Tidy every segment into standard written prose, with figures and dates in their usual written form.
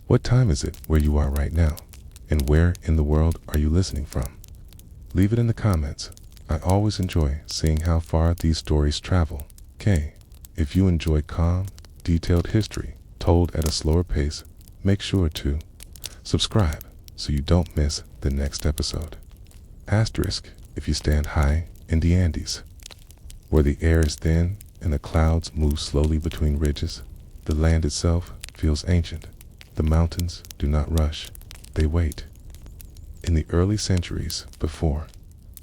What time is it where you are right now? And where in the world are you listening from? Leave it in the comments. I always enjoy seeing how far these stories travel. If you enjoy calm, detailed history told at a slower pace, make sure to subscribe so you don't miss the next episode. Asterisk if you stand high in the Andes, where the air is thin and the clouds move slowly between ridges. The land itself feels ancient. The mountains do not rush, they wait. In the early centuries before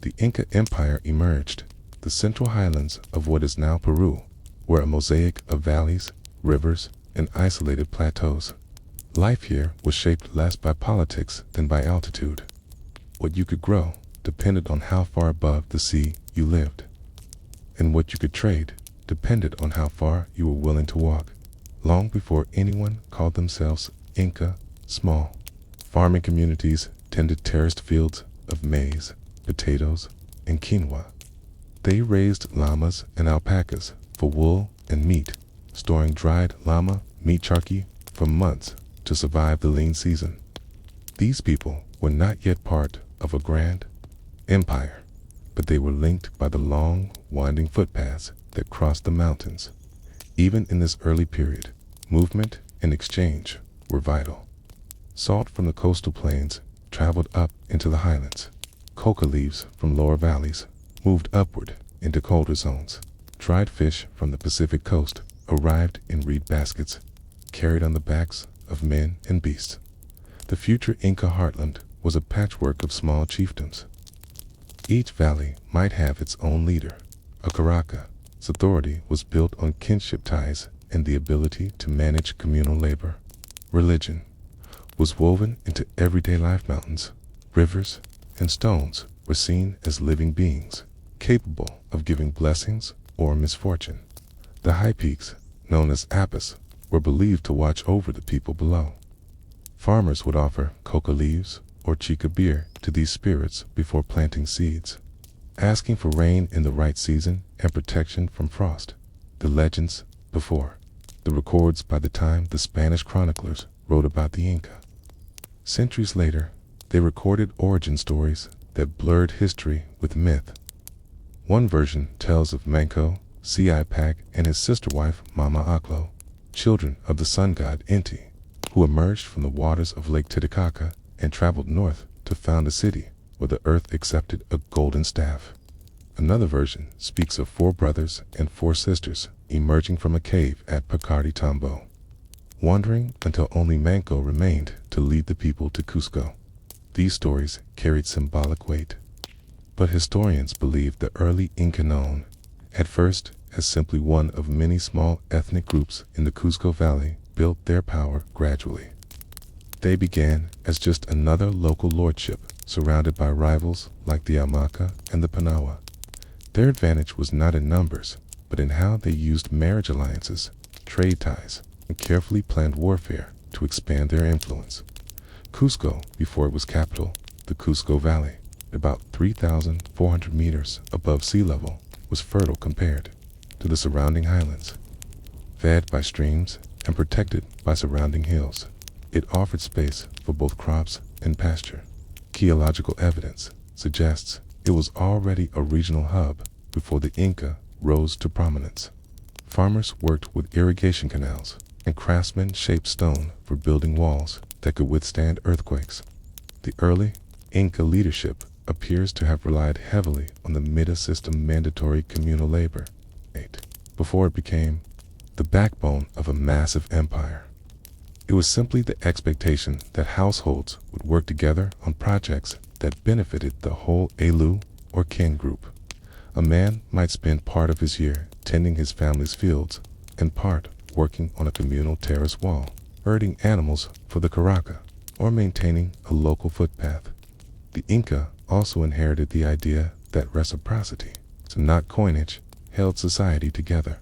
the Inca Empire emerged, the central highlands of what is now Peru were a mosaic of valleys, rivers, and isolated plateaus. Life here was shaped less by politics than by altitude. What you could grow depended on how far above the sea you lived, and what you could trade depended on how far you were willing to walk. Long before anyone called themselves Inca, small farming communities tended terraced fields of maize, potatoes, and quinoa. They raised llamas and alpacas for wool and meat, storing dried llama meat charqui for months to survive the lean season. These people were not yet part of a grand empire, but they were linked by the long, winding footpaths that crossed the mountains. Even in this early period, movement and exchange were vital. Salt from the coastal plains traveled up into the highlands. Coca leaves from lower valleys moved upward into colder zones. Dried fish from the Pacific coast arrived in reed baskets, carried on the backs of men and beasts. The future Inca heartland was a patchwork of small chiefdoms. Each valley might have its own leader, a Caraca. Its authority was built on kinship ties and the ability to manage communal labor. Religion was woven into everyday life. Mountains, rivers, and stones were seen as living beings, capable of giving blessings or misfortune. The high peaks, known as apis, were believed to watch over the people below. Farmers would offer coca leaves or chica beer to these spirits before planting seeds, asking for rain in the right season and protection from frost. The legends before the records by the time the Spanish chroniclers wrote about the Inca. Centuries later, they recorded origin stories that blurred history with myth. One version tells of Manco Capac and his sister wife Mama Aclo, children of the sun god Inti, who emerged from the waters of Lake Titicaca and traveled north to found a city where the earth accepted a golden staff. Another version speaks of 4 brothers and 4 sisters emerging from a cave at Pacari Tambo, wandering until only Manco remained to lead the people to Cuzco. These stories carried symbolic weight, but historians believe the early Inca known, at first as simply one of many small ethnic groups in the Cuzco Valley, built their power gradually. They began as just another local lordship surrounded by rivals like the Amaca and the Panawa. Their advantage was not in numbers, but in how they used marriage alliances, trade ties, and carefully planned warfare to expand their influence. Cuzco, before it was capital, the Cuzco Valley, about 3,400 meters above sea level, was fertile compared to the surrounding highlands. Fed by streams and protected by surrounding hills, it offered space for both crops and pasture. Geological evidence suggests it was already a regional hub before the Inca rose to prominence. Farmers worked with irrigation canals, and craftsmen shaped stone for building walls that could withstand earthquakes. The early Inca leadership appears to have relied heavily on the Mita system mandatory communal labor, before it became the backbone of a massive empire. It was simply the expectation that households would work together on projects that benefited the whole Elu or kin group. A man might spend part of his year tending his family's fields and part working on a communal terrace wall, herding animals for the Caraca, or maintaining a local footpath. The Inca also inherited the idea that reciprocity, so not coinage, held society together.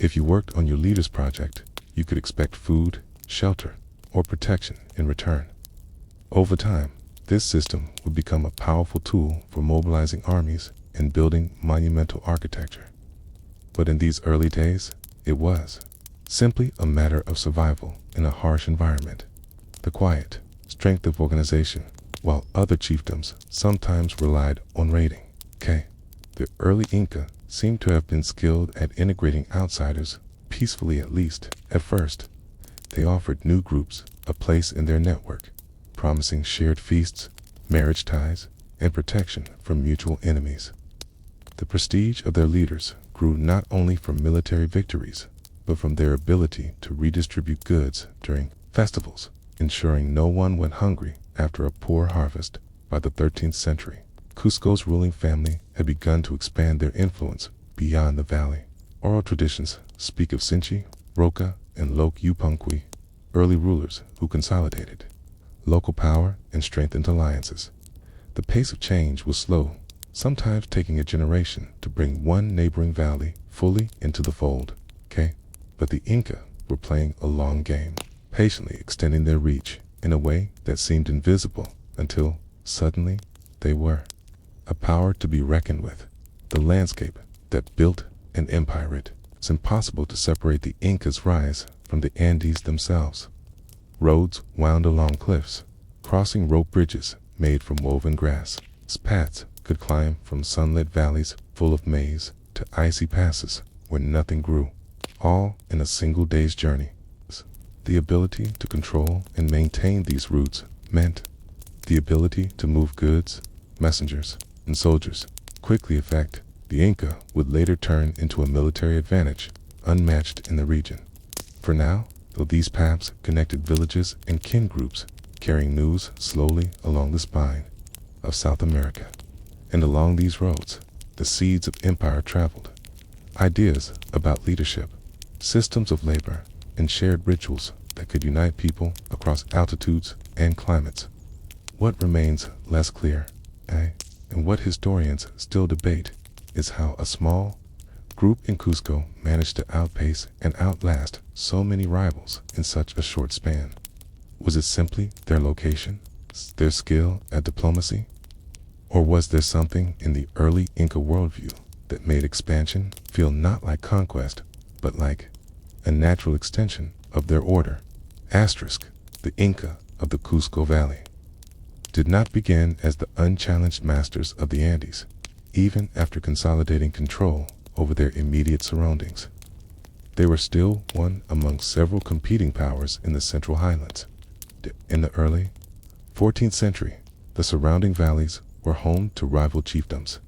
If you worked on your leader's project, you could expect food, shelter, or protection in return. Over time, this system would become a powerful tool for mobilizing armies and building monumental architecture. But in these early days, it was simply a matter of survival in a harsh environment. the quiet strength of organization, while other chiefdoms sometimes relied on raiding. The early Inca seemed to have been skilled at integrating outsiders, peacefully at least. At first, they offered new groups a place in their network, promising shared feasts, marriage ties, and protection from mutual enemies. The prestige of their leaders grew not only from military victories, but from their ability to redistribute goods during festivals, ensuring no one went hungry after a poor harvest. By the 13th century, Cusco's ruling family had begun to expand their influence beyond the valley. Oral traditions speak of Sinchi, Roca, and Lok Yupanqui, early rulers who consolidated local power and strengthened alliances. The pace of change was slow, sometimes taking a generation to bring one neighboring valley fully into the fold. But the Inca were playing a long game, patiently extending their reach in a way that seemed invisible until, suddenly, they were a power to be reckoned with. The landscape that built an empire. It's impossible to separate the Incas' rise from the Andes themselves. Roads wound along cliffs, crossing rope bridges made from woven grass. Paths could climb from sunlit valleys full of maize to icy passes where nothing grew, all in a single day's journey. The ability to control and maintain these routes meant the ability to move goods, messengers, and soldiers quickly. Effect, the Inca would later turn into a military advantage unmatched in the region. For now, though, these paths connected villages and kin groups, carrying news slowly along the spine of South America. And along these roads, the seeds of empire traveled. Ideas about leadership, systems of labor, and shared rituals that could unite people across altitudes and climates. What remains less clear, and what historians still debate, is how a small group in Cusco managed to outpace and outlast so many rivals in such a short span. Was it simply their location, their skill at diplomacy? Or was there something in the early Inca worldview that made expansion feel not like conquest, but like a natural extension of their order? The Inca of the Cuzco Valley did not begin as the unchallenged masters of the Andes, even after consolidating control over their immediate surroundings. They were still one among several competing powers in the central highlands. In the early 14th century, the surrounding valleys were home to rival chiefdoms,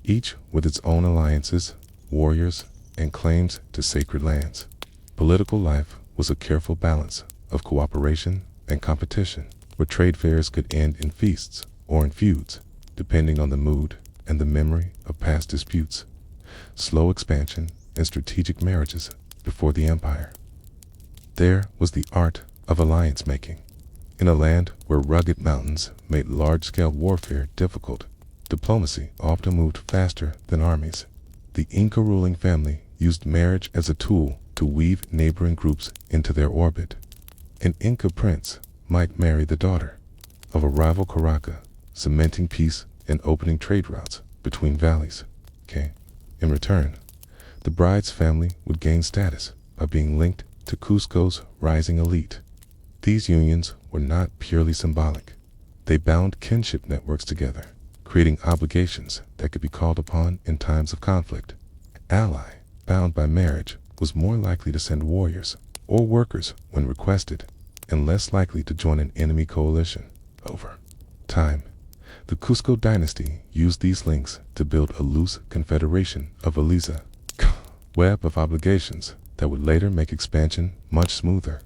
each with its own alliances, warriors, and claims to sacred lands. Political life was a careful balance of cooperation and competition, where trade fairs could end in feasts or in feuds, depending on the mood and the memory of past disputes. Slow expansion and strategic marriages before the empire. There was the art of alliance making. In a land where rugged mountains made large-scale warfare difficult, diplomacy often moved faster than armies. The Inca ruling family used marriage as a tool to weave neighboring groups into their orbit. An Inca prince might marry the daughter of a rival Caraca, cementing peace and opening trade routes between valleys. In return, the bride's family would gain status by being linked to Cusco's rising elite. These unions were not purely symbolic. They bound kinship networks together, creating obligations that could be called upon in times of conflict. An ally bound by marriage was more likely to send warriors or workers when requested, and less likely to join an enemy coalition. Over time, the Cusco dynasty used these links to build a loose confederation of Aliza, web of obligations that would later make expansion much smoother,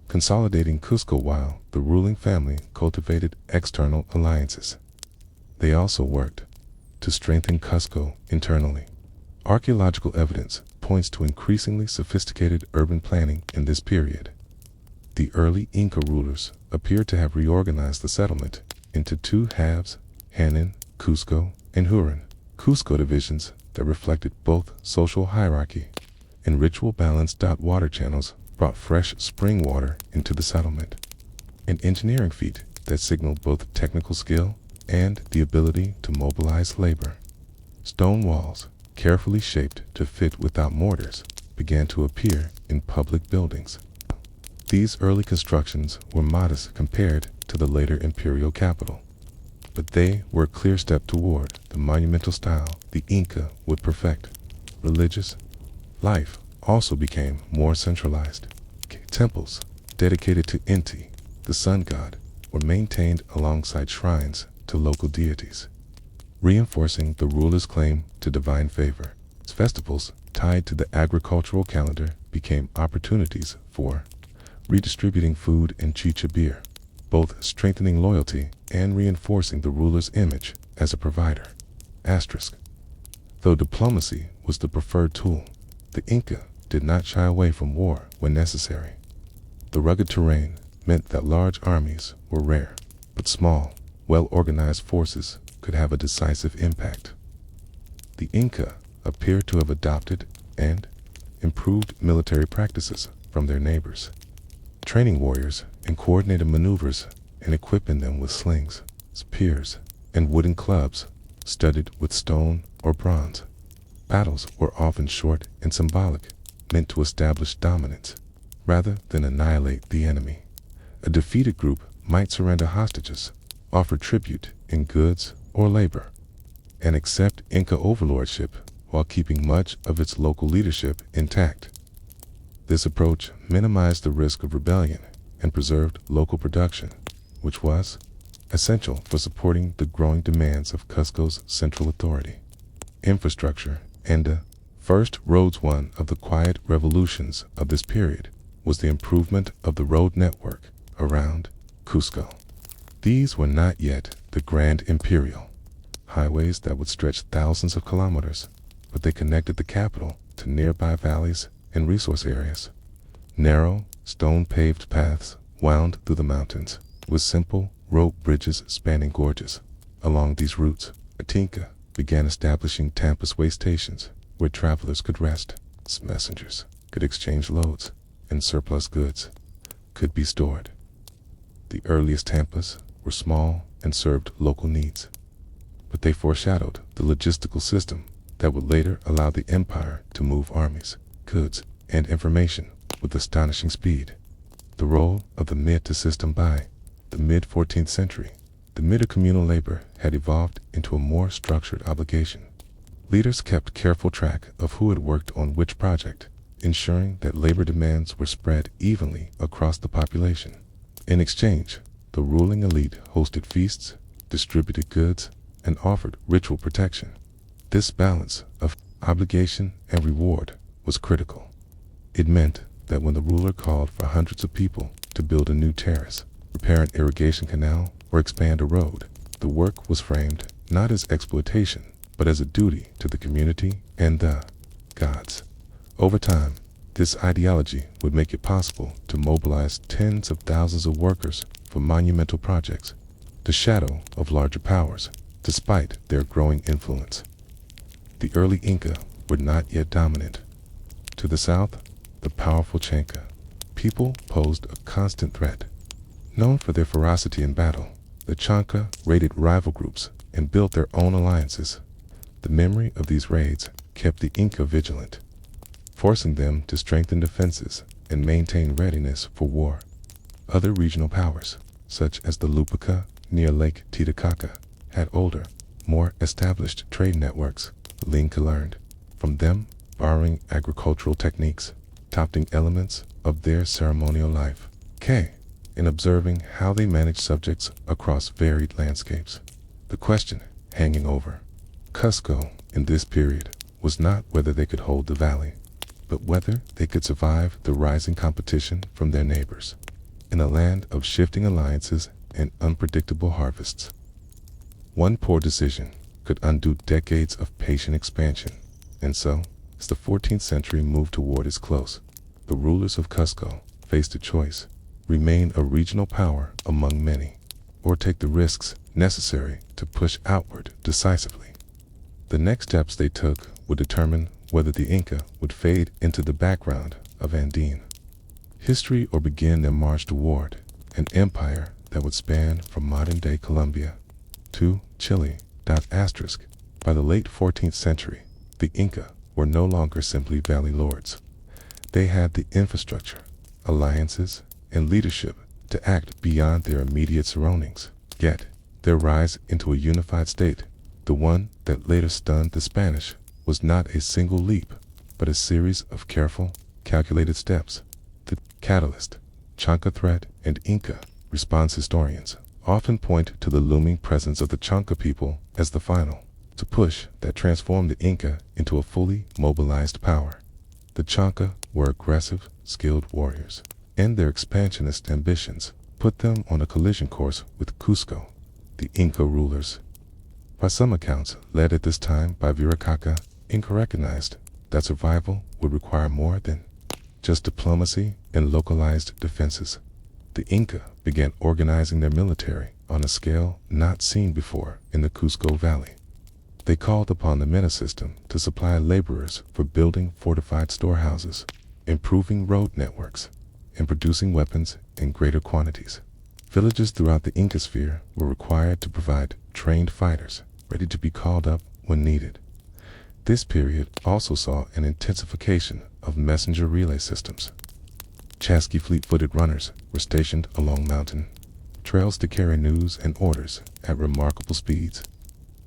consolidating Cusco while the ruling family cultivated external alliances. They also worked to strengthen Cusco internally. Archaeological evidence points to increasingly sophisticated urban planning in this period. The early Inca rulers appear to have reorganized the settlement into two halves, Hanan, Cusco, and Huron, Cusco divisions that reflected both social hierarchy and ritual balance. Water channels brought fresh spring water into the settlement, an engineering feat that signaled both technical skill and the ability to mobilize labor. Stone walls, carefully shaped to fit without mortars, began to appear in public buildings. These early constructions were modest compared to the later imperial capital, but they were a clear step toward the monumental style the Inca would perfect. Religious life also became more centralized. Temples dedicated to Inti, the sun god, were maintained alongside shrines to local deities, reinforcing the ruler's claim to divine favor. Festivals tied to the agricultural calendar became opportunities for redistributing food and chicha beer, both strengthening loyalty and reinforcing the ruler's image as a provider. Asterisk. Though diplomacy was the preferred tool, the Inca did not shy away from war when necessary. The rugged terrain meant that large armies were rare, but small, well-organized forces could have a decisive impact. The Inca appear to have adopted and improved military practices from their neighbors, training warriors in coordinated maneuvers and equipping them with slings, spears, and wooden clubs studded with stone or bronze. Battles were often short and symbolic, meant to establish dominance rather than annihilate the enemy. A defeated group might surrender hostages, offer tribute in goods or labor, and accept Inca overlordship while keeping much of its local leadership intact. This approach minimized the risk of rebellion and preserved local production, which was essential for supporting the growing demands of Cuzco's central authority. Infrastructure and the first roads. One of the quiet revolutions of this period was the improvement of the road network around Cuzco. These were not yet the grand imperial highways that would stretch thousands of kilometers, but they connected the capital to nearby valleys and resource areas. Narrow, stone-paved paths wound through the mountains, with simple rope bridges spanning gorges. Along these routes, Inca began establishing Tampas way stations where travelers could rest, messengers could exchange loads, and surplus goods could be stored. The earliest Tampas were small and served local needs, but they foreshadowed the logistical system that would later allow the empire to move armies, goods, and information with astonishing speed. The role of the mid system. By the mid-14th century, the communal labor had evolved into a more structured obligation. Leaders kept careful track of who had worked on which project, ensuring that labor demands were spread evenly across the population. In exchange, the ruling elite hosted feasts, distributed goods, and offered ritual protection. This balance of obligation and reward was critical. It meant that when the ruler called for hundreds of people to build a new terrace, repair an irrigation canal, or expand a road, the work was framed not as exploitation, but as a duty to the community and the gods. Over time, this ideology would make it possible to mobilize tens of thousands of workers for monumental projects, the shadow of larger powers, despite their growing influence. The early Inca were not yet dominant. To the south, the powerful Chanca people posed a constant threat. Known for their ferocity in battle, the Chanca raided rival groups and built their own alliances. The memory of these raids kept the Inca vigilant, forcing them to strengthen defenses and maintain readiness for war. Other regional powers, such as the Lupica near Lake Titicaca, had older, more established trade networks. The Inca learned from them, borrowing agricultural techniques, adopting elements of their ceremonial life. In observing how they managed subjects across varied landscapes. The question hanging over Cuzco in this period was not whether they could hold the valley, but whether they could survive the rising competition from their neighbors. In a land of shifting alliances and unpredictable harvests, one poor decision could undo decades of patient expansion. And so, as the 14th century moved toward its close, the rulers of Cuzco faced a choice: remain a regional power among many, or take the risks necessary to push outward decisively. The next steps they took would determine whether the Inca would fade into the background of Andine history or begin their march toward an empire that would span from modern-day Colombia to Chile. By the late 14th century, the Inca were no longer simply valley lords. They had the infrastructure, alliances, and leadership to act beyond their immediate surroundings. Yet, their rise into a unified state, the one that later stunned the Spanish, was not a single leap, but a series of careful, calculated steps. The catalyst, Chanca threat, and Inca response historians often point to the looming presence of the Chanca people as the final to push that transformed the Inca into a fully mobilized power. The Chanca were aggressive, skilled warriors, and their expansionist ambitions put them on a collision course with Cuzco, the Inca rulers. By some accounts, led at this time by Viracocha, Inca recognized that survival would require more than just diplomacy and localized defenses. The Inca began organizing their military on a scale not seen before in the Cuzco Valley. They called upon the Mena system to supply laborers for building fortified storehouses, improving road networks, and producing weapons in greater quantities. Villages throughout the Inca sphere were required to provide trained fighters ready to be called up when needed. This period also saw an intensification of messenger relay systems. Chasqui fleet-footed runners were stationed along mountain trails to carry news and orders at remarkable speeds.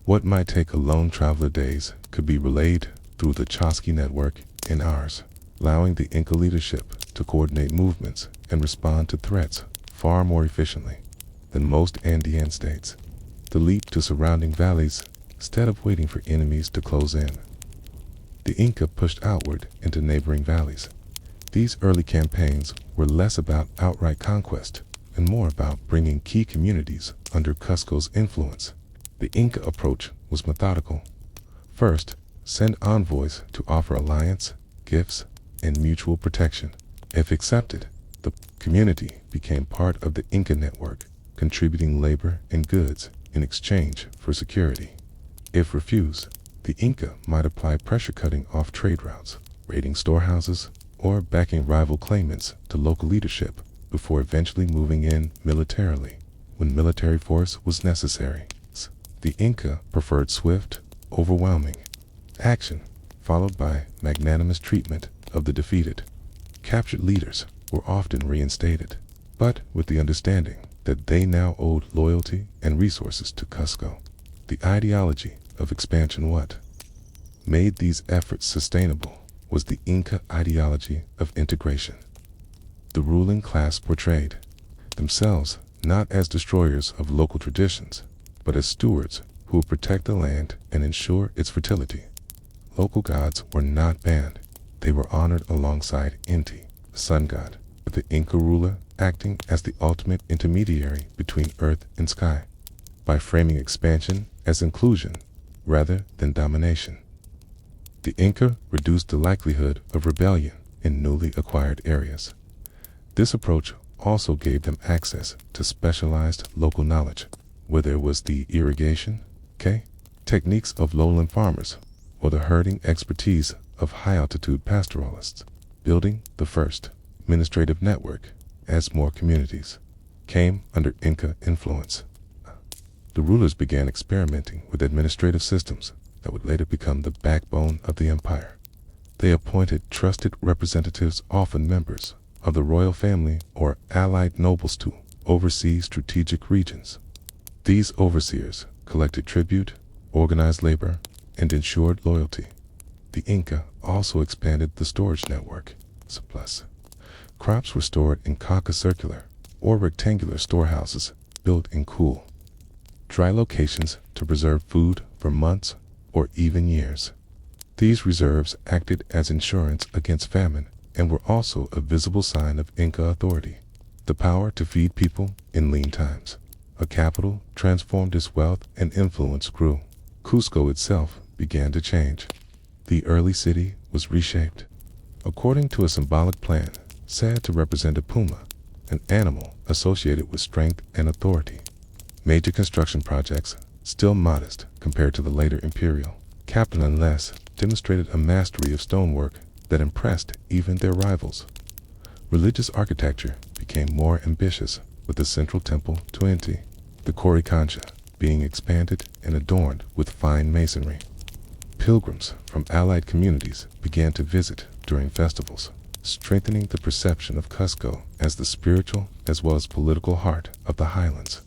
What might take a lone traveler days could be relayed through the Chasqui network in hours, allowing the Inca leadership to coordinate movements and respond to threats far more efficiently than most Andean states. The leap to surrounding valleys instead of waiting for enemies to close in. The Inca pushed outward into neighboring valleys. These early campaigns were less about outright conquest and more about bringing key communities under Cusco's influence. The Inca approach was methodical. First, send envoys to offer alliance, gifts, and mutual protection. If accepted, the community became part of the Inca network, contributing labor and goods in exchange for security. If refused, the Inca might apply pressure cutting off trade routes, raiding storehouses, or backing rival claimants to local leadership before eventually moving in militarily when military force was necessary. The Inca preferred swift, overwhelming action, followed by magnanimous treatment of the defeated. Captured leaders were often reinstated, but with the understanding that they now owed loyalty and resources to Cusco. The ideology of expansion what made these efforts sustainable was the Inca ideology of integration. The ruling class portrayed themselves not as destroyers of local traditions, but as stewards who would protect the land and ensure its fertility. Local gods were not banned. They were honored alongside Inti, the sun god, with the Inca ruler acting as the ultimate intermediary between earth and sky, by framing expansion as inclusion rather than domination. The Inca reduced the likelihood of rebellion in newly acquired areas. This approach also gave them access to specialized local knowledge, whether it was the irrigation, techniques of lowland farmers, or the herding expertise of high-altitude pastoralists, building the first administrative network as more communities came under Inca influence. The rulers began experimenting with administrative systems that would later become the backbone of the empire. They appointed trusted representatives, often members of the royal family or allied nobles, to oversee strategic regions. These overseers collected tribute, organized labor, and ensured loyalty. The Inca also expanded the storage network. Surplus crops were stored in circular or rectangular storehouses built in cool, dry locations to preserve food for months or even years. These reserves acted as insurance against famine and were also a visible sign of Inca authority, the power to feed people in lean times. A capital transformed as wealth and influence grew. Cusco itself began to change. The early city was reshaped according to a symbolic plan said to represent a puma, an animal associated with strength and authority. Major construction projects, still modest compared to the later imperial capital, nonetheless demonstrated a mastery of stonework that impressed even their rivals. Religious architecture became more ambitious, with the central temple to Inti, the Coricancha, being expanded and adorned with fine masonry. Pilgrims from allied communities began to visit during festivals, strengthening the perception of Cuzco as the spiritual as well as political heart of the highlands.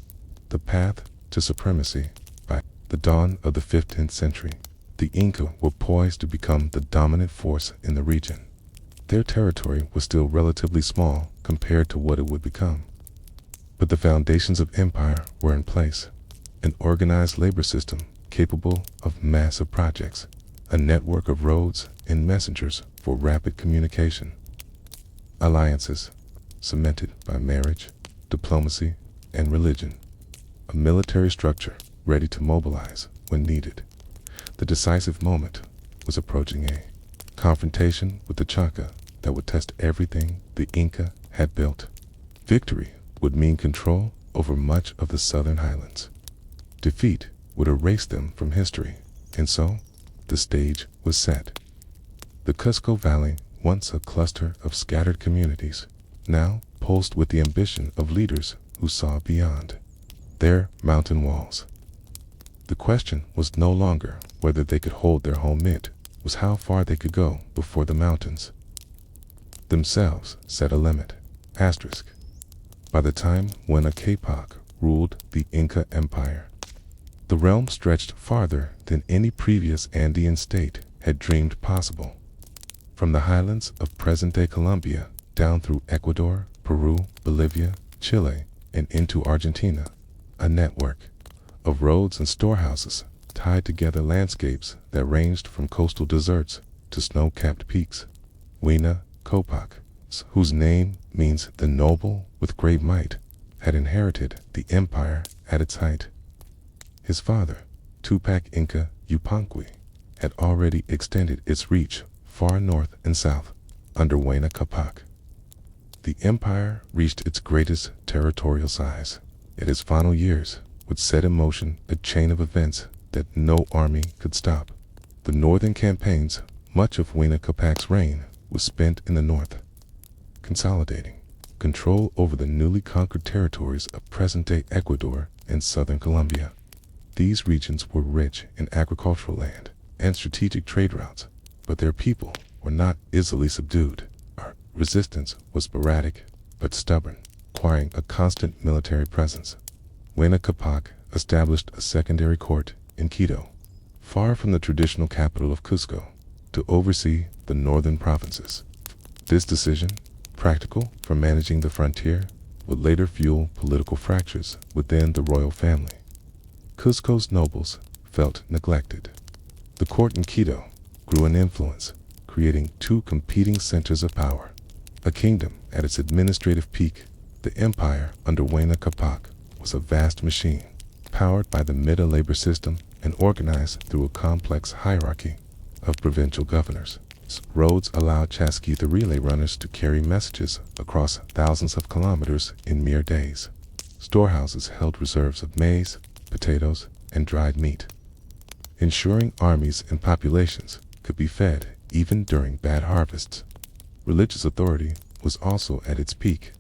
The path to supremacy. By the dawn of the 15th century, the Inca were poised to become the dominant force in the region. Their territory was still relatively small compared to what it would become. But the foundations of empire were in place. An organized labor system capable of massive projects, a network of roads and messengers for rapid communication. Alliances cemented by marriage, diplomacy, and religion. A military structure ready to mobilize when needed. The decisive moment was approaching, a confrontation with the Chanca that would test everything the Inca had built. Victory would mean control over much of the southern highlands. Defeat would erase them from history, and so the stage was set. The Cuzco Valley, once a cluster of scattered communities, now pulsed with the ambition of leaders who saw beyond their mountain walls. The question was no longer whether they could hold their home, it was how far they could go before the mountains themselves set a limit. Asterisk. By the time Huayna Capac ruled the Inca Empire, the realm stretched farther than any previous Andean state had dreamed possible. From the highlands of present-day Colombia down through Ecuador, Peru, Bolivia, Chile, and into Argentina, a network of roads and storehouses tied together landscapes that ranged from coastal deserts to snow-capped peaks. Huayna Capac, whose name means the noble with great might, had inherited the empire at its height. His father, Tupac Inca Yupanqui, had already extended its reach far north and south under Huayna Capac. The empire reached its greatest territorial size. At its final years would set in motion a chain of events that no army could stop. The northern campaigns, much of Huayna Capac's reign, was spent in the north, consolidating control over the newly conquered territories of present-day Ecuador and southern Colombia. These regions were rich in agricultural land and strategic trade routes, but their people were not easily subdued. Our resistance was sporadic but stubborn, requiring a constant military presence. Huayna Capac established a secondary court in Quito, far from the traditional capital of Cuzco, to oversee the northern provinces. This decision, practical for managing the frontier, would later fuel political fractures within the royal family. Cuzco's nobles felt neglected. The court in Quito grew in influence, creating two competing centers of power. A kingdom at its administrative peak, the empire under Huayna Capac was a vast machine, powered by the Mida labor system and organized through a complex hierarchy of provincial governors. Roads allowed Chasquita relay runners to carry messages across thousands of kilometers in mere days. Storehouses held reserves of maize, potatoes, and dried meat, ensuring armies and populations could be fed even during bad harvests. Religious authority was also at its peak.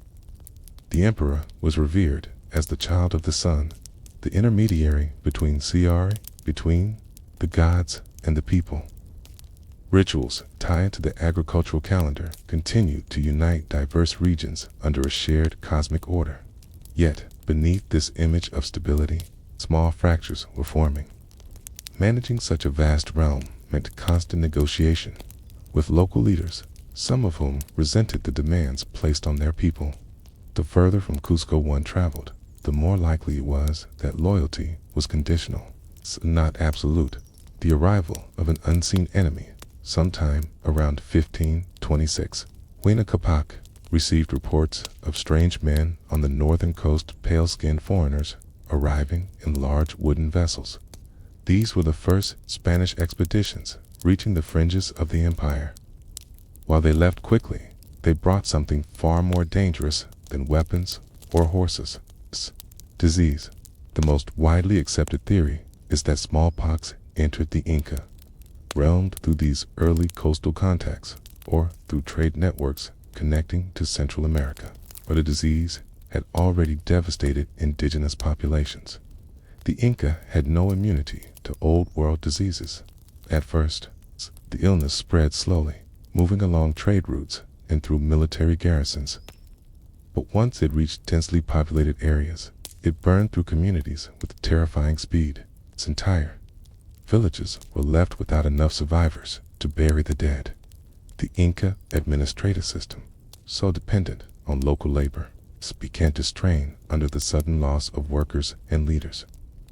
The emperor was revered as the child of the sun, the intermediary between the gods and the people. Rituals tied to the agricultural calendar continued to unite diverse regions under a shared cosmic order. Yet, beneath this image of stability, small fractures were forming. Managing such a vast realm meant constant negotiation with local leaders, some of whom resented the demands placed on their people. The further from Cuzco one traveled, the more likely it was that loyalty was conditional, not absolute. The arrival of an unseen enemy, sometime around 1526, Huayna Capac received reports of strange men on the northern coast, pale-skinned foreigners arriving in large wooden vessels. These were the first Spanish expeditions reaching the fringes of the empire. While they left quickly, they brought something far more dangerous than weapons or horses: disease. The most widely accepted theory is that smallpox entered the Inca realm through these early coastal contacts or through trade networks connecting to Central America, where the disease had already devastated indigenous populations. The Inca had no immunity to old world diseases. At first, the illness spread slowly, moving along trade routes and through military garrisons. But once it reached densely populated areas, it burned through communities with terrifying speed. Its entire villages were left without enough survivors to bury the dead. The Inca administrative system, so dependent on local labor, began to strain under the sudden loss of workers and leaders.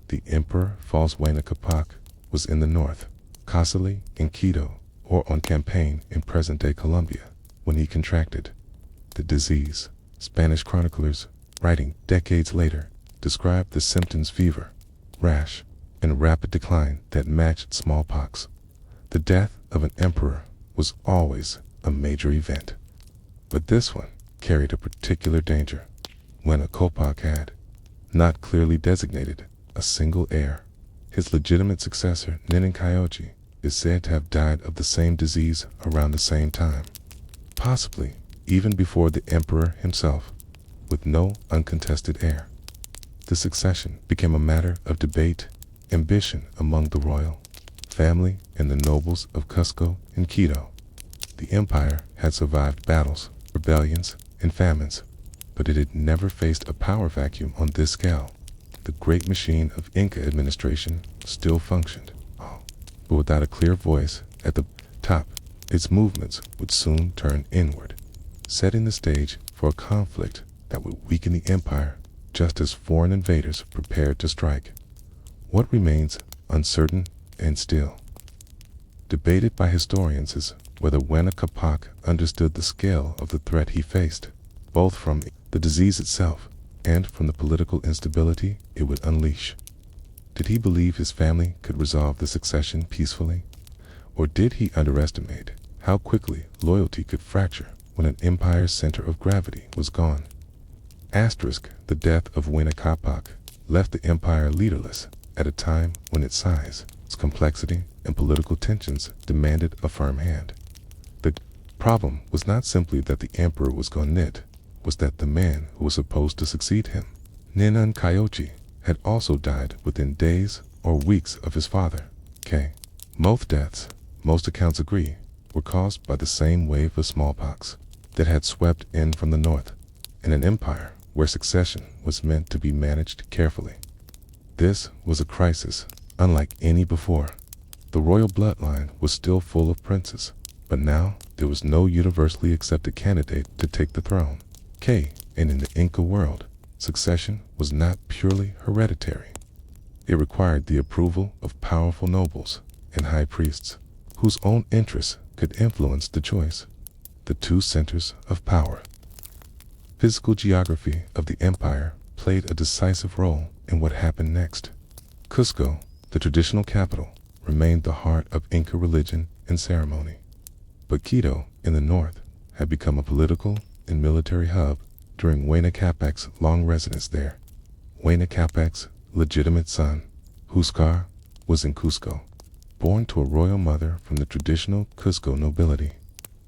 The Emperor Huayna Capac was in the north, Cuzco in Quito, or on campaign in present-day Colombia, when he contracted the disease. Spanish chroniclers, writing decades later, described the symptoms: fever, rash, and rapid decline that matched smallpox. The death of an emperor was always a major event, but this one carried a particular danger. Huayna Capac had not clearly designated a single heir. His legitimate successor, Cayochi, is said to have died of the same disease around the same time, possibly even before the emperor himself, with no uncontested heir. The succession became a matter of debate, ambition among the royal family and the nobles of Cusco and Quito. The empire had survived battles, rebellions, and famines, but it had never faced a power vacuum on this scale. The great machine of Inca administration still functioned, but without a clear voice at the top. Its movements would soon turn inward, setting the stage for a conflict that would weaken the empire just as foreign invaders prepared to strike. What remains uncertain and still debated by historians is whether Huayna Capac understood the scale of the threat he faced, both from the disease itself and from the political instability it would unleash. Did he believe his family could resolve the succession peacefully? Or did he underestimate how quickly loyalty could fracture when an empire's center of gravity was gone? The death of Huayna Capac left the empire leaderless at a time when its size, its complexity, and political tensions demanded a firm hand. The problem was not simply that the emperor was gone, it was that the man who was supposed to succeed him, Cayochi, had also died within days or weeks of his father. Most deaths, most accounts agree, were caused by the same wave of smallpox that had swept in from the north, in an empire where succession was meant to be managed carefully. This was a crisis unlike any before. The royal bloodline was still full of princes, but now there was no universally accepted candidate to take the throne. And in the Inca world, succession was not purely hereditary. It required the approval of powerful nobles and high priests, whose own interests could influence the choice. The two centers of power. Physical geography of the empire played a decisive role in what happened next. Cusco, the traditional capital, remained the heart of Inca religion and ceremony. But Quito, in the north, had become a political and military hub during Huayna Capac's long residence there. Huayna Capac's legitimate son, Huascar, was in Cusco. Born to a royal mother from the traditional Cusco nobility,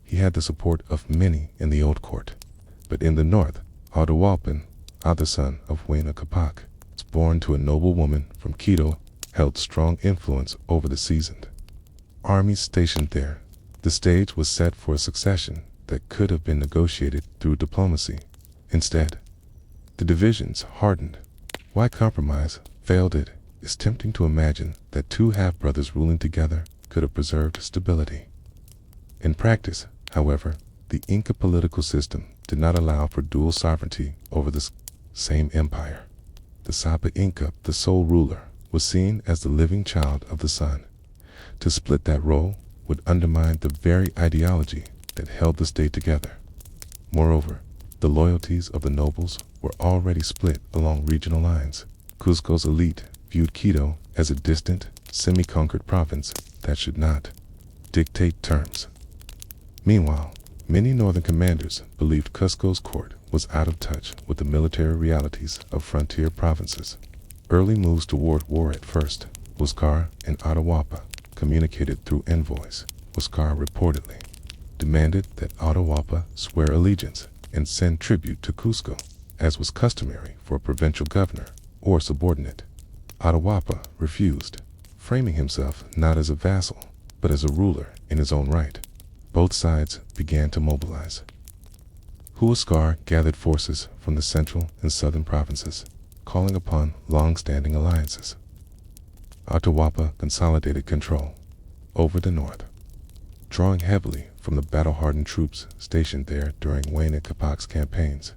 he had the support of many in the old court. But in the north, Atahualpa, other son of Huayna Capac, was born to a noble woman from Quito, held strong influence over the seasoned armies stationed there. The stage was set for a succession that could have been negotiated through diplomacy. Instead, the divisions hardened. Why compromise failed? It is tempting to imagine that two half-brothers ruling together could have preserved stability. In practice, however, the Inca political system did not allow for dual sovereignty over the same empire. The Sapa Inca, the sole ruler, was seen as the living child of the sun. To split that role would undermine the very ideology that held the state together. Moreover, the loyalties of the nobles were already split along regional lines. Cusco's elite viewed Quito as a distant, semi-conquered province that should not dictate terms. Meanwhile, many northern commanders believed Cusco's court was out of touch with the military realities of frontier provinces. Early moves toward war at first. Huascar and Atahualpa communicated through envoys. Huascar reportedly demanded that Atahualpa swear allegiance and send tribute to Cusco, as was customary for a provincial governor or subordinate. Atahualpa refused, framing himself not as a vassal, but as a ruler in his own right. Both sides began to mobilize. Huascar gathered forces from the central and southern provinces, calling upon long-standing alliances. Atahualpa consolidated control over the north, drawing heavily from the battle-hardened troops stationed there during Huayna Capac's campaigns.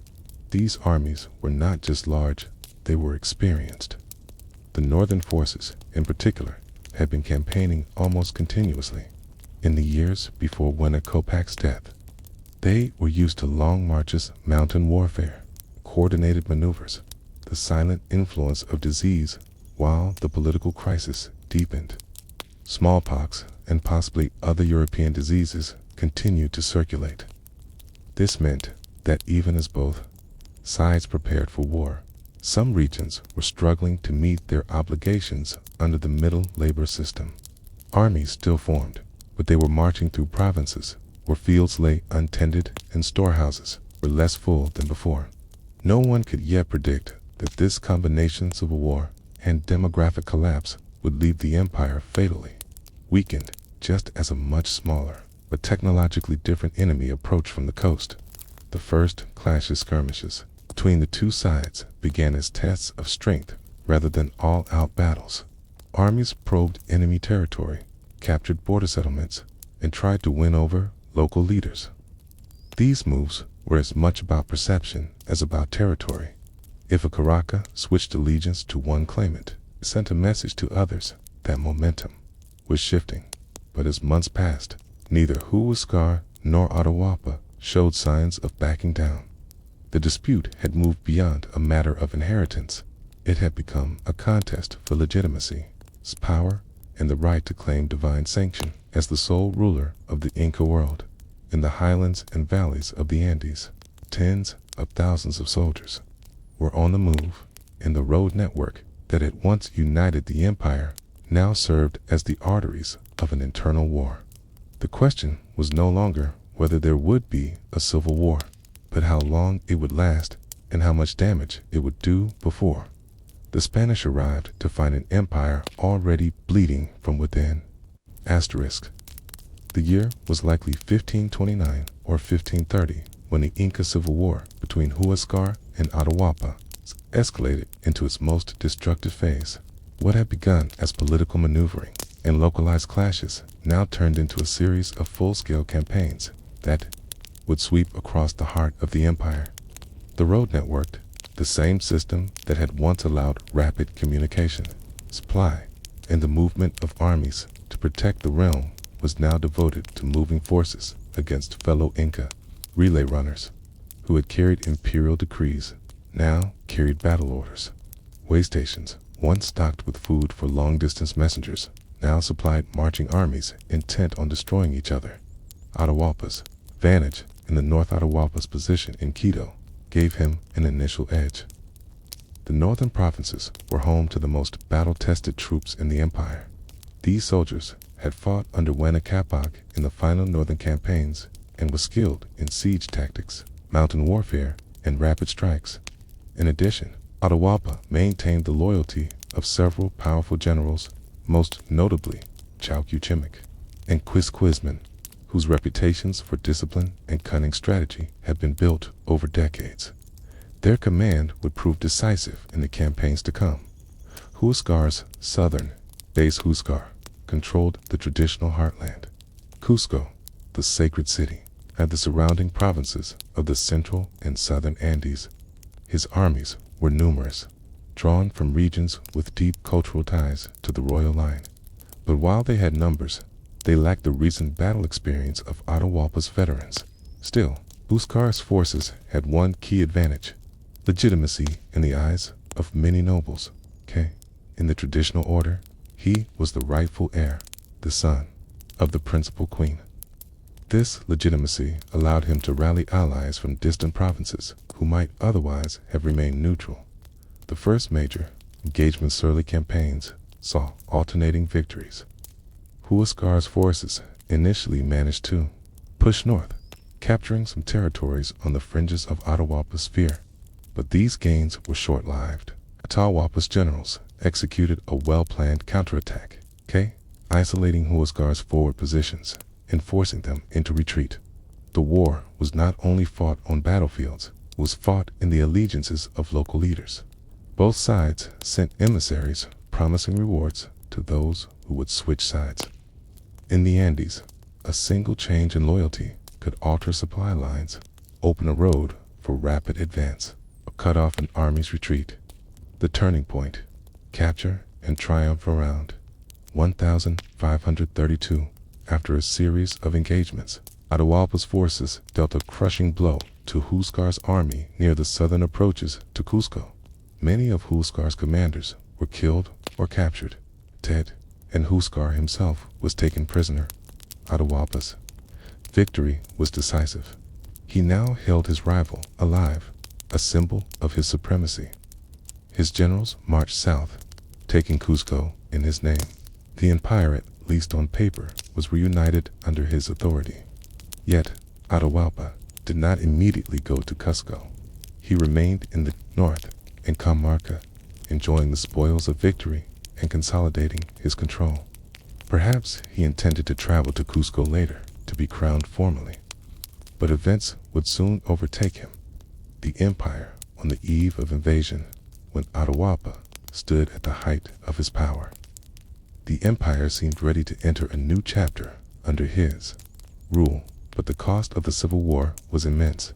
These armies were not just large, they were experienced. The northern forces, in particular, had been campaigning almost continuously in the years before Huayna Capac's death. They were used to long marches, mountain warfare, coordinated maneuvers, the silent influence of disease while the political crisis deepened. Smallpox and possibly other European diseases continued to circulate. This meant that even as both sides prepared for war, some regions were struggling to meet their obligations under the Middle Labor System. Armies still formed, but they were marching through provinces where fields lay untended and storehouses were less full than before. No one could yet predict that this combination of civil war and demographic collapse would leave the empire fatally weakened, just as a much smaller but technologically different enemy approached from the coast. The first skirmishes between the two sides began as tests of strength rather than all-out battles. Armies probed enemy territory, captured border settlements, and tried to win over local leaders. These moves were as much about perception as about territory. If a Caracas switched allegiance to one claimant, it sent a message to others that momentum was shifting. But as months passed, neither Huascar nor Atahualpa showed signs of backing down. The dispute had moved beyond a matter of inheritance. It had become a contest for legitimacy, power, and the right to claim divine sanction as the sole ruler of the Inca world. In the highlands and valleys of the Andes, tens of thousands of soldiers were on the move, and the road network that had once united the empire now served as the arteries of an internal war. The question was no longer whether there would be a civil war, but how long it would last and how much damage it would do before the Spanish arrived to find an empire already bleeding from within. Asterisk. The year was likely 1529 or 1530 when the Inca Civil War between Huascar and Atahualpa escalated into its most destructive phase. What had begun as political maneuvering and localized clashes now turned into a series of full-scale campaigns that would sweep across the heart of the empire. The road network, the same system that had once allowed rapid communication, supply, and the movement of armies to protect the realm, was now devoted to moving forces against fellow Inca relay runners who had carried imperial decrees, now carried battle orders. Way stations, once stocked with food for long-distance messengers, now supplied marching armies intent on destroying each other. Atahualpa's vantage in the North Atahualpa's position in Quito gave him an initial edge. The northern provinces were home to the most battle-tested troops in the empire. These soldiers had fought under Huayna Capac in the final northern campaigns and were skilled in siege tactics, mountain warfare, and rapid strikes. In addition, Atahualpa maintained the loyalty of several powerful generals, most notably Chauquechimic and Quizquizman, whose reputations for discipline and cunning strategy had been built over decades. Their command would prove decisive in the campaigns to come. Huascar's southern base Huascar controlled the traditional heartland. Cuzco, the sacred city, and the surrounding provinces of the central and southern Andes. His armies were numerous, drawn from regions with deep cultural ties to the royal line. But while they had numbers, they lacked the recent battle experience of Atahualpa's veterans. Still, Huascar's forces had one key advantage: legitimacy in the eyes of many nobles. In the traditional order, he was the rightful heir, the son of the principal queen. This legitimacy allowed him to rally allies from distant provinces who might otherwise have remained neutral. The first major engagement's early campaigns saw alternating victories. Huascar's forces initially managed to push north, capturing some territories on the fringes of Atahualpa's sphere. But these gains were short-lived. Atahualpa's generals executed a well-planned counterattack, isolating Huascar's forward positions and forcing them into retreat. The war was not only fought on battlefields, it was fought in the allegiances of local leaders. Both sides sent emissaries promising rewards to those who would switch sides. In the Andes, a single change in loyalty could alter supply lines, open a road for rapid advance, or cut off an army's retreat. The turning point, capture and triumph around 1532. After a series of engagements, Atahualpa's forces dealt a crushing blow to Huascar's army near the southern approaches to Cuzco. Many of Huascar's commanders were killed or captured, dead, and Huascar himself was taken prisoner. Atahualpa's victory was decisive. He now held his rival alive, a symbol of his supremacy. His generals marched south, taking Cuzco in his name. The empire, at least on paper, was reunited under his authority. Yet, Atahualpa did not immediately go to Cuzco. He remained in the north, in Cajamarca, enjoying the spoils of victory and consolidating his control. Perhaps he intended to travel to Cuzco later to be crowned formally. But events would soon overtake him. The empire on the eve of invasion, when Atahualpa stood at the height of his power. The empire seemed ready to enter a new chapter under his rule, but the cost of the civil war was immense.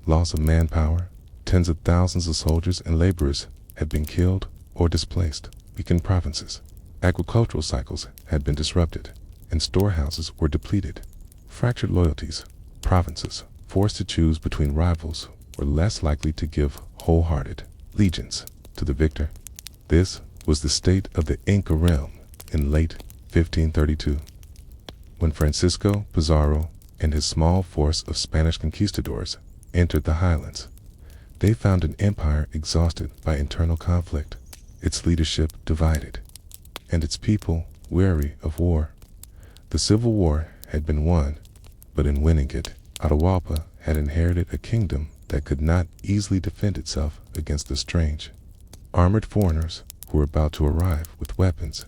Loss of manpower, tens of thousands of soldiers and laborers had been killed or displaced. Weakened provinces, agricultural cycles had been disrupted, and storehouses were depleted. Fractured loyalties, provinces forced to choose between rivals were less likely to give wholehearted allegiance to the victor. This was the state of the Inca realm in late 1532, when Francisco Pizarro and his small force of Spanish conquistadors entered the highlands. They found an empire exhausted by internal conflict, its leadership divided, and its people weary of war. The civil war had been won, but in winning it, Atahualpa had inherited a kingdom that could not easily defend itself against the strange, armored foreigners who were about to arrive with weapons,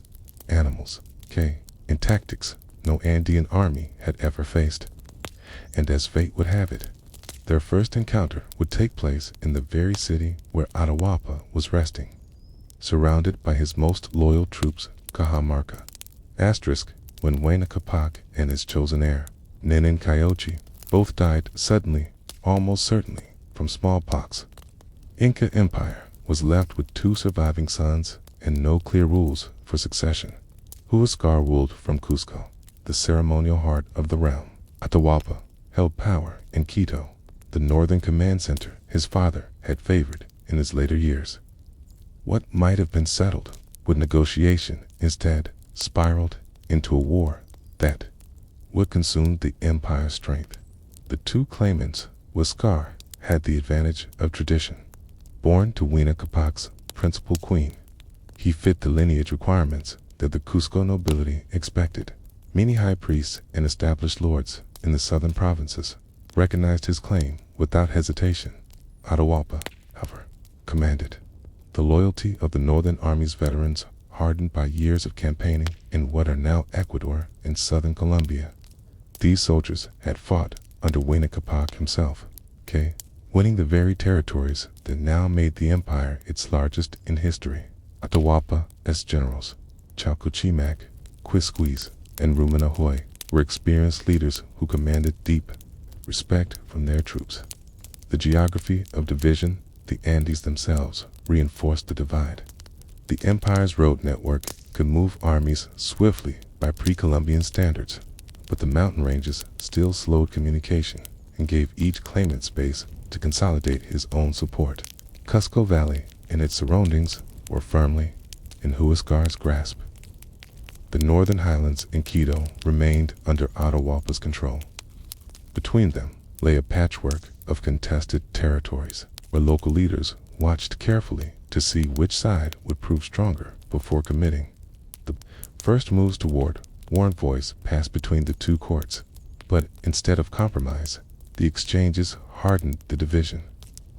animals, and tactics no Andean army had ever faced. And as fate would have it, their first encounter would take place in the very city where Atahualpa was resting, surrounded by his most loyal troops, Cajamarca. When Huayna Capac and his chosen heir, Nenin Cayochi, both died suddenly, almost certainly, from smallpox. Inca Empire was left with 2 surviving sons and no clear rules for succession. Huascar ruled from Cuzco, the ceremonial heart of the realm. Atahualpa held power in Quito, the northern command center his father had favored in his later years. What might have been settled with negotiation instead spiraled into a war that would consume the empire's strength. The 2 claimants, Huascar had the advantage of tradition. Born to Huayna Capac's principal queen, he fit the lineage requirements that the Cuzco nobility expected. Many high priests and established lords in the southern provinces recognized his claim without hesitation. Atahualpa, however, commanded. The loyalty of the northern army's veterans, hardened by years of campaigning in what are now Ecuador and southern Colombia. These soldiers had fought under Huayna Capac himself, winning the very territories that now made the empire its largest in history. Atahualpa's generals, Chalcochimac, Quisquis, and Rumanahoy, were experienced leaders who commanded deep respect from their troops. The geography of division, the Andes themselves, reinforced the divide. The empire's road network could move armies swiftly by pre-Columbian standards, but the mountain ranges still slowed communication and gave each claimant space to consolidate his own support. Cuzco Valley and its surroundings were firmly in Huascar's grasp. The northern highlands in Quito remained under Atahualpa's control. Between them lay a patchwork of contested territories, where local leaders watched carefully to see which side would prove stronger before committing. The first moves toward war and voice passed between the 2 courts, but instead of compromise, the exchanges hardened the division.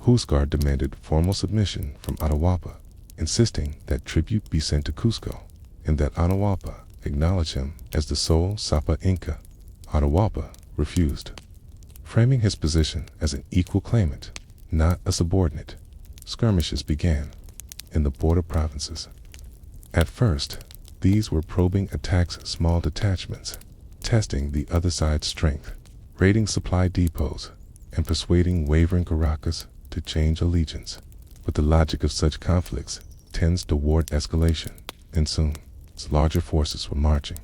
Huascar demanded formal submission from Atahualpa, insisting that tribute be sent to Cuzco, and that Atahualpa acknowledge him as the sole Sapa Inca. Atahualpa refused. Framing his position as an equal claimant, not a subordinate, skirmishes began in the border provinces. At first, these were probing attacks, small detachments, testing the other side's strength, raiding supply depots, and persuading wavering Caracas to change allegiance. But the logic of such conflicts tends toward escalation, and soon, larger forces were marching.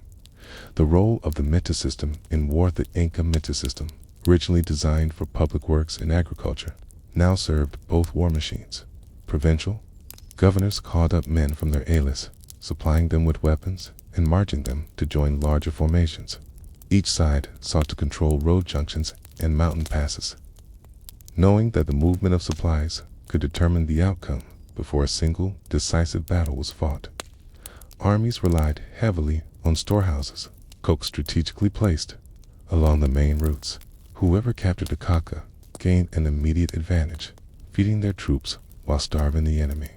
The role of the Meta system in war, the Inca Meta system, originally designed for public works and agriculture, now served both war machines. Provincial governors called up men from their ailes, supplying them with weapons and marching them to join larger formations. Each side sought to control road junctions and mountain passes, knowing that the movement of supplies could determine the outcome before a single decisive battle was fought. Armies relied heavily on storehouses, strategically placed along the main routes. Whoever captured a Caca gained an immediate advantage, feeding their troops while starving the enemy.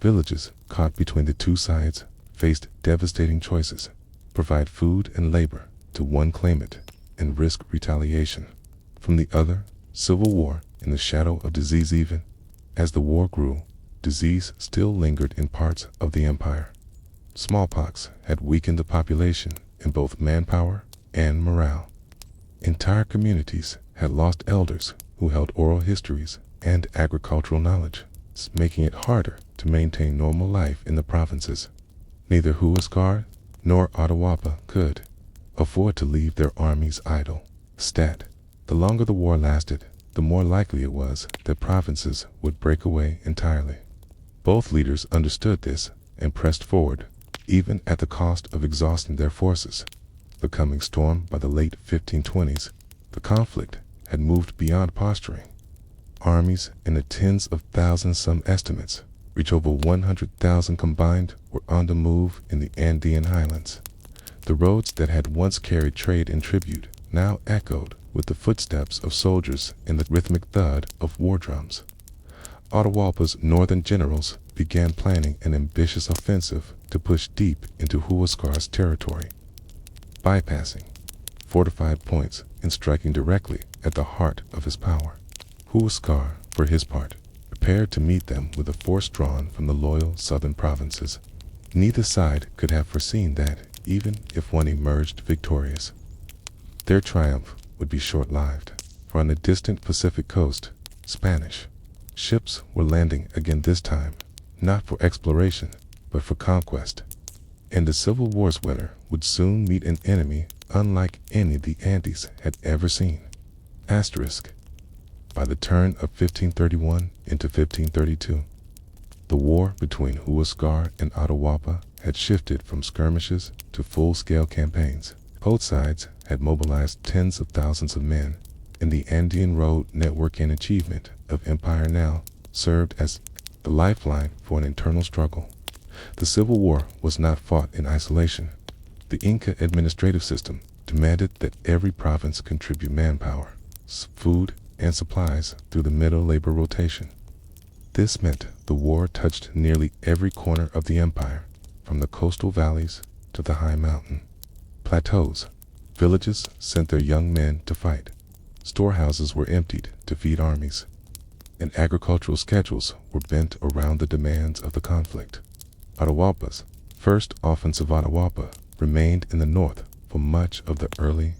Villages caught between the two sides faced devastating choices: provide food and labor to one claimant and risk retaliation from the other. Civil war in the shadow of disease. Even as the war grew, disease still lingered in parts of the empire. Smallpox had weakened the population in both manpower and morale. Entire communities had lost elders who held oral histories and agricultural knowledge, making it harder to maintain normal life in the provinces. Neither Huascar nor Atahualpa could afford to leave their armies idle. The longer the war lasted, the more likely it was that provinces would break away entirely. Both leaders understood this and pressed forward, even at the cost of exhausting their forces. Becoming stormed by the late 1520s, the conflict had moved beyond posturing. Armies in the tens of thousands, some estimates reach over 100,000 combined, were on the move in the Andean highlands. The roads that had once carried trade and tribute now echoed with the footsteps of soldiers and the rhythmic thud of war drums. Atahualpa's northern generals began planning an ambitious offensive to push deep into Huascar's territory, bypassing fortified points and striking directly at the heart of his power. Huascar, for his part, prepared to meet them with a force drawn from the loyal southern provinces. Neither side could have foreseen that, even if one emerged victorious, their triumph would be short-lived. For on the distant Pacific coast, Spanish ships were landing again, this time not for exploration, but for conquest. And the Civil War's winner would soon meet an enemy unlike any the Andes had ever seen. By the turn of 1531 into 1532, the war between Huascar and Atahualpa had shifted from skirmishes to full-scale campaigns. Both sides had mobilized tens of thousands of men, and the Andean road network and achievement of empire now served as the lifeline for an internal struggle. The Civil War was not fought in isolation. The Inca administrative system demanded that every province contribute manpower, food, and supplies through the middle labor rotation. This meant the war touched nearly every corner of the empire, from the coastal valleys to the high mountain plateaus. Villages sent their young men to fight. Storehouses were emptied to feed armies, and agricultural schedules were bent around the demands of the conflict. Atahualpa's first offensive remained in the north for much of the early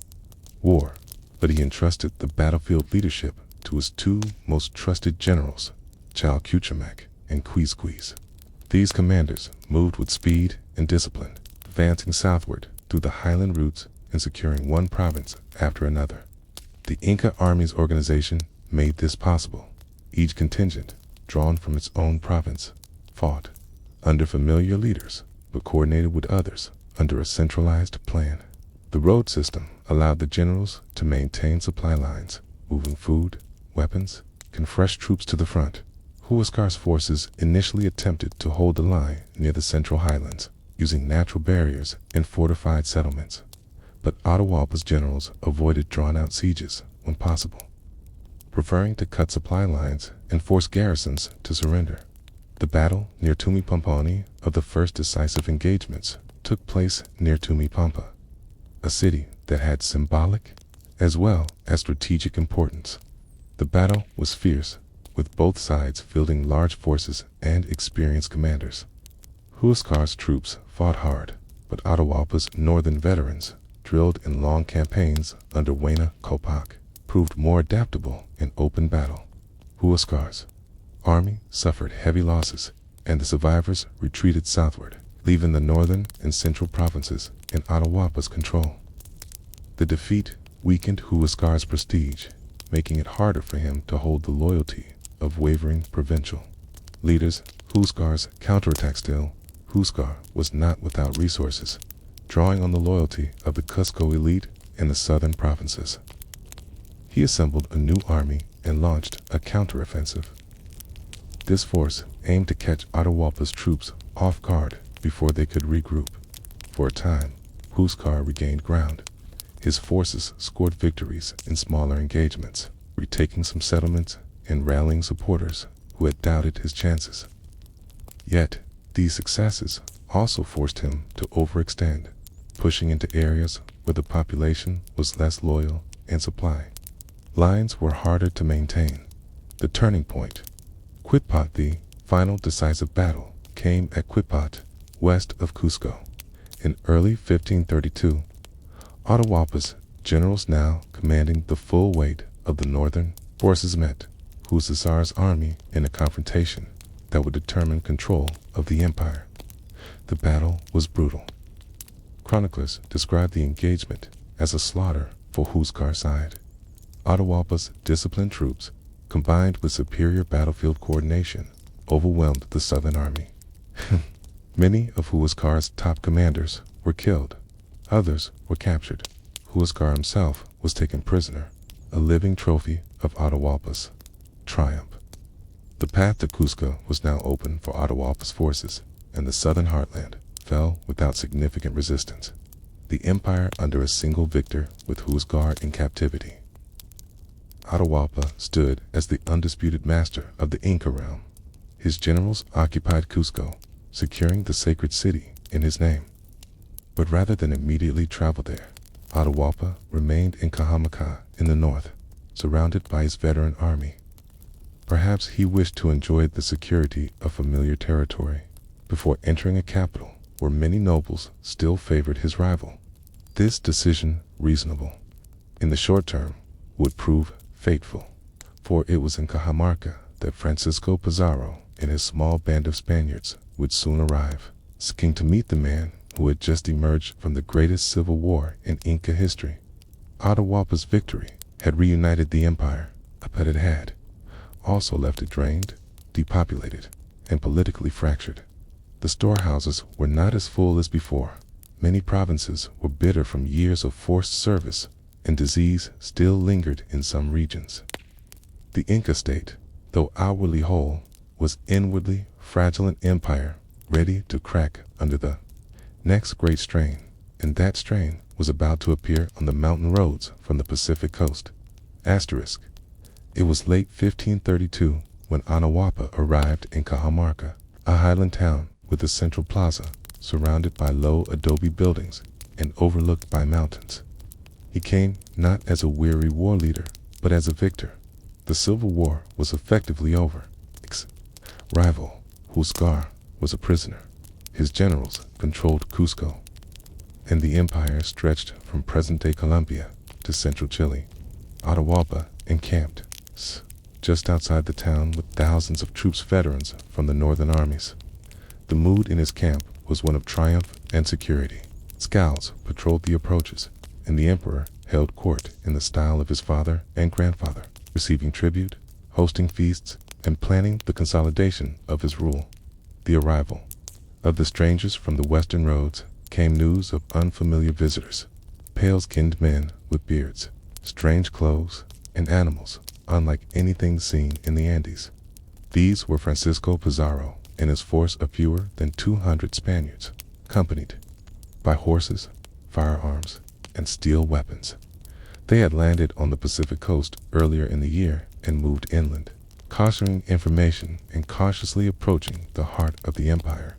war, but he entrusted the battlefield leadership to his two most trusted generals, Cajamarca and Cuzco. These commanders moved with speed and discipline, advancing southward through the highland routes and securing one province after another. The Inca Army's organization made this possible. Each contingent, drawn from its own province, fought under familiar leaders, but coordinated with others under a centralized plan. The road system allowed the generals to maintain supply lines, moving food, weapons, and fresh troops to the front. Huascar's forces initially attempted to hold the line near the central highlands, using natural barriers and fortified settlements. But Atahualpa's generals avoided drawn-out sieges when possible, preferring to cut supply lines and force garrisons to surrender. The battle near Tumipampani of the first decisive engagements took place near Tumipampa, a city that had symbolic as well as strategic importance. The battle was fierce, with both sides fielding large forces and experienced commanders. Huascar's troops fought hard, but Atahualpa's northern veterans, drilled in long campaigns under Huayna Capac, proved more adaptable in open battle. Huascar's army suffered heavy losses, and the survivors retreated southward, leaving the northern and central provinces in Atahualpa's control. The defeat weakened Huascar's prestige, making it harder for him to hold the loyalty of wavering provincial leaders. Huascar's counterattack still, Huascar was not without resources, drawing on the loyalty of the Cuzco elite in the southern provinces. He assembled a new army and launched a counteroffensive. This force aimed to catch Atahualpa's troops off guard before they could regroup. For a time, Huascar regained ground. His forces scored victories in smaller engagements, retaking some settlements and rallying supporters who had doubted his chances. Yet, these successes also forced him to overextend, pushing into areas where the population was less loyal and supply lines were harder to maintain. The turning point. Quipat. The final decisive battle came at Quipat, west of Cusco. In early 1532, Atahualpa's generals, now commanding the full weight of the northern forces, met Huascar's army in a confrontation that would determine control of the empire. The battle was brutal. Chroniclers describe the engagement as a slaughter for Huascar's side. Atahualpa's disciplined troops, combined with superior battlefield coordination, overwhelmed the southern army. Many of Huascar's top commanders were killed. Others were captured. Huascar himself was taken prisoner, a living trophy of Atahualpa's triumph. The path to Cusco was now open for Atahualpa's forces, and the southern heartland fell without significant resistance. The empire under a single victor, with Huascar in captivity. Atahualpa stood as the undisputed master of the Inca realm. His generals occupied Cusco, securing the sacred city in his name. But rather than immediately travel there, Atahualpa remained in Cajamarca in the north, surrounded by his veteran army. Perhaps he wished to enjoy the security of familiar territory before entering a capital where many nobles still favored his rival. This decision, reasonable in the short term, would prove fateful, for it was in Cajamarca that Francisco Pizarro and his small band of Spaniards would soon arrive, seeking to meet the man who had just emerged from the greatest civil war in Inca history. Atahualpa's victory had reunited the empire, but it had also left it drained, depopulated, and politically fractured. The storehouses were not as full as before. Many provinces were bitter from years of forced service, and disease still lingered in some regions. The Inca state, though outwardly whole, was inwardly fragile, an empire ready to crack under the next great strain, and that strain was about to appear on the mountain roads from the Pacific coast. Asterisk. It was late 1532 when Atahualpa arrived in Cajamarca, a highland town with a central plaza surrounded by low adobe buildings and overlooked by mountains. He came not as a weary war leader, but as a victor. The Civil War was effectively over. Rival Huascar was a prisoner. His generals controlled Cusco, and the empire stretched from present-day Colombia to central Chile. Atahualpa encamped just outside the town with thousands of troops, veterans from the northern armies. The mood in his camp was one of triumph and security. Scouts patrolled the approaches, and the emperor held court in the style of his father and grandfather, receiving tribute, hosting feasts, and planning the consolidation of his rule. The arrival of the strangers from the western roads came news of unfamiliar visitors, pale-skinned men with beards, strange clothes, and animals unlike anything seen in the Andes. These were Francisco Pizarro and his force of fewer than 200 Spaniards, accompanied by horses, firearms, and steel weapons. They had landed on the Pacific coast earlier in the year and moved inland, cautioning information and cautiously approaching the heart of the empire.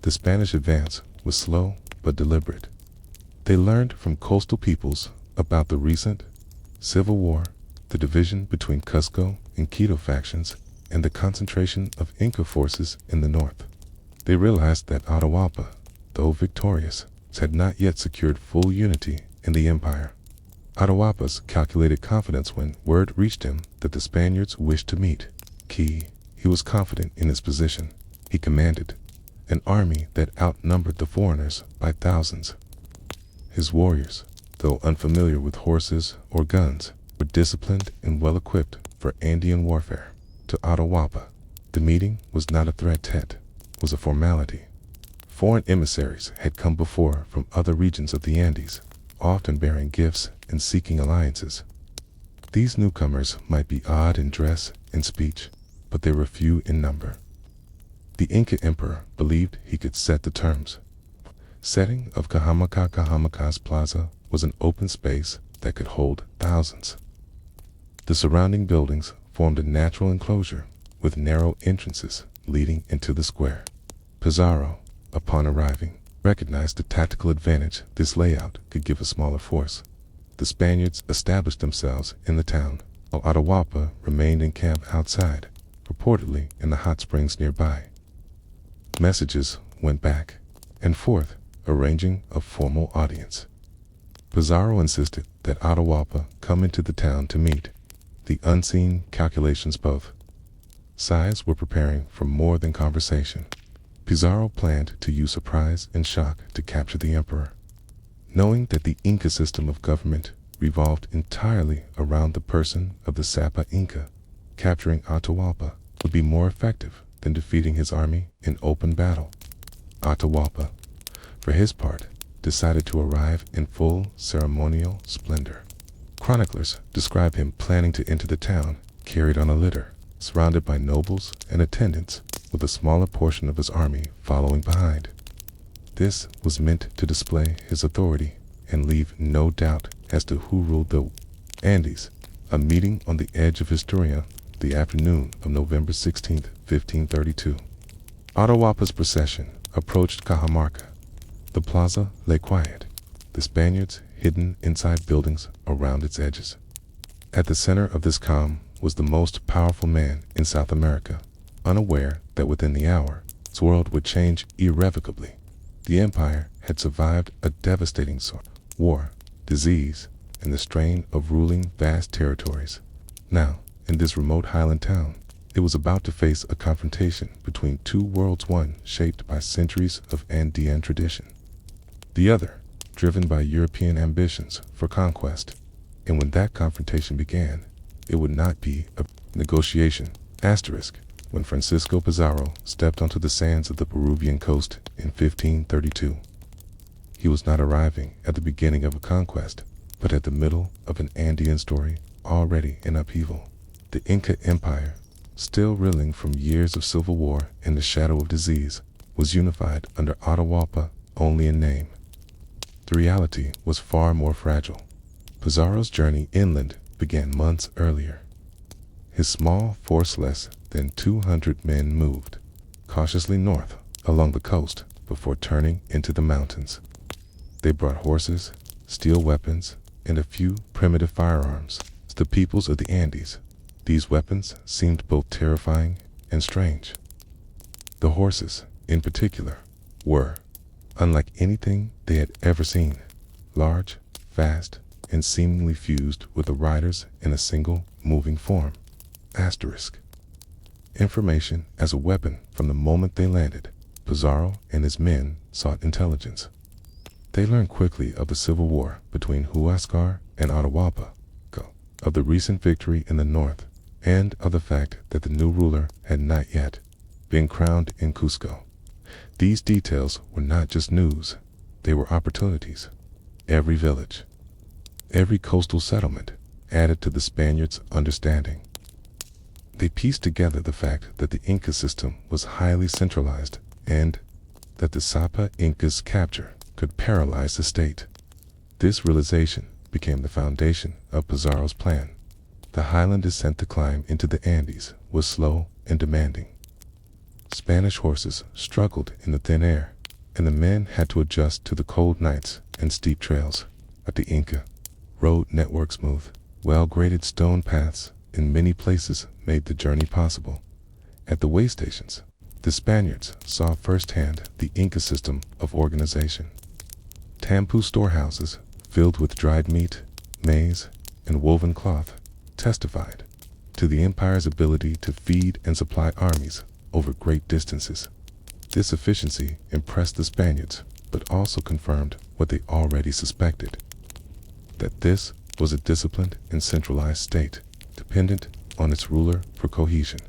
The Spanish advance was slow but deliberate. They learned from coastal peoples about the recent Civil war, the division between Cuzco and Quito factions, and the concentration of Inca forces in the north. They realized that Atahualpa, though victorious, had not yet secured full unity in the empire. Atahualpa's calculated confidence when word reached him that the Spaniards wished to meet. He was confident in his position. He commanded an army that outnumbered the foreigners by thousands. His warriors, though unfamiliar with horses or guns, were disciplined and well-equipped for Andean warfare. To Atahualpa, the meeting was not a threat, it was a formality. Foreign emissaries had come before from other regions of the Andes, often bearing gifts and seeking alliances. These newcomers might be odd in dress and speech, but they were few in number. The Inca emperor believed he could set the terms. Setting of Cajamarca's plaza was an open space that could hold thousands. The surrounding buildings formed a natural enclosure with narrow entrances leading into the square. Pizarro, upon arriving, recognized the tactical advantage this layout could give a smaller force. The Spaniards established themselves in the town, while Atahualpa remained in camp outside, reportedly in the hot springs nearby. Messages went back and forth, arranging a formal audience. Pizarro insisted that Atahualpa come into the town to meet. The unseen calculations both sides were preparing for more than conversation. Pizarro planned to use surprise and shock to capture the emperor. Knowing that the Inca system of government revolved entirely around the person of the Sapa Inca, capturing Atahualpa would be more effective than defeating his army in open battle. Atahualpa, for his part, decided to arrive in full ceremonial splendor. Chroniclers describe him planning to enter the town carried on a litter, surrounded by nobles and attendants, with a smaller portion of his army following behind. This was meant to display his authority and leave no doubt as to who ruled the Andes. A meeting on the edge of Historia, the afternoon of November 16, 1532. Atahualpa's procession approached Cajamarca. The plaza lay quiet, the Spaniards hidden inside buildings around its edges. At the center of this calm was the most powerful man in South America, unaware that within the hour, its world would change irrevocably. The empire had survived a devastating war, disease, and the strain of ruling vast territories. Now, in this remote highland town, it was about to face a confrontation between two worlds, one shaped by centuries of Andean tradition, the other driven by European ambitions for conquest. And when that confrontation began, it would not be a negotiation. When Francisco Pizarro stepped onto the sands of the Peruvian coast in 1532, he was not arriving at the beginning of a conquest, but at the middle of an Andean story already in upheaval. The Inca Empire, still reeling from years of civil war and the shadow of disease, was unified under Atahualpa only in name. The reality was far more fragile. Pizarro's journey inland began months earlier. His small force, less than 200 men, moved cautiously north along the coast before turning into the mountains. They brought horses, steel weapons, and a few primitive firearms. The peoples of the Andes, these weapons seemed both terrifying and strange. The horses, in particular, were unlike anything they had ever seen, large, fast, and seemingly fused with the riders in a single moving form. Information as a weapon. From the moment they landed, Pizarro and his men sought intelligence. They learned quickly of the civil war between Huascar and Atahualpa, of the recent victory in the north, and of the fact that the new ruler had not yet been crowned in Cuzco. These details were not just news, they were opportunities. Every village, every coastal settlement added to the Spaniards' understanding. They pieced together the fact that the Inca system was highly centralized and that the Sapa Inca's capture could paralyze the state. This realization became the foundation of Pizarro's plan. The highland descent to climb into the Andes was slow and demanding. Spanish horses struggled in the thin air, and the men had to adjust to the cold nights and steep trails. But the Inca rode network smooth, Well-graded stone paths in many places made the journey possible. At the way stations, the Spaniards saw firsthand the Inca system of organization. Tampu storehouses filled with dried meat, maize, and woven cloth testified to the empire's ability to feed and supply armies over great distances. This efficiency impressed the Spaniards, but also confirmed what they already suspected, that this was a disciplined and centralized state, dependent on its ruler for cohesion.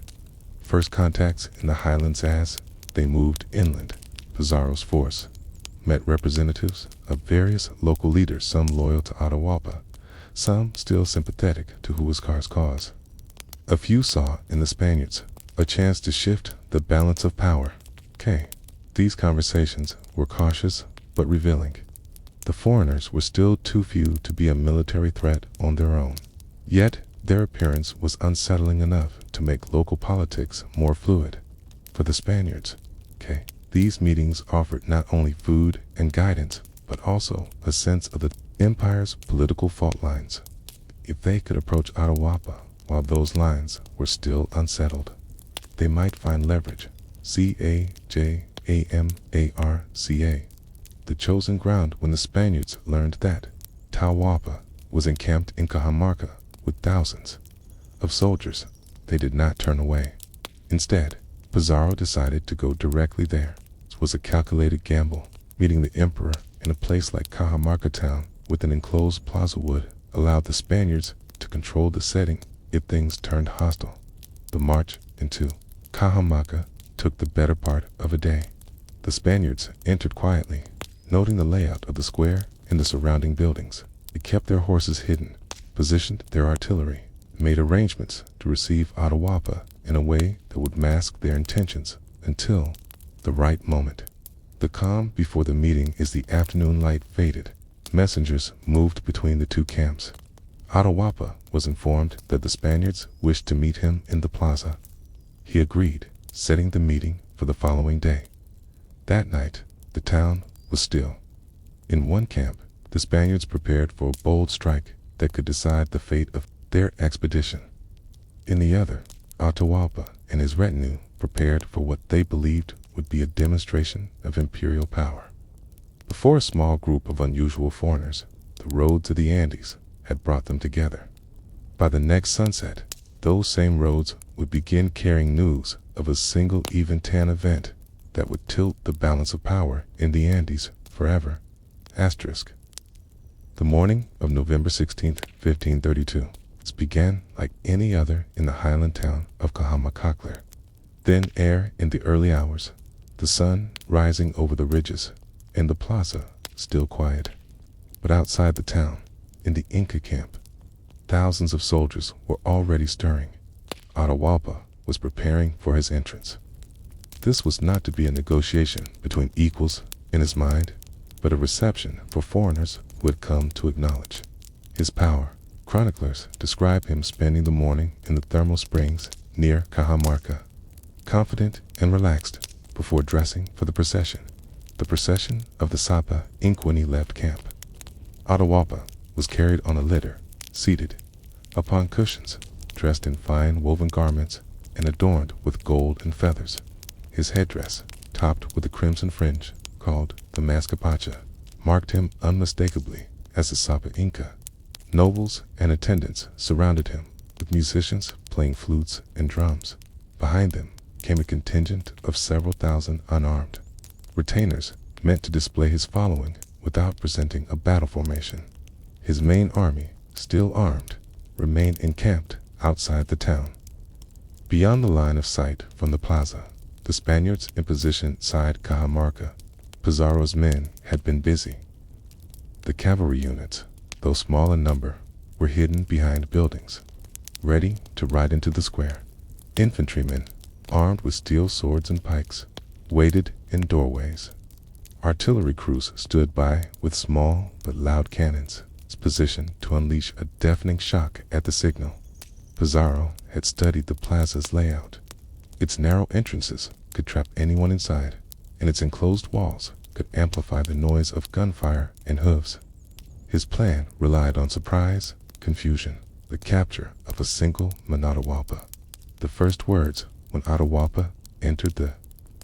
First contacts in the highlands as they moved inland. Pizarro's force met representatives of various local leaders, some loyal to Atahualpa, some still sympathetic to Huascar's cause. A few saw in the Spaniards a chance to shift the balance of power. These conversations were cautious but revealing. The foreigners were still too few to be a military threat on their own. Yet their appearance was unsettling enough to make local politics more fluid. For the Spaniards, these meetings offered not only food and guidance, but also a sense of the empire's political fault lines. If they could approach Atahualpa while those lines were still unsettled, they might find leverage. Cajamarca, the chosen ground when the Spaniards learned that Atahualpa was encamped in Cajamarca with thousands of soldiers. They did not turn away. Instead, Pizarro decided to go directly there. It was a calculated gamble. Meeting the emperor in a place like Cajamarca town with an enclosed plaza would allow the Spaniards to control the setting if things turned hostile. The march into Cajamarca took the better part of a day. The Spaniards entered quietly, noting the layout of the square and the surrounding buildings. They kept their horses hidden, positioned their artillery, and made arrangements to receive Atahualpa in a way that would mask their intentions until the right moment. The calm before the meeting as the afternoon light faded. Messengers moved between the two camps. Atahualpa was informed that the Spaniards wished to meet him in the plaza. He agreed, setting the meeting for the following day. That night, the town was still. In one camp, the Spaniards prepared for a bold strike that could decide the fate of their expedition. In the other, Atahualpa and his retinue prepared for what they believed would be a demonstration of imperial power. Before a small group of unusual foreigners, the road to the Andes had brought them together. By the next sunset, those same roads would begin carrying news of a single even-tan event that would tilt the balance of power in the Andes forever. The morning of November 16, 1532, began like any other in the highland town of Cajamarca. Thin air in the early hours, the sun rising over the ridges, and the plaza still quiet. But outside the town, in the Inca camp, thousands of soldiers were already stirring. Atahualpa was preparing for his entrance. This was not to be a negotiation between equals in his mind, but a reception for foreigners who had come to acknowledge his power. Chroniclers describe him spending the morning in the thermal springs near Cajamarca, confident and relaxed before dressing for the procession of the Sapa Inca. When he left camp, Atahualpa was carried on a litter, seated upon cushions, dressed in fine woven garments and adorned with gold and feathers. His headdress, topped with a crimson fringe called the mascapacha, marked him unmistakably as the Sapa Inca. Nobles and attendants surrounded him, with musicians playing flutes and drums. Behind them came a contingent of several thousand unarmed retainers meant to display his following without presenting a battle formation. His main army, still armed, remained encamped outside the town. Beyond the line of sight from the plaza, the Spaniards in position inside Cajamarca, Pizarro's men had been busy. The cavalry units, though small in number, were hidden behind buildings, ready to ride into the square. Infantrymen, armed with steel swords and pikes, waited in doorways. Artillery crews stood by with small but loud cannons, positioned to unleash a deafening shock at the signal. Pizarro had studied the plaza's layout. Its narrow entrances could trap anyone inside, and its enclosed walls could amplify the noise of gunfire and hooves. His plan relied on surprise, confusion, the capture of a single Atahualpa. The first words when Atahualpa entered the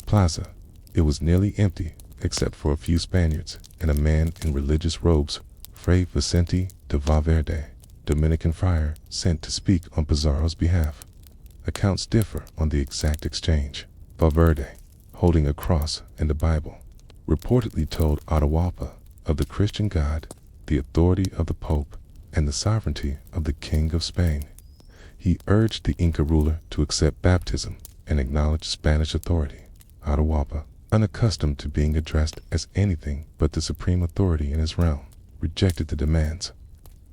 plaza, it was nearly empty except for a few Spaniards and a man in religious robes, Fray Vicente de Valverde, Dominican friar sent to speak on Pizarro's behalf. Accounts differ on the exact exchange. Valverde, holding a cross and a Bible, reportedly told Atahualpa of the Christian God, the authority of the Pope, and the sovereignty of the King of Spain. He urged the Inca ruler to accept baptism and acknowledge Spanish authority. Atahualpa, unaccustomed to being addressed as anything but the supreme authority in his realm, rejected the demands.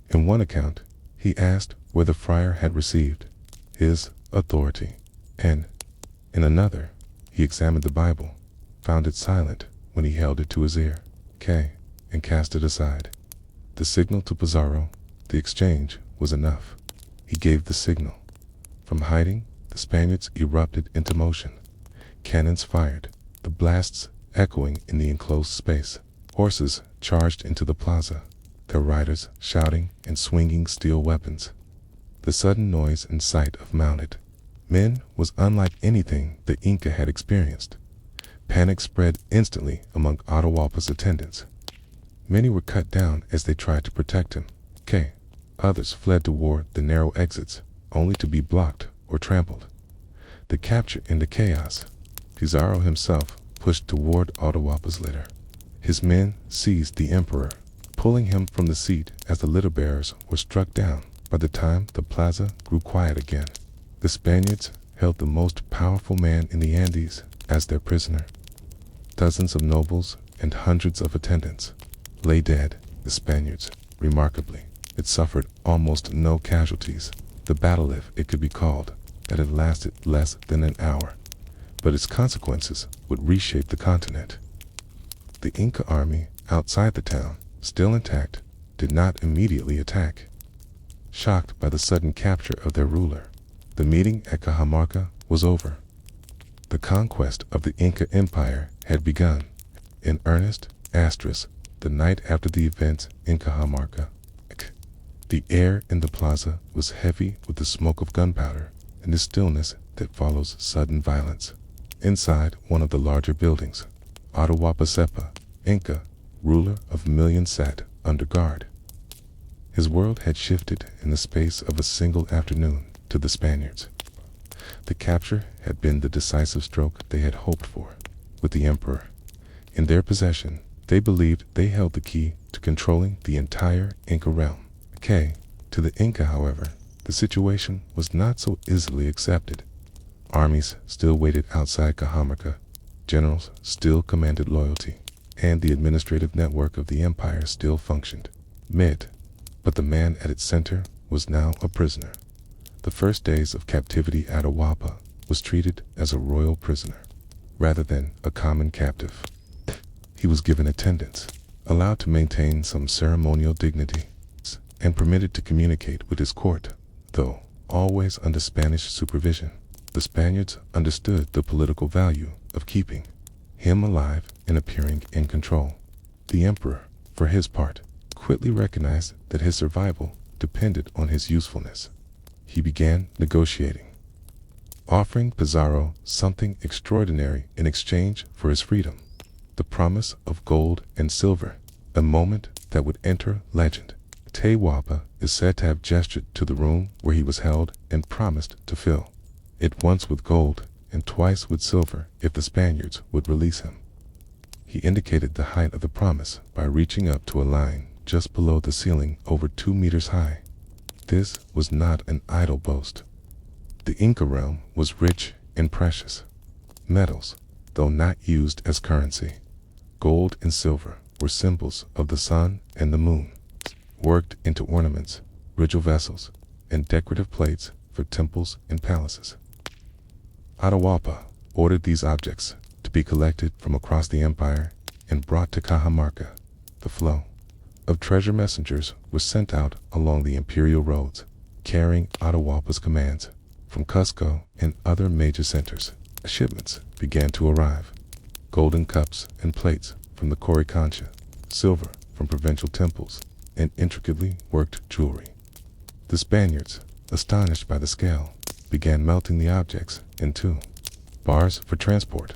In one account, he asked where the friar had received his authority, and in another, he examined the Bible, found it silent when he held it to his ear, and cast it aside. The signal to Pizarro, the exchange, was enough. He gave the signal. From hiding, the Spaniards erupted into motion. Cannons fired, the blasts echoing in the enclosed space. Horses charged into the plaza, their riders shouting and swinging steel weapons. The sudden noise and sight of mounted men was unlike anything the Inca had experienced. Panic spread instantly among Atahualpa's attendants. Many were cut down as they tried to protect him. Others fled toward the narrow exits, only to be blocked or trampled. The capture into chaos. Pizarro himself pushed toward Atahualpa's litter. His men seized the emperor, pulling him from the seat as the litter bearers were struck down. By the time the plaza grew quiet again, the Spaniards held the most powerful man in the Andes as their prisoner. Dozens of nobles and hundreds of attendants lay dead. The Spaniards, remarkably, had suffered almost no casualties. The battle, if it could be called, that had lasted less than an hour, but its consequences would reshape the continent. The Inca army outside the town, still intact, did not immediately attack. Shocked by the sudden capture of their ruler, the meeting at Cajamarca was over. The conquest of the Inca Empire had begun. In earnest, the night after the events in Cajamarca. The air in the plaza was heavy with the smoke of gunpowder and the stillness that follows sudden violence. Inside one of the larger buildings, Atahualpa Sapa Inca, ruler of millions, sat under guard. His world had shifted in the space of a single afternoon to the Spaniards. The capture had been the decisive stroke they had hoped for. With the emperor in their possession, they believed they held the key to controlling the entire Inca realm. To the Inca, however, the situation was not so easily accepted. Armies still waited outside Cajamarca, generals still commanded loyalty, and the administrative network of the empire still functioned. But the man at its center was now a prisoner. The first days of captivity, Atahualpa was treated as a royal prisoner, rather than a common captive. He was given attendance, allowed to maintain some ceremonial dignity, and permitted to communicate with his court, though always under Spanish supervision. The Spaniards understood the political value of keeping him alive and appearing in control. The emperor, for his part, quickly recognized that his survival depended on his usefulness. He began negotiating, offering Pizarro something extraordinary in exchange for his freedom: the promise of gold and silver, a moment that would enter legend. Atahualpa is said to have gestured to the room where he was held and promised to fill it once with gold and twice with silver if the Spaniards would release him. He indicated the height of the promise by reaching up to a line just below the ceiling over 2 meters high. This was not an idle boast. The Inca realm was rich in precious metals, though not used as currency. Gold and silver were symbols of the sun and the moon, worked into ornaments, ritual vessels, and decorative plates for temples and palaces. Atahualpa ordered these objects to be collected from across the empire and brought to Cajamarca. The flow of treasure messengers was sent out along the imperial roads, carrying Atahualpa's commands from Cuzco and other major centers. Shipments began to arrive: golden cups and plates from the Coricancha, silver from provincial temples, and intricately worked jewelry. The Spaniards, astonished by the scale, began melting the objects into bars for transport.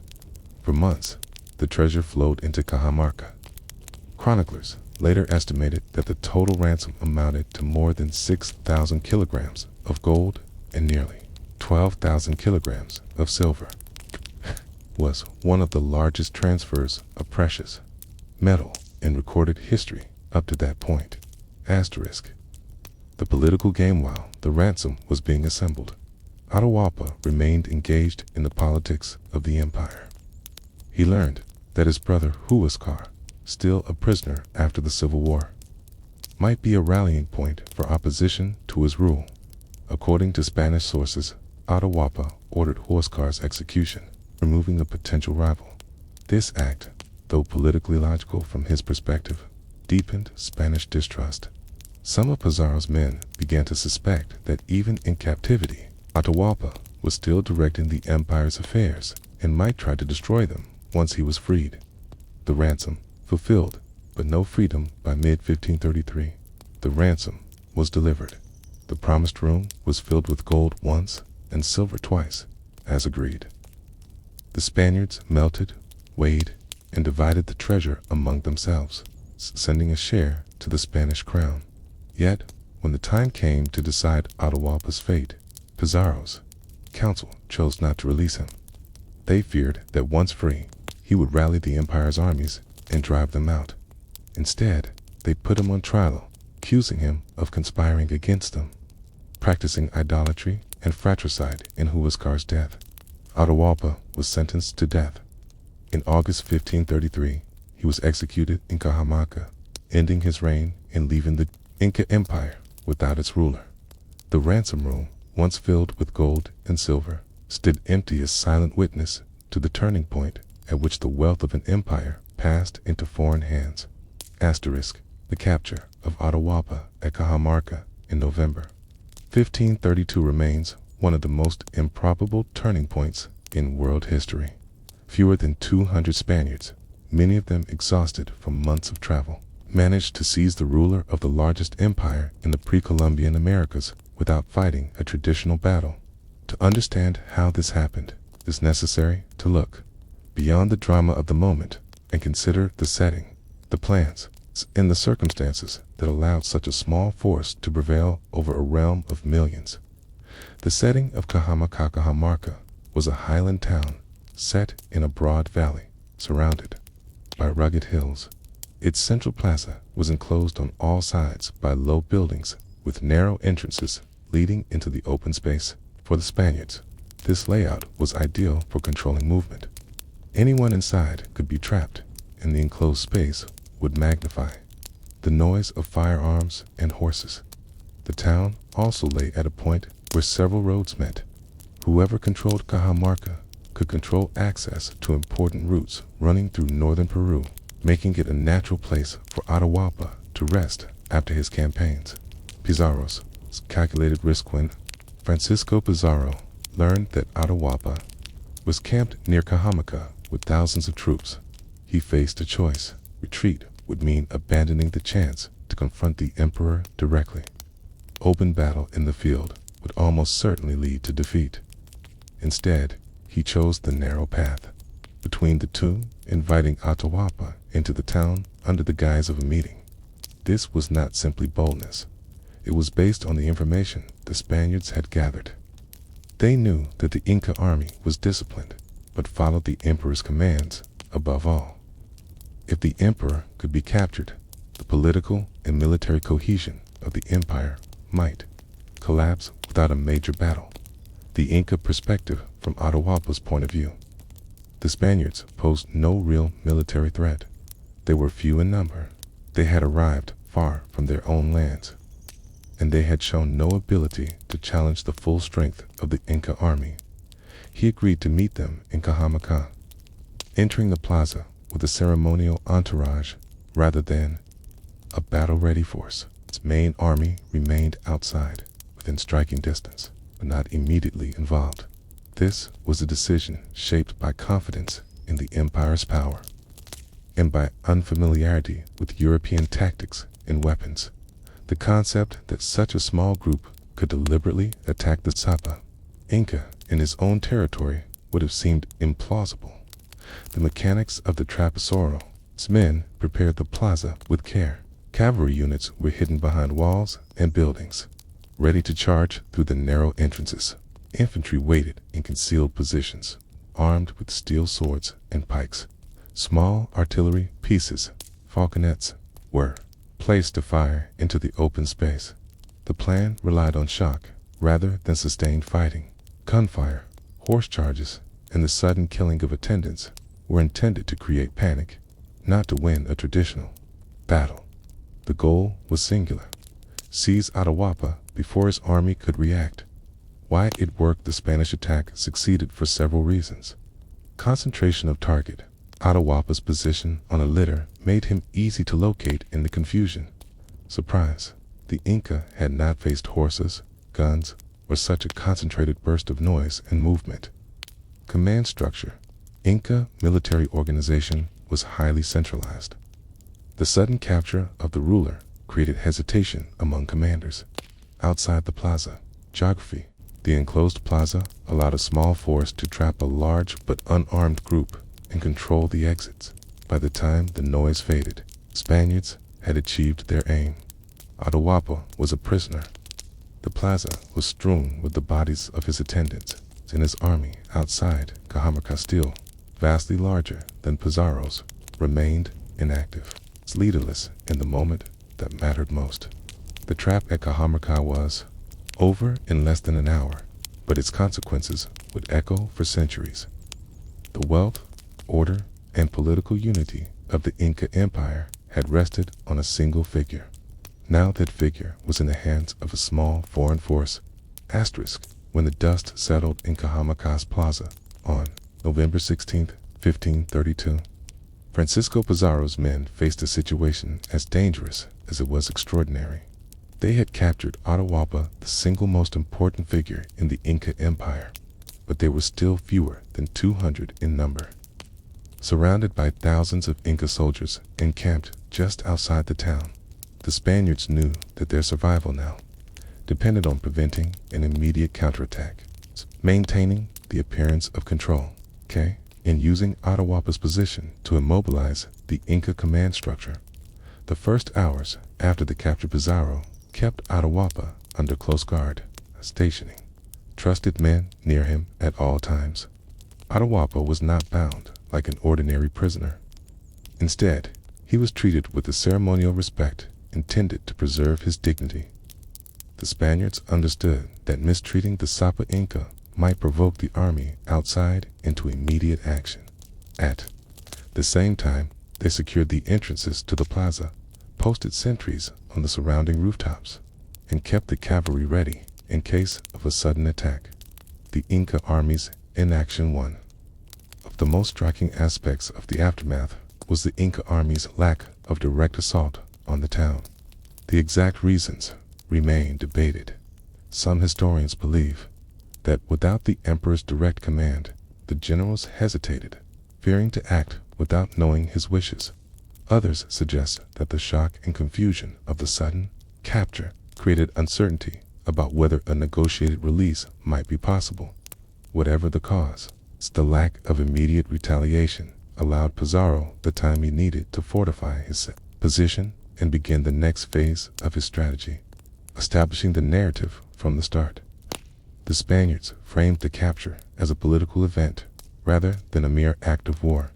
For months, the treasure flowed into Cajamarca. Chroniclers later estimated that the total ransom amounted to more than 6,000 kilograms of gold and nearly 12,000 kilograms of silver. Was one of the largest transfers of precious metal in recorded history up to that point. Asterisk. The political game. While the ransom was being assembled, Atahualpa remained engaged in the politics of the empire. He learned that his brother Huascar, still a prisoner after the Civil War, might be a rallying point for opposition to his rule. According to Spanish sources, Atahualpa ordered Huascar's execution, removing a potential rival. This act, though politically logical from his perspective, deepened Spanish distrust. Some of Pizarro's men began to suspect that even in captivity, Atahualpa was still directing the empire's affairs and might try to destroy them once he was freed. The ransom fulfilled, but no freedom. By mid-1533, the ransom was delivered. The promised room was filled with gold once and silver twice, as agreed. The Spaniards melted, weighed, and divided the treasure among themselves, sending a share to the Spanish crown. Yet, when the time came to decide Atahualpa's fate, Pizarro's council chose not to release him. They feared that once free, he would rally the empire's armies and drive them out. Instead, they put him on trial, accusing him of conspiring against them, practicing idolatry and fratricide in Huascar's death. Atahualpa was sentenced to death. In August 1533, he was executed in Cajamarca, ending his reign and leaving the Inca Empire without its ruler. The ransom room, once filled with gold and silver, stood empty as silent witness to the turning point at which the wealth of an empire passed into foreign hands. Asterisk. The capture of Atahualpa at Cajamarca in November 1532 remains one of the most improbable turning points in world history. Fewer than 200 Spaniards, many of them exhausted from months of travel, managed to seize the ruler of the largest empire in the pre-Columbian Americas without fighting a traditional battle. To understand how this happened, it is necessary to look beyond the drama of the moment and consider the setting, the plans, and the circumstances that allowed such a small force to prevail over a realm of millions. The setting of Cajamarca was a highland town set in a broad valley, surrounded by rugged hills. Its central plaza was enclosed on all sides by low buildings with narrow entrances leading into the open space. For the Spaniards, this layout was ideal for controlling movement. Anyone inside could be trapped, and the enclosed space would magnify the noise of firearms and horses. The town also lay at a point where several roads met. Whoever controlled Cajamarca could control access to important routes running through northern Peru, making it a natural place for Atahualpa to rest after his campaigns. Pizarro's calculated risk. When Francisco Pizarro learned that Atahualpa was camped near Cajamarca with thousands of troops, he faced a choice. Retreat would mean abandoning the chance to confront the emperor directly. Open battle in the field would almost certainly lead to defeat. Instead, he chose the narrow path between the two, inviting Atahualpa into the town under the guise of a meeting. This was not simply boldness. It was based on the information the Spaniards had gathered. They knew that the Inca army was disciplined, but followed the emperor's commands above all. If the emperor could be captured, the political and military cohesion of the empire might collapse without a major battle. The Inca perspective from Atahualpa's point of view. The Spaniards posed no real military threat. They were few in number. They had arrived far from their own lands, and they had shown no ability to challenge the full strength of the Inca army. He agreed to meet them in Cajamarca, entering the plaza with a ceremonial entourage rather than a battle-ready force. Its main army remained outside, within striking distance, but not immediately involved. This was a decision shaped by confidence in the empire's power and by unfamiliarity with European tactics and weapons. The concept that such a small group could deliberately attack the Sapa Inca in his own territory would have seemed implausible. The mechanics of the Trapezoros men prepared the plaza with care. Cavalry units were hidden behind walls and buildings, ready to charge through the narrow entrances. Infantry waited in concealed positions, armed with steel swords and pikes. Small artillery pieces, falconets, were placed to fire into the open space. The plan relied on shock rather than sustained fighting. Gunfire, horse charges, and the sudden killing of attendants were intended to create panic, not to win a traditional battle. The goal was singular: seize Atahualpa before his army could react. Why it worked: the Spanish attack succeeded for several reasons. Concentration of target. Atahualpa's position on a litter made him easy to locate in the confusion. Surprise. The Inca had not faced horses, guns, or such a concentrated burst of noise and movement. Command structure. Inca military organization was highly centralized. The sudden capture of the ruler created hesitation among commanders. Outside the plaza. Geography. The enclosed plaza allowed a small force to trap a large but unarmed group and control the exits. By the time the noise faded, Spaniards had achieved their aim. Atahualpa was a prisoner. The plaza was strewn with the bodies of his attendants, and his army outside Cajamarca, still vastly larger than Pizarro's, remained inactive, leaderless in the moment that mattered most. The trap at Cajamarca was over in less than an hour, but its consequences would echo for centuries. The wealth, order, and political unity of the Inca Empire had rested on a single figure. Now that figure was in the hands of a small foreign force. When the dust settled in Cajamarca's plaza on November 16, 1532, Francisco Pizarro's men faced a situation as dangerous as it was extraordinary. They had captured Atahualpa, the single most important figure in the Inca Empire, but they were still fewer than 200 in number. Surrounded by thousands of Inca soldiers encamped just outside the town, the Spaniards knew that their survival now depended on preventing an immediate counterattack, maintaining the appearance of control, and using Atahualpa's position to immobilize the Inca command structure. The first hours after the capture, Pizarro kept Atahualpa under close guard, stationing trusted men near him at all times. Atahualpa was not bound like an ordinary prisoner. Instead, he was treated with the ceremonial respect intended to preserve his dignity. The Spaniards understood that mistreating the Sapa Inca might provoke the army outside into immediate action. At the same time, they secured the entrances to the plaza, posted sentries on the surrounding rooftops, and kept the cavalry ready in case of a sudden attack. The Inca army's inaction. One of the most striking aspects of the aftermath was the Inca army's lack of direct assault on the town. The exact reasons remain debated. Some historians believe that without the emperor's direct command, the generals hesitated, fearing to act without knowing his wishes. Others suggest that the shock and confusion of the sudden capture created uncertainty about whether a negotiated release might be possible. Whatever the cause, the lack of immediate retaliation allowed Pizarro the time he needed to fortify his position and begin the next phase of his strategy, establishing the narrative from the start. The Spaniards framed the capture as a political event rather than a mere act of war.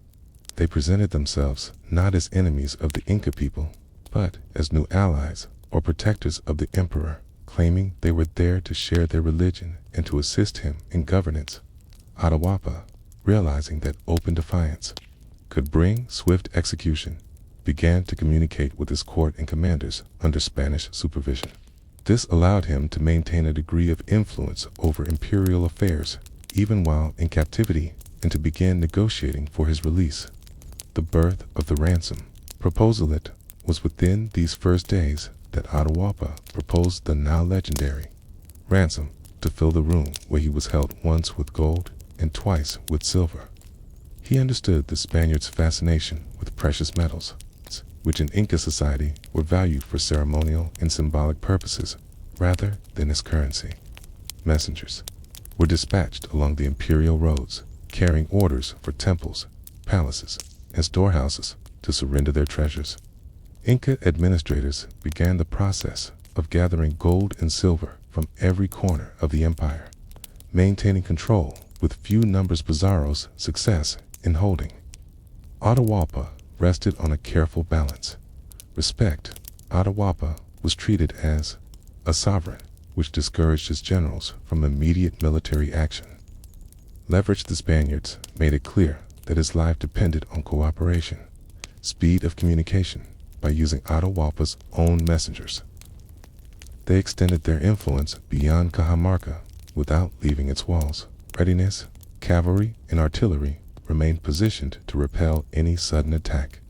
They presented themselves not as enemies of the Inca people, but as new allies or protectors of the emperor, claiming they were there to share their religion and to assist him in governance. Atahualpa, realizing that open defiance could bring swift execution, began to communicate with his court and commanders under Spanish supervision. This allowed him to maintain a degree of influence over imperial affairs, even while in captivity, and to begin negotiating for his release. The birth of the ransom proposal. It was within these first days that Atahualpa proposed the now legendary ransom to fill the room where he was held once with gold and twice with silver. He understood the Spaniards' fascination with precious metals, which in Inca society were valued for ceremonial and symbolic purposes rather than as currency. Messengers were dispatched along the imperial roads, carrying orders for temples, palaces, and storehouses to surrender their treasures. Inca administrators began the process of gathering gold and silver from every corner of the empire, maintaining control with few numbers Pizarro's success in holding. Atahualpa rested on a careful balance. Respect. Atahualpa was treated as a sovereign, which discouraged his generals from immediate military action. Leverage. The Spaniards made it clear that his life depended on cooperation, speed of communication, by using Atahualpa's own messengers. They extended their influence beyond Cajamarca without leaving its walls. Readiness, cavalry, and artillery remained positioned to repel any sudden attack.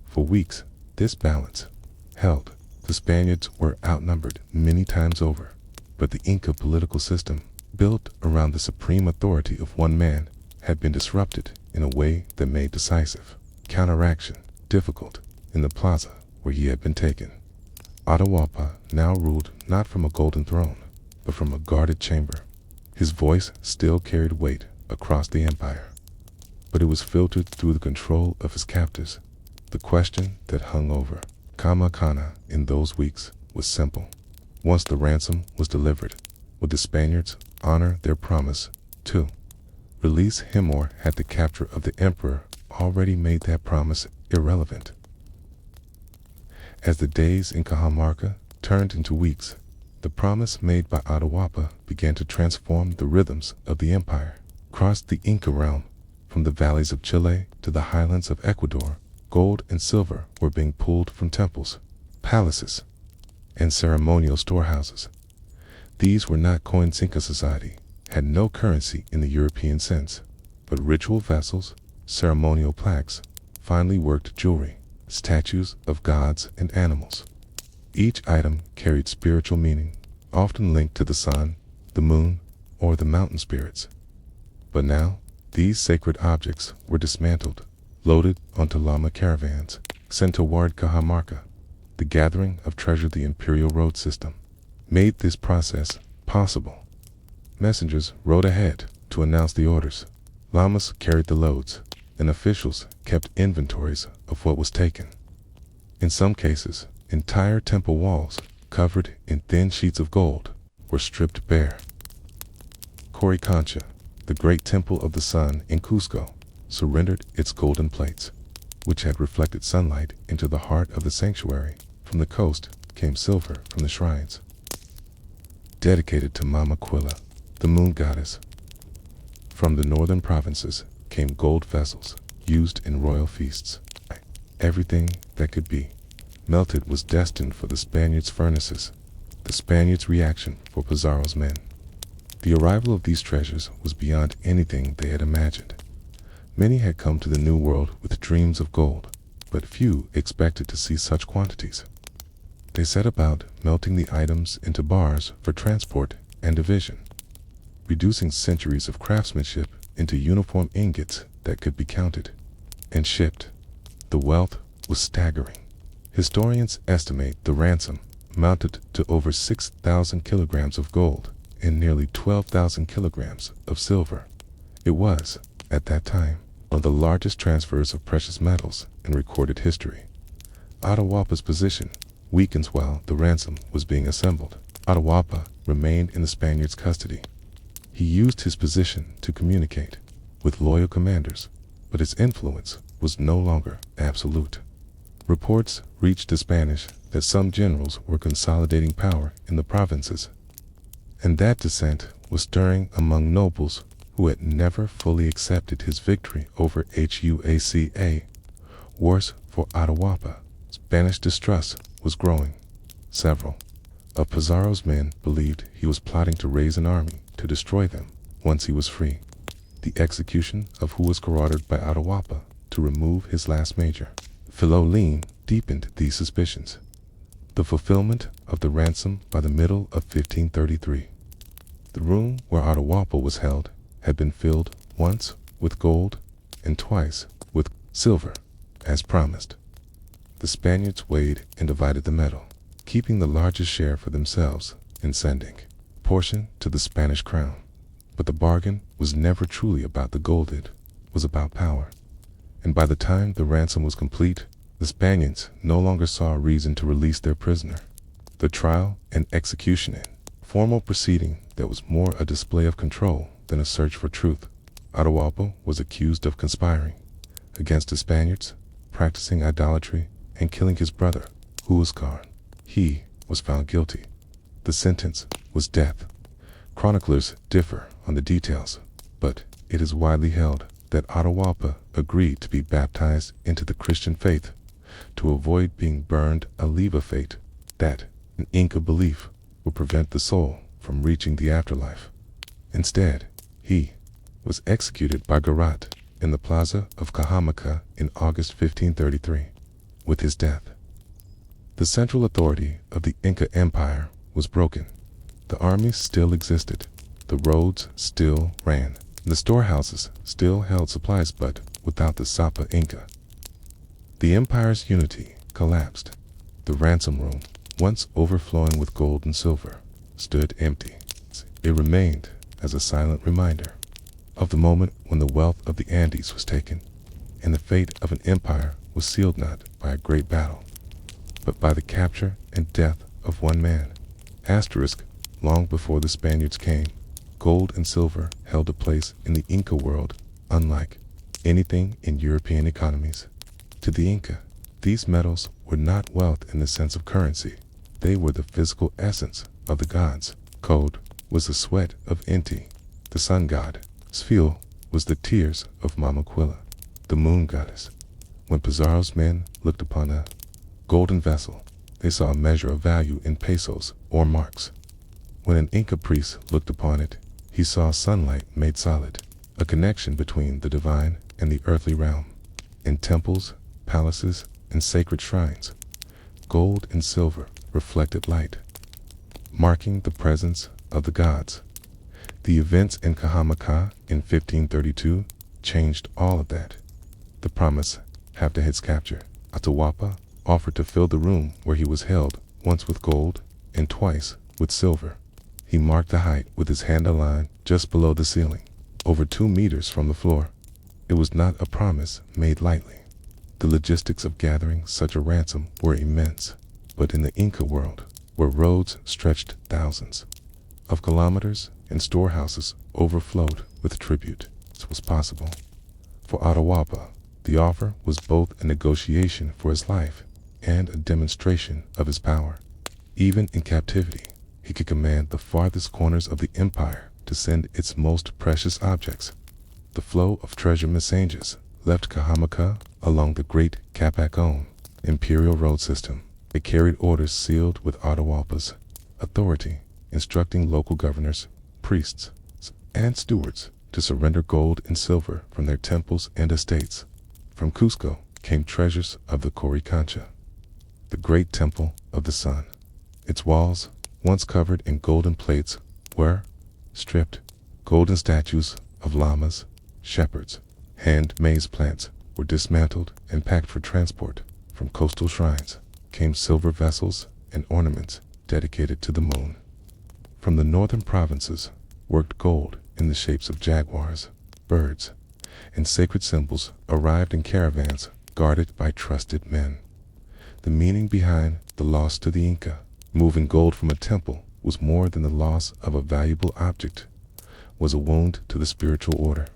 For weeks, this balance held. The Spaniards were outnumbered many times over, but the Inca political system, built around the supreme authority of one man, had been disrupted in a way that made decisive counteraction difficult. In the plaza where he had been taken, Atahualpa now ruled not from a golden throne, but from a guarded chamber. His voice still carried weight across the empire, but it was filtered through the control of his captors. The question that hung over Cajamarca in those weeks was simple. Once the ransom was delivered, would the Spaniards honor their promise to release him, or had the capture of the emperor already made that promise irrelevant? As the days in Cajamarca turned into weeks, the promise made by Atahualpa began to transform the rhythms of the empire. Across the Inca realm, from the valleys of Chile to the highlands of Ecuador, gold and silver were being pulled from temples, palaces, and ceremonial storehouses. These were not coins. Inca society had no currency in the European sense, but ritual vessels, ceremonial plaques, finely worked jewelry, statues of gods and animals. Each item carried spiritual meaning, often linked to the sun, the moon, or the mountain spirits. But now, these sacred objects were dismantled, loaded onto llama caravans, sent toward Cajamarca. The gathering of treasure. The imperial road system made this process possible. Messengers rode ahead to announce the orders. Llamas carried the loads, and officials kept inventories of what was taken. In some cases, entire temple walls, covered in thin sheets of gold, were stripped bare. Coricancha, the great temple of the sun in Cuzco, surrendered its golden plates, which had reflected sunlight into the heart of the sanctuary. From the coast came silver from the shrines, dedicated to Mama Quilla, the moon goddess. From the northern provinces came gold vessels used in royal feasts. Everything that could be melted was destined for the Spaniards' furnaces. The Spaniards' reaction for Pizarro's men. The arrival of these treasures was beyond anything they had imagined. Many had come to the New World with dreams of gold, but few expected to see such quantities. They set about melting the items into bars for transport and division, reducing centuries of craftsmanship into uniform ingots that could be counted and shipped. The wealth was staggering. Historians estimate the ransom amounted to over 6,000 kilograms of gold and nearly 12,000 kilograms of silver. It was, at that time, one of the largest transfers of precious metals in recorded history. Atahualpa's position weakened while the ransom was being assembled. Atahualpa remained in the Spaniards' custody. He used his position to communicate with loyal commanders, but his influence was no longer absolute. Reports reached the Spanish that some generals were consolidating power in the provinces, and that dissent was stirring among nobles who had never fully accepted his victory over Huayna. Worse for Atahualpa, Spanish distrust was growing. Several of Pizarro's men believed he was plotting to raise an army to destroy them once he was free. The execution of Huascar, ordered by Atahualpa to remove his last major, Philolene, deepened these suspicions. The fulfillment of the ransom by the middle of 1533. The room where Atahualpa was held had been filled once with gold and twice with silver, as promised. The Spaniards weighed and divided the metal, keeping the largest share for themselves and sending a portion to the Spanish crown. But the bargain was never truly about the gold, it was about power. And by the time the ransom was complete, the Spaniards no longer saw a reason to release their prisoner. The trial and execution, a formal proceeding that was more a display of control than a search for truth. Atahualpa was accused of conspiring against the Spaniards, practicing idolatry, and killing his brother, Huascar. He was found guilty. The sentence was death. Chroniclers differ on the details, but it is widely held that Atahualpa agreed to be baptized into the Christian faith to avoid being burned, a leave of fate that, an Inca belief, would prevent the soul from reaching the afterlife. Instead, he was executed by garrote in the plaza of Cajamarca in August 1533. With his death, the central authority of the Inca Empire was broken. The armies still existed, the roads still ran, the storehouses still held supplies, but without the Sapa Inca, the empire's unity collapsed. The ransom room, once overflowing with gold and silver, stood empty. It remained as a silent reminder of the moment when the wealth of the Andes was taken, and the fate of an empire was sealed not by a great battle, but by the capture and death of one man. Long before the Spaniards came, gold and silver held a place in the Inca world unlike anything in European economies. To the Inca, these metals were not wealth in the sense of currency. They were the physical essence of the gods. Gold was the sweat of Inti, the sun god. Sfil was the tears of Mama Quilla, the moon goddess. When Pizarro's men looked upon a golden vessel, they saw a measure of value in pesos or marks. When an Inca priest looked upon it, he saw sunlight made solid, a connection between the divine and the earthly realm. In temples, palaces, and sacred shrines, gold and silver reflected light, marking the presence of the gods. The events in Cajamarca in 1532 changed all of that. The promise after his capture, Atahualpa offered to fill the room where he was held, once with gold and twice with silver. He marked the height with his hand aligned just below the ceiling, over 2 meters from the floor. It was not a promise made lightly. The logistics of gathering such a ransom were immense, but in the Inca world, where roads stretched thousands of kilometers and storehouses overflowed with tribute, this was possible. For Atahualpa, the offer was both a negotiation for his life and a demonstration of his power. Even in captivity, he could command the farthest corners of the empire to send its most precious objects. The flow of treasure messengers left Cajamarca along the great Capac imperial road system. They carried orders sealed with Atahualpa's authority, instructing local governors, priests, and stewards to surrender gold and silver from their temples and estates. From Cuzco came treasures of the Coricancha, the great temple of the sun. Its walls, once covered in golden plates, were stripped. Golden statues of llamas, shepherds, and maize plants were dismantled and packed for transport. From coastal shrines came silver vessels and ornaments dedicated to the moon. From the northern provinces, worked gold in the shapes of jaguars, birds, and sacred symbols arrived in caravans guarded by trusted men. The meaning behind the loss to the Inca, moving gold from a temple, was more than the loss of a valuable object, was a wound to the spiritual order.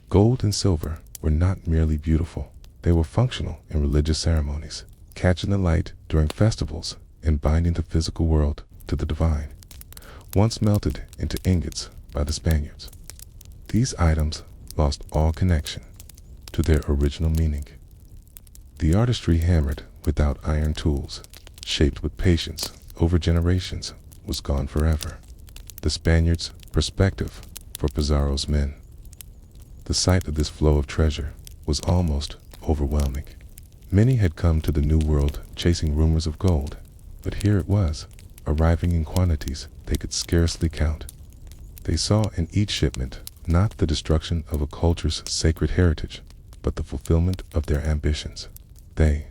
Gold and silver were not merely beautiful, they were functional in religious ceremonies, catching the light during festivals and binding the physical world to the divine. Once melted into ingots by the Spaniards, these items lost all connection to their original meaning. The artistry hammered without iron tools, shaped with patience over generations, was gone forever. The Spaniards' perspective for Pizarro's men. The sight of this flow of treasure was almost overwhelming. Many had come to the New World chasing rumors of gold, but here it was, arriving in quantities they could scarcely count. They saw in each shipment not the destruction of a culture's sacred heritage, but the fulfillment of their ambitions. They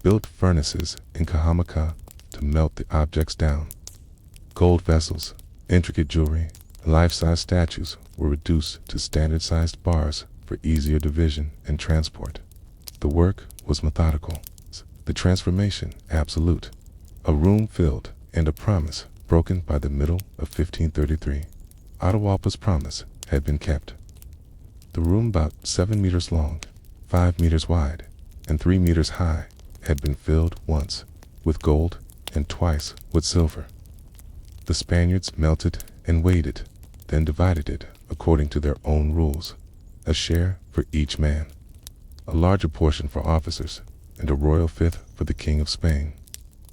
built furnaces in Cajamarca to melt the objects down. Gold vessels, intricate jewelry, and life-size statues were reduced to standard-sized bars for easier division and transport. The work was methodical, the transformation absolute, a room filled and a promise broken by the middle of 1533. Atahualpa's promise had been kept. The room, about 7 meters long, 5 meters wide, and 3 meters high, had been filled once with gold and twice with silver. The Spaniards melted and weighed it, then divided it according to their own rules, a share for each man, a larger portion for officers, and a royal fifth for the King of Spain.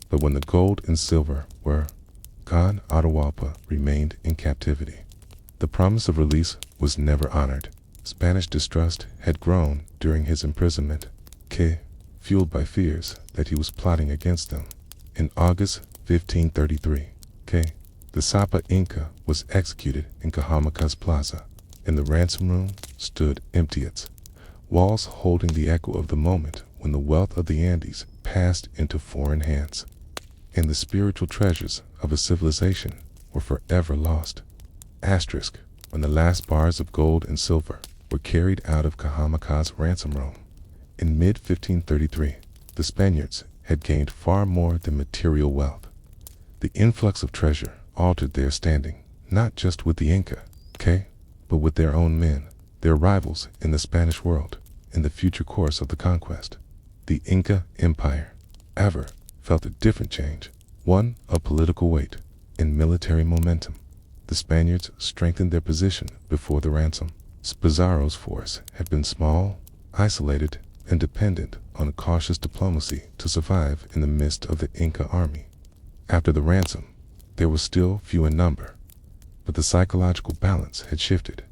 But when the gold and silver were gone, Atahualpa remained in captivity. The promise of release was never honored. Spanish distrust had grown during his imprisonment, fueled by fears that he was plotting against them. In August 1533, the Sapa Inca was executed in Cajamarca's plaza, and the ransom room stood empty, its walls holding the echo of the moment when the wealth of the Andes passed into foreign hands, and the spiritual treasures of a civilization were forever lost. Asterisk, when the last bars of gold and silver were carried out of Cajamarca's ransom room. In mid-1533, the Spaniards had gained far more than material wealth. The influx of treasure altered their standing, not just with the Inca, but with their own men, their rivals in the Spanish world, in the future course of the conquest. The Inca Empire, ever, felt a different change, one of political weight and military momentum. The Spaniards strengthened their position before the ransom. Pizarro's force had been small, isolated, and dependent on a cautious diplomacy to survive in the midst of the Inca army. After the ransom, they were still few in number, but the psychological balance had shifted.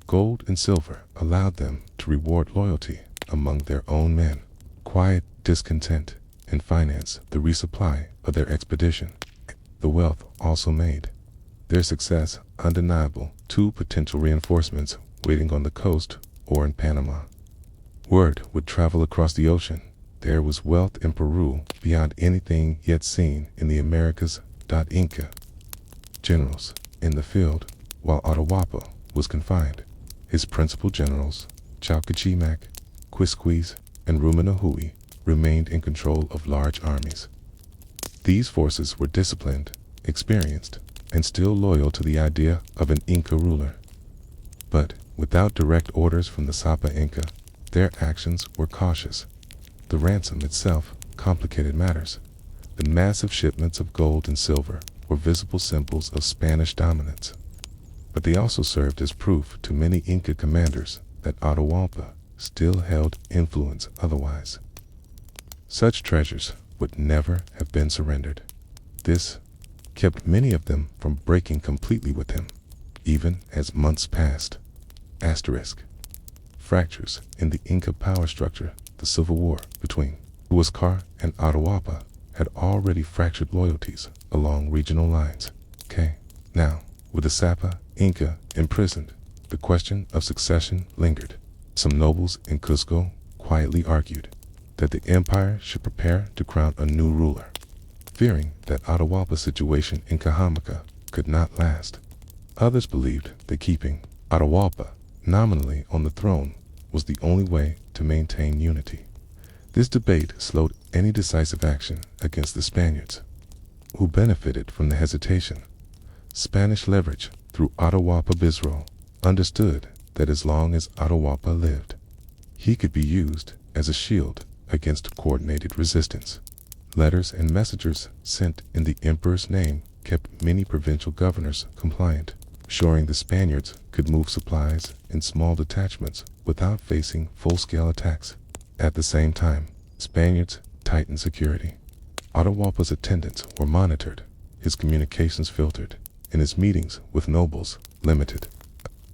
Gold and silver allowed them to reward loyalty among their own men, quiet discontent, and finance the resupply of their expedition. The wealth also made their success undeniable. 2 potential reinforcements waiting on the coast or in Panama. Word would travel across the ocean. There was wealth in Peru beyond anything yet seen in the Americas. Inca generals in the field, while Atahualpa was confined. His principal generals, Cajamarca, Cuzco, and Huayna, remained in control of large armies. These forces were disciplined, experienced, and still loyal to the idea of an Inca ruler. But without direct orders from the Sapa Inca, their actions were cautious. The ransom itself complicated matters. The massive shipments of gold and silver were visible symbols of Spanish dominance, but they also served as proof to many Inca commanders that Atahualpa still held influence otherwise. Such treasures would never have been surrendered. This kept many of them from breaking completely with him, even as months passed. Asterisk. Fractures in the Inca power structure. The civil war between Huascar and Atahualpa had already fractured loyalties along regional lines. Now, with the Sapa Inca imprisoned, the question of succession lingered. Some nobles in Cuzco quietly argued that the empire should prepare to crown a new ruler, fearing that Atahualpa's situation in Cajamarca could not last. Others believed that keeping Atahualpa nominally on the throne was the only way to maintain unity. This debate slowed any decisive action against the Spaniards, who benefited from the hesitation. Spanish leverage through Atahualpa Pizarro understood that as long as Atahualpa lived, he could be used as a shield against coordinated resistance. Letters and messengers sent in the emperor's name kept many provincial governors compliant, ensuring the Spaniards could move supplies in small detachments without facing full-scale attacks. At the same time, Spaniards tightened security. Atahualpa's attendants were monitored, his communications filtered, and his meetings with nobles limited.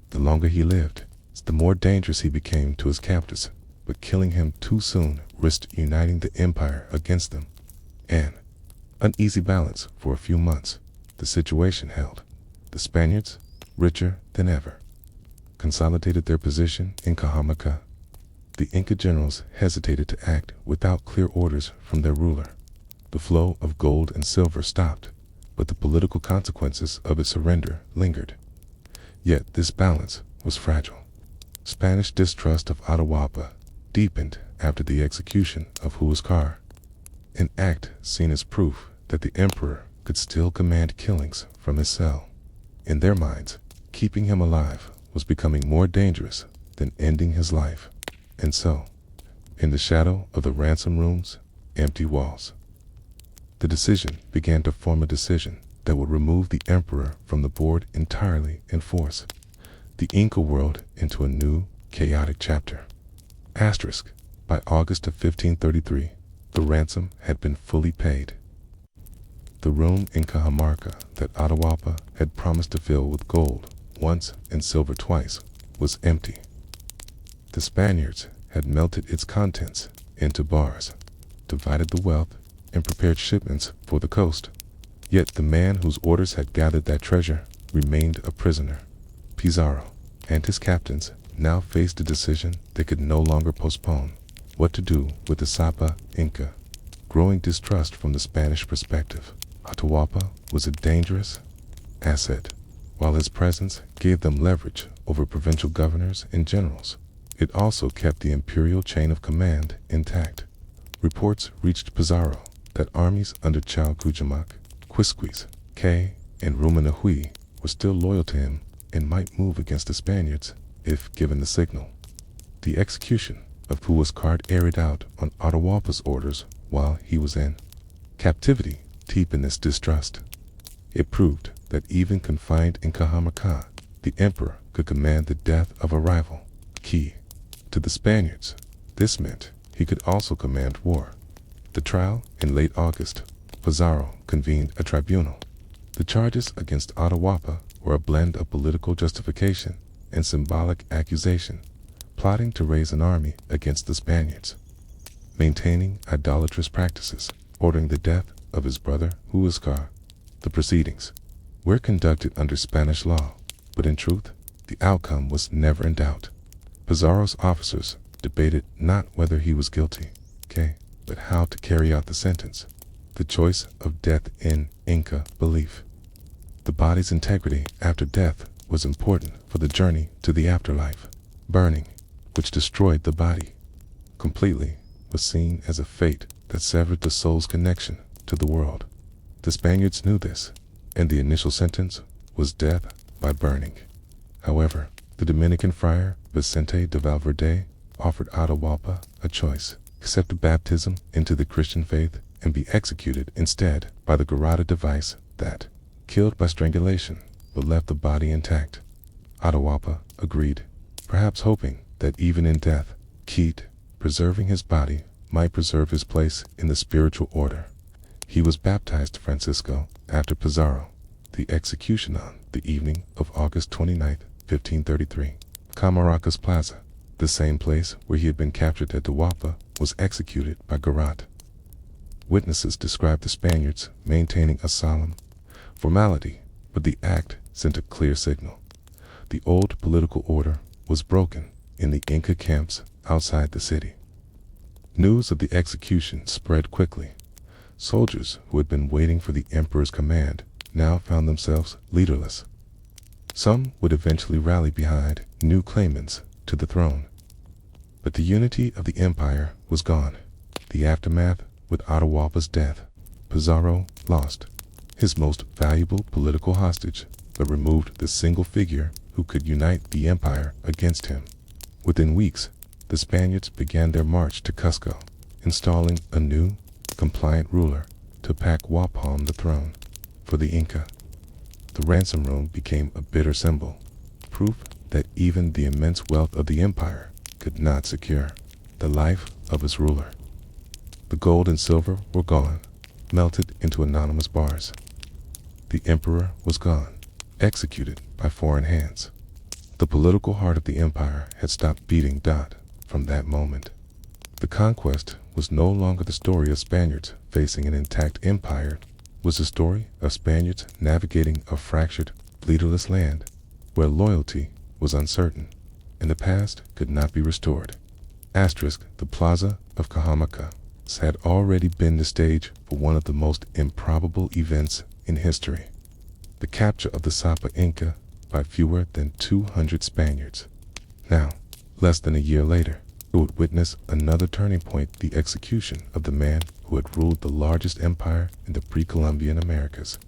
The longer he lived, the more dangerous he became to his captors, but killing him too soon risked uniting the empire against them. An uneasy balance for a few months, the situation held. The Spaniards, richer than ever, consolidated their position in Cajamarca. The Inca generals hesitated to act without clear orders from their ruler. The flow of gold and silver stopped, but the political consequences of its surrender lingered. Yet this balance was fragile. Spanish distrust of Atahualpa deepened after the execution of Huascar, an act seen as proof that the emperor could still command killings from his cell. In their minds, keeping him alive was becoming more dangerous than ending his life. And so, in the shadow of the ransom room's empty walls, the decision began to form a decision that would remove the emperor from the board entirely and force the Inca world into a new, chaotic chapter. Asterisk. By August of 1533, the ransom had been fully paid. The room in Cajamarca that Atahualpa had promised to fill with gold once and silver twice was empty. The Spaniards had melted its contents into bars, divided the wealth, and prepared shipments for the coast. Yet the man whose orders had gathered that treasure remained a prisoner. Pizarro and his captains now faced a decision they could no longer postpone: what to do with the Sapa Inca. Growing distrust from the Spanish perspective, Atahualpa was a dangerous asset. While his presence gave them leverage over provincial governors and generals, it also kept the imperial chain of command intact. Reports reached Pizarro that armies under Cajamarca, Quisquis, K, and Rumanahui were still loyal to him and might move against the Spaniards if given the signal. The execution of Huascar carried out on Atahualpa's orders while he was in captivity deepened this distrust. It proved that even confined in Cajamarca, the emperor could command the death of a rival. Key to the Spaniards, this meant he could also command war. The trial in late August, Pizarro convened a tribunal. The charges against Atahualpa were a blend of political justification and symbolic accusation, plotting to raise an army against the Spaniards, maintaining idolatrous practices, ordering the death of his brother Huascar. The proceedings were conducted under Spanish law, but in truth, the outcome was never in doubt. Pizarro's officers debated not whether he was guilty, but how to carry out the sentence. The choice of death in Inca belief. The body's integrity after death was important for the journey to the afterlife. Burning, which destroyed the body completely, was seen as a fate that severed the soul's connection to the world. The Spaniards knew this, and the initial sentence was death by burning. However, the Dominican friar Vicente de Valverde offered Atahualpa a choice: accept baptism into the Christian faith and be executed instead by the garrote device that killed by strangulation but left the body intact. Atahualpa agreed, perhaps hoping that even in death, preserving his body might preserve his place in the spiritual order. He was baptized Francisco after Pizarro. The execution on the evening of August 29, 1533. Cajamarca's Plaza, the same place where he had been captured at Atahualpa, was executed by garrote. Witnesses described the Spaniards maintaining a solemn formality, but the act sent a clear signal. The old political order was broken in the Inca camps outside the city. News of the execution spread quickly. Soldiers who had been waiting for the emperor's command now found themselves leaderless. Some would eventually rally behind new claimants to the throne. But the unity of the empire was gone. The aftermath with Atahualpa's death, Pizarro lost his most valuable political hostage, but removed the single figure who could unite the empire against him. Within weeks, the Spaniards began their march to Cuzco, installing a new, compliant ruler to pack Wapalm the throne. For the Inca, the ransom room became a bitter symbol, proof that even the immense wealth of the empire could not secure the life of its ruler. The gold and silver were gone, melted into anonymous bars. The emperor was gone, executed by foreign hands. The political heart of the empire had stopped beating from that moment. The conquest was no longer the story of Spaniards facing an intact empire. It was the story of Spaniards navigating a fractured, leaderless land where loyalty was uncertain and the past could not be restored. Asterisk, the Plaza of Cajamarca had already been the stage for one of the most improbable events in history. The capture of the Sapa Inca by fewer than 200 Spaniards. Now, less than a year later, it would witness another turning point, the execution of the man who had ruled the largest empire in the pre-Columbian Americas.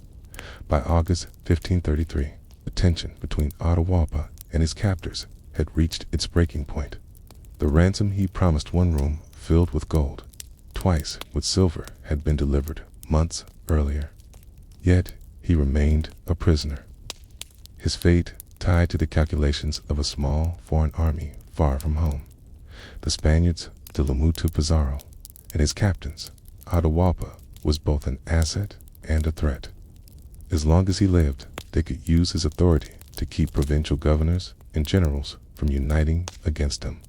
By August 1533, the tension between Atahualpa and his captors had reached its breaking point. The ransom he promised, one room filled with gold, twice with silver, had been delivered months earlier. Yet he remained a prisoner. His fate tied to the calculations of a small foreign army far from home. The Spaniards, Francisco Pizarro, and his captains, Atahualpa, was both an asset and a threat. As long as he lived, they could use his authority to keep provincial governors and generals from uniting against him.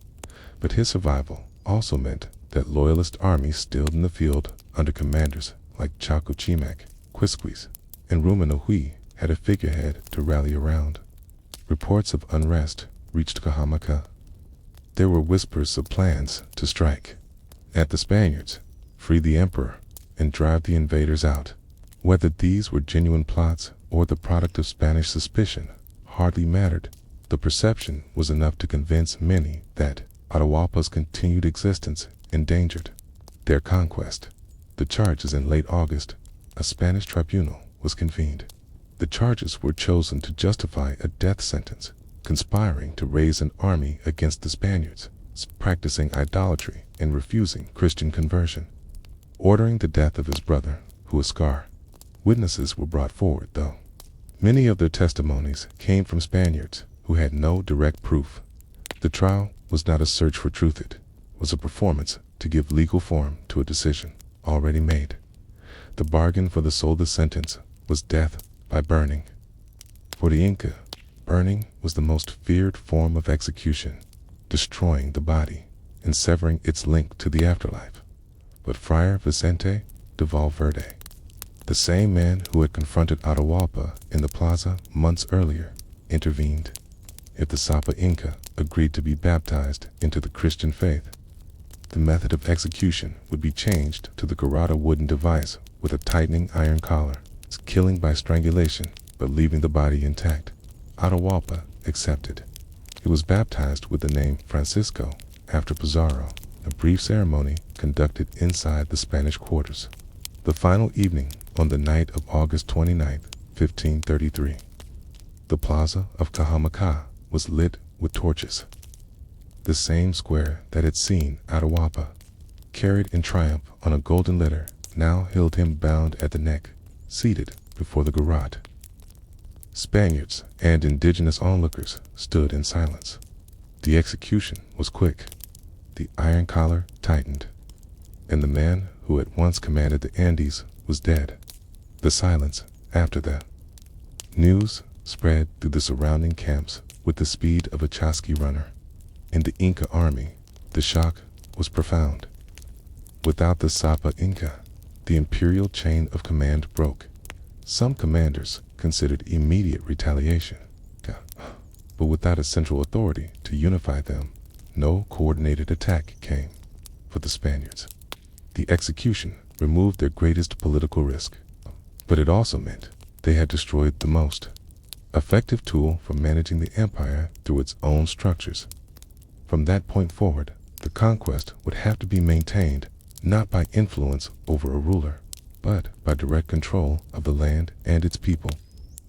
But his survival also meant that loyalist armies still in the field under commanders like Chalco-Chimac, Quisquis, and Rumanahui had a figurehead to rally around. Reports of unrest reached Cajamarca. There were whispers of plans to strike at the Spaniards, free the emperor, and drive the invaders out. Whether these were genuine plots or the product of Spanish suspicion hardly mattered. The perception was enough to convince many that Atahualpa's continued existence endangered their conquest. The charges in late August, a Spanish tribunal was convened. The charges were chosen to justify a death sentence, conspiring to raise an army against the Spaniards, practicing idolatry and refusing Christian conversion, ordering the death of his brother, Huascar. Witnesses were brought forward, though. Many of their testimonies came from Spaniards who had no direct proof. The trial was not a search for truth, it was a performance to give legal form to a decision already made. The bargain for the soul of the sentence was death by burning. For the Inca, burning was the most feared form of execution, destroying the body and severing its link to the afterlife. But Friar Vicente de Valverde, the same man who had confronted Atahualpa in the plaza months earlier, intervened. If the Sapa Inca agreed to be baptized into the Christian faith, the method of execution would be changed to the garrote wooden device with a tightening iron collar, killing by strangulation but leaving the body intact. Atahualpa accepted. He was baptized with the name Francisco after Pizarro, a brief ceremony conducted inside the Spanish quarters. The final evening on the night of August 29, 1533, the plaza of Cajamarca was lit with torches. The same square that had seen Atahualpa, carried in triumph on a golden litter, now held him bound at the neck, seated before the garrote. Spaniards and indigenous onlookers stood in silence. The execution was quick. The iron collar tightened, and the man who had once commanded the Andes was dead. The silence after that. News spread through the surrounding camps with the speed of a chasqui runner. In the Inca army, the shock was profound. Without the Sapa Inca, the imperial chain of command broke. Some commanders considered immediate retaliation, but without a central authority to unify them, no coordinated attack came. For the Spaniards, the execution removed their greatest political risk, but it also meant they had destroyed the most effective tool for managing the empire through its own structures. From that point forward, the conquest would have to be maintained not by influence over a ruler, but by direct control of the land and its people.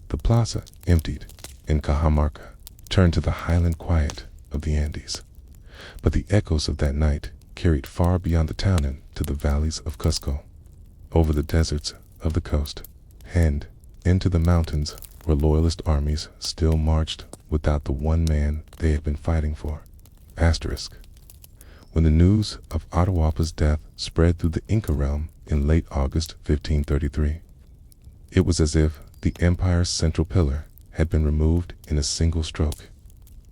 The plaza emptied, and Cajamarca turned to the highland quiet of the Andes. But the echoes of that night carried far beyond the town and to the valleys of Cuzco, over the deserts of the coast, and into the mountains where loyalist armies still marched without the one man they had been fighting for. Asterisk. When the news of Atahualpa's death spread through the Inca realm in late August 1533, it was as if the empire's central pillar had been removed in a single stroke.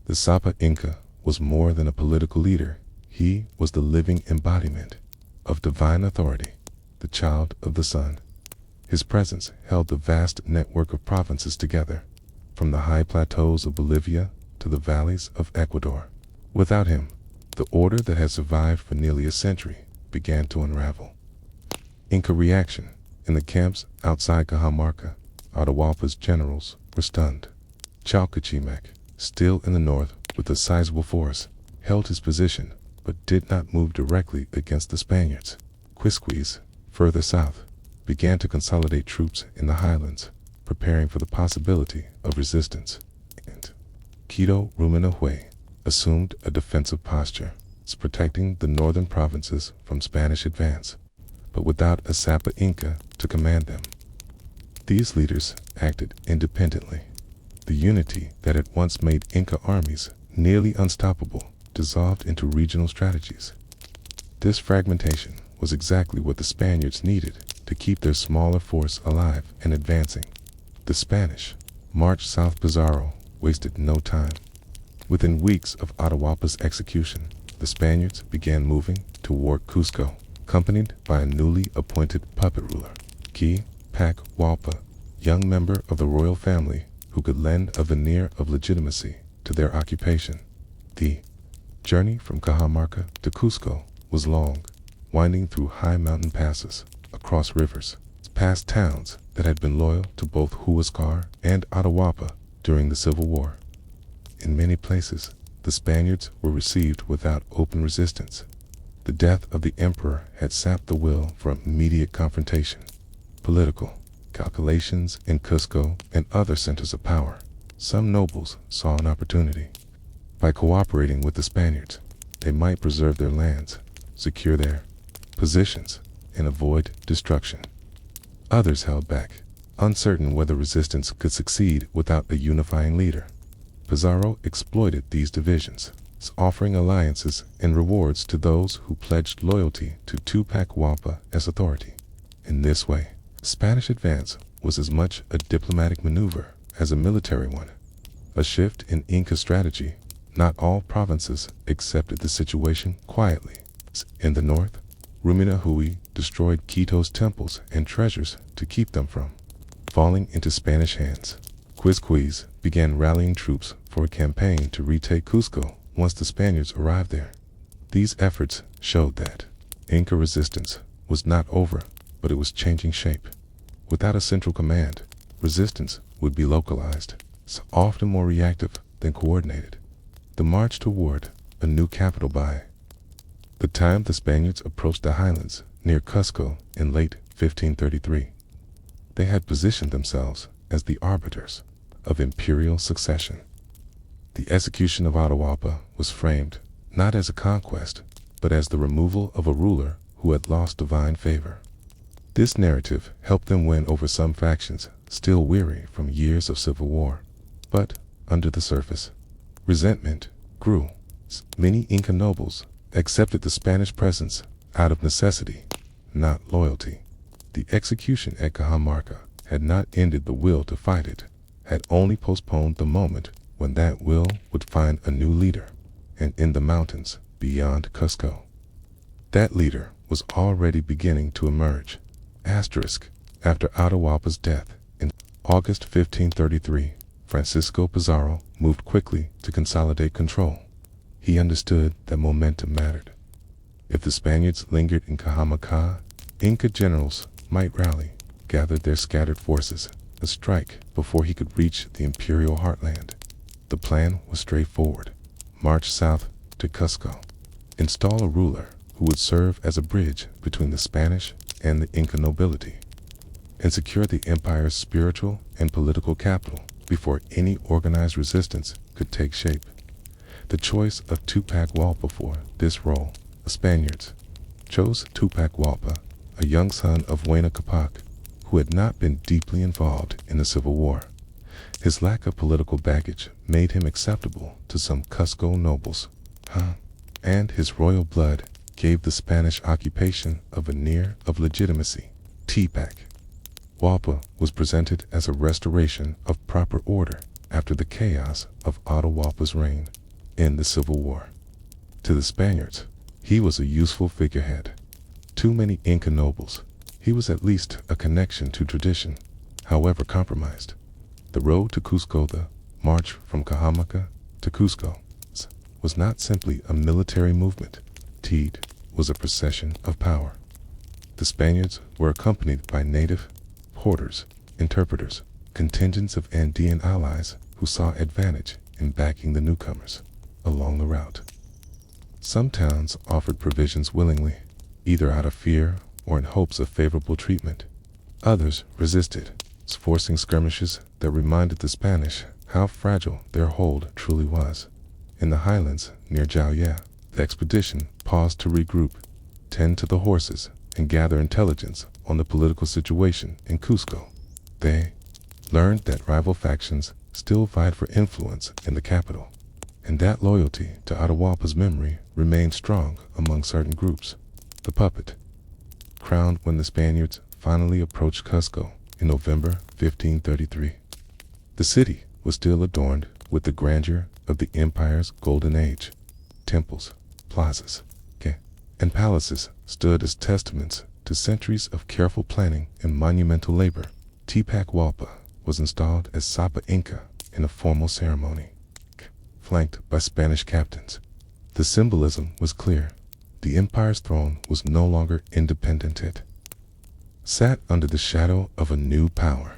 The Sapa Inca was more than a political leader. He was the living embodiment of divine authority, the child of the sun. His presence held the vast network of provinces together, from the high plateaus of Bolivia to the valleys of Ecuador. Without him, The order that had survived for nearly a century began to unravel. Inca reaction. In the camps outside Cajamarca, Atahualpa's generals were stunned. Chalcachimac, still in the north with a sizable force, held his position but did not move directly against the Spaniards. Quisquis, further south, began to consolidate troops in the highlands, preparing for the possibility of resistance. And Quito Ruminahué assumed a defensive posture, protecting the northern provinces from Spanish advance, but without a Sapa Inca to command them. These leaders acted independently. The unity that had once made Inca armies nearly unstoppable dissolved into regional strategies. This fragmentation was exactly what the Spaniards needed to keep their smaller force alive and advancing. The Spanish marched south. Pizarro wasted no time. Within weeks of Atahualpa's execution, the Spaniards began moving toward Cuzco, accompanied by a newly appointed puppet ruler, Capac Hualpa, young member of the royal family who could lend a veneer of legitimacy to their occupation. The journey from Cajamarca to Cuzco was long, winding through high mountain passes, across rivers, past towns that had been loyal to both Huascar and Atahualpa during the Civil War. In many places, the Spaniards were received without open resistance. The death of the emperor had sapped the will for immediate confrontation. Political calculations in Cuzco and other centers of power, some nobles saw an opportunity. By cooperating with the Spaniards, they might preserve their lands, secure their positions, and avoid destruction. Others held back, uncertain whether resistance could succeed without a unifying leader. Pizarro exploited these divisions, offering alliances and rewards to those who pledged loyalty to Capac Hualpa as authority. In this way, Spanish advance was as much a diplomatic maneuver as a military one. A shift in Inca strategy. Not all provinces accepted the situation quietly. In the north, Ruminahué destroyed Quito's temples and treasures to keep them from falling into Spanish hands. Quisquis began rallying troops for a campaign to retake Cuzco once the Spaniards arrived there. These efforts showed that Inca resistance was not over, but it was changing shape. Without a central command, resistance would be localized, often more reactive than coordinated. The march toward a new capital. By the time the Spaniards approached the highlands near Cuzco in late 1533, they had positioned themselves as the arbiters of imperial succession. The execution of Atahualpa was framed not as a conquest, but as the removal of a ruler who had lost divine favor. This narrative helped them win over some factions still weary from years of civil war. But, under the surface, resentment grew. Many Inca nobles accepted the Spanish presence out of necessity, not loyalty. The execution at Cajamarca had not ended the will to fight it, had only postponed the moment when that will would find a new leader, and in the mountains beyond Cuzco. That leader was already beginning to emerge. After Atahualpa's death in August 1533, Francisco Pizarro moved quickly to consolidate control. He understood that momentum mattered. If the Spaniards lingered in Cajamarca, Inca generals might rally, gather their scattered forces, and strike before he could reach the imperial heartland. The plan was straightforward. March south to Cuzco. Install a ruler who would serve as a bridge between the Spanish and the Inca nobility, and secure the empire's spiritual and political capital before any organized resistance could take shape. The choice of Capac Hualpa for this role, the Spaniards chose Capac Hualpa, a young son of Huayna Capac, who had not been deeply involved in the Civil War. His lack of political baggage made him acceptable to some Cuzco nobles, and his royal blood gave the Spanish occupation a veneer of legitimacy. Capac Hualpa was presented as a restoration of proper order after the chaos of Atahualpa's reign in the Civil War. To the Spaniards, he was a useful figurehead. Too many Inca nobles, he was at least a connection to tradition, however compromised. The road to Cuzco, the march from Cajamarca to Cuzco, was not simply a military movement. It was a procession of power. The Spaniards were accompanied by native porters, interpreters, contingents of Andean allies who saw advantage in backing the newcomers along the route. Some towns offered provisions willingly, either out of fear or in hopes of favorable treatment. Others resisted, forcing skirmishes that reminded the Spanish how fragile their hold truly was. In the highlands near Huayna, the expedition paused to regroup, tend to the horses, and gather intelligence on the political situation in Cuzco. They learned that rival factions still vied for influence in the capital, and that loyalty to Atahualpa's memory remained strong among certain groups. The puppet crowned when the Spaniards finally approached Cuzco in November 1533. The city was still adorned with the grandeur of the empire's golden age. Temples, plazas, and palaces stood as testaments to centuries of careful planning and monumental labor. Atahualpa was installed as Sapa Inca in a formal ceremony, flanked by Spanish captains. The symbolism was clear. The empire's throne was no longer independent. It sat under the shadow of a new power.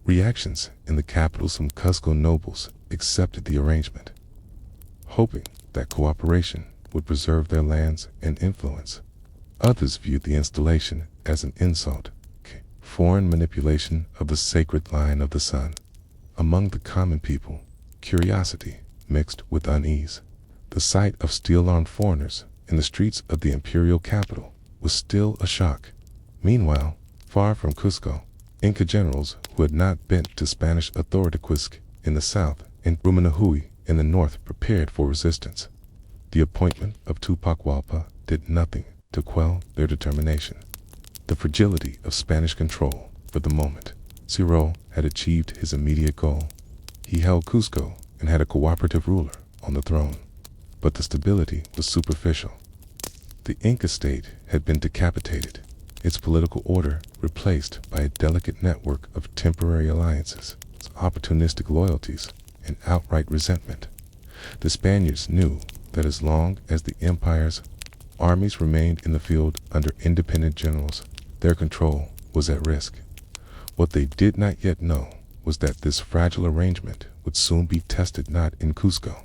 Reactions in the capitals from Cuzco nobles accepted the arrangement, hoping that cooperation would preserve their lands and influence. Others viewed the installation as an insult, foreign manipulation of the sacred line of the sun. Among the common people, curiosity mixed with unease. The sight of steel-armed foreigners in the streets of the imperial capital was still a shock. Meanwhile, far from Cuzco, Inca generals who had not bent to Spanish authority in the south and Rumanahui in the north prepared for resistance. The appointment of Atahualpa did nothing to quell their determination. The fragility of Spanish control for the moment. Pizarro had achieved his immediate goal. He held Cuzco and had a cooperative ruler on the throne. But the stability was superficial. The Inca state had been decapitated, its political order replaced by a delicate network of temporary alliances, opportunistic loyalties, and outright resentment. The Spaniards knew that as long as the empire's armies remained in the field under independent generals, their control was at risk. What they did not yet know was that this fragile arrangement would soon be tested not in Cuzco,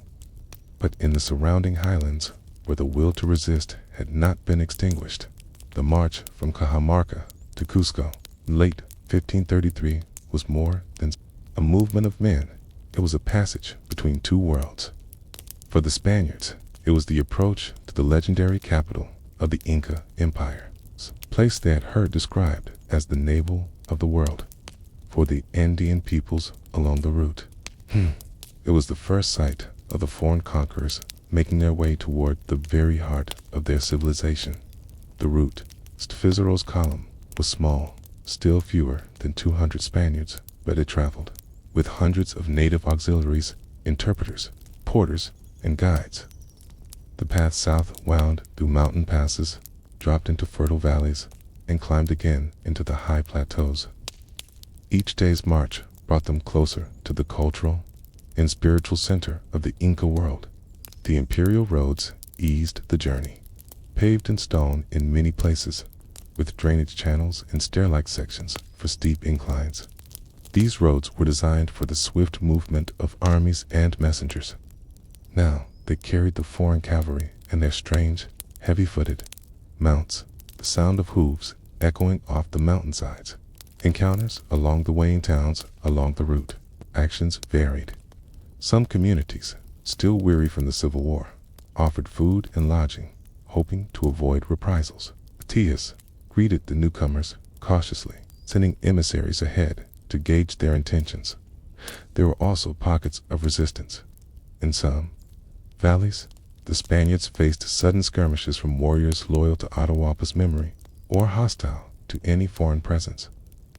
but in the surrounding highlands where the will to resist had not been extinguished. The march from Cajamarca to Cuzco, late 1533, was more than a movement of men. It was a passage between two worlds. For the Spaniards, it was the approach to the legendary capital of the Inca Empire, a place they had heard described as the navel of the world. For the Andean peoples along the route, it was the first sight of the foreign conquerors making their way toward the very heart of their civilization. The route, Pizarro's column, was small, still fewer than 200 Spaniards, but it traveled with hundreds of native auxiliaries, interpreters, porters, and guides. The path south wound through mountain passes, dropped into fertile valleys, and climbed again into the high plateaus. Each day's march brought them closer to the cultural and spiritual center of the Inca world. The imperial roads eased the journey, paved in stone in many places, with drainage channels and stair-like sections for steep inclines. These roads were designed for the swift movement of armies and messengers. Now they carried the foreign cavalry and their strange, heavy-footed mounts, the sound of hooves echoing off the mountainsides. Encounters along the way in towns along the route. Actions varied. Some communities, still weary from the Civil War, offered food and lodging, hoping to avoid reprisals. Matias greeted the newcomers cautiously, sending emissaries ahead to gauge their intentions. There were also pockets of resistance. In some valleys, the Spaniards faced sudden skirmishes from warriors loyal to Atahualpa's memory or hostile to any foreign presence.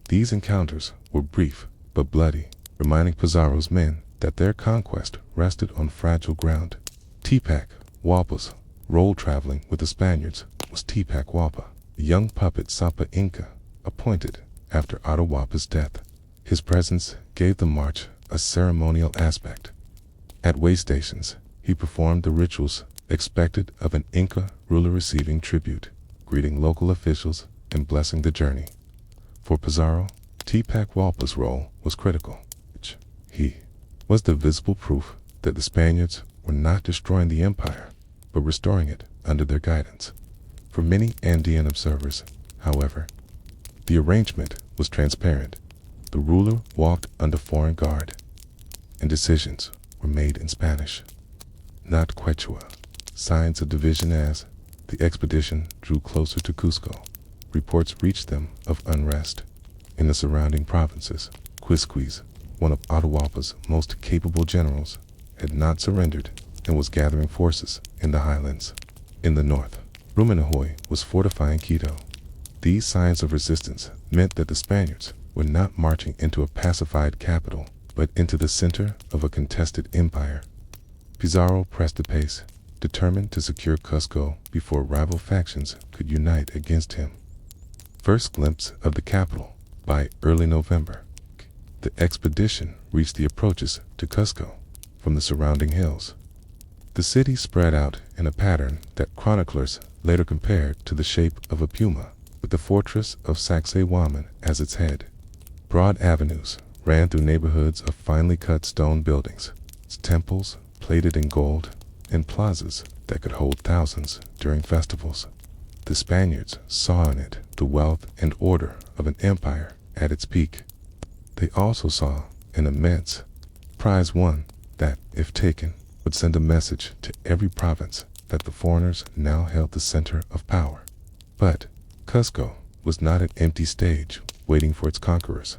These encounters were brief but bloody, reminding Pizarro's men that their conquest rested on fragile ground. Atahualpa's role traveling with the Spaniards was Atahualpa, a young puppet Sapa Inca, appointed after Atahualpa's death. His presence gave the march a ceremonial aspect. At way stations, he performed the rituals expected of an Inca ruler, receiving tribute, greeting local officials, and blessing the journey. For Pizarro, Atahualpa's role was critical. He was the visible proof that the Spaniards were not destroying the empire, but restoring it under their guidance. For many Andean observers, however, the arrangement was transparent. The ruler walked under foreign guard, and decisions were made in Spanish, not Quechua. Signs of division as the expedition drew closer to Cuzco. Reports reached them of unrest in the surrounding provinces. Quizquiz, one of Atahualpa's most capable generals, had not surrendered and was gathering forces in the highlands. In the north, Rumanahoy was fortifying Quito. These signs of resistance meant that the Spaniards were not marching into a pacified capital, but into the center of a contested empire. Pizarro pressed the pace, determined to secure Cuzco before rival factions could unite against him. First glimpse of the capital by early November. The expedition reached the approaches to Cuzco from the surrounding hills. The city spread out in a pattern that chroniclers later compared to the shape of a puma, with the fortress of Sacsayhuaman as its head. Broad avenues ran through neighborhoods of finely cut stone buildings, temples plated in gold, and plazas that could hold thousands during festivals. The Spaniards saw in it the wealth and order of an empire at its peak. They also saw an immense prize, one that, if taken, would send a message to every province that the foreigners now held the center of power. But Cuzco was not an empty stage waiting for its conquerors.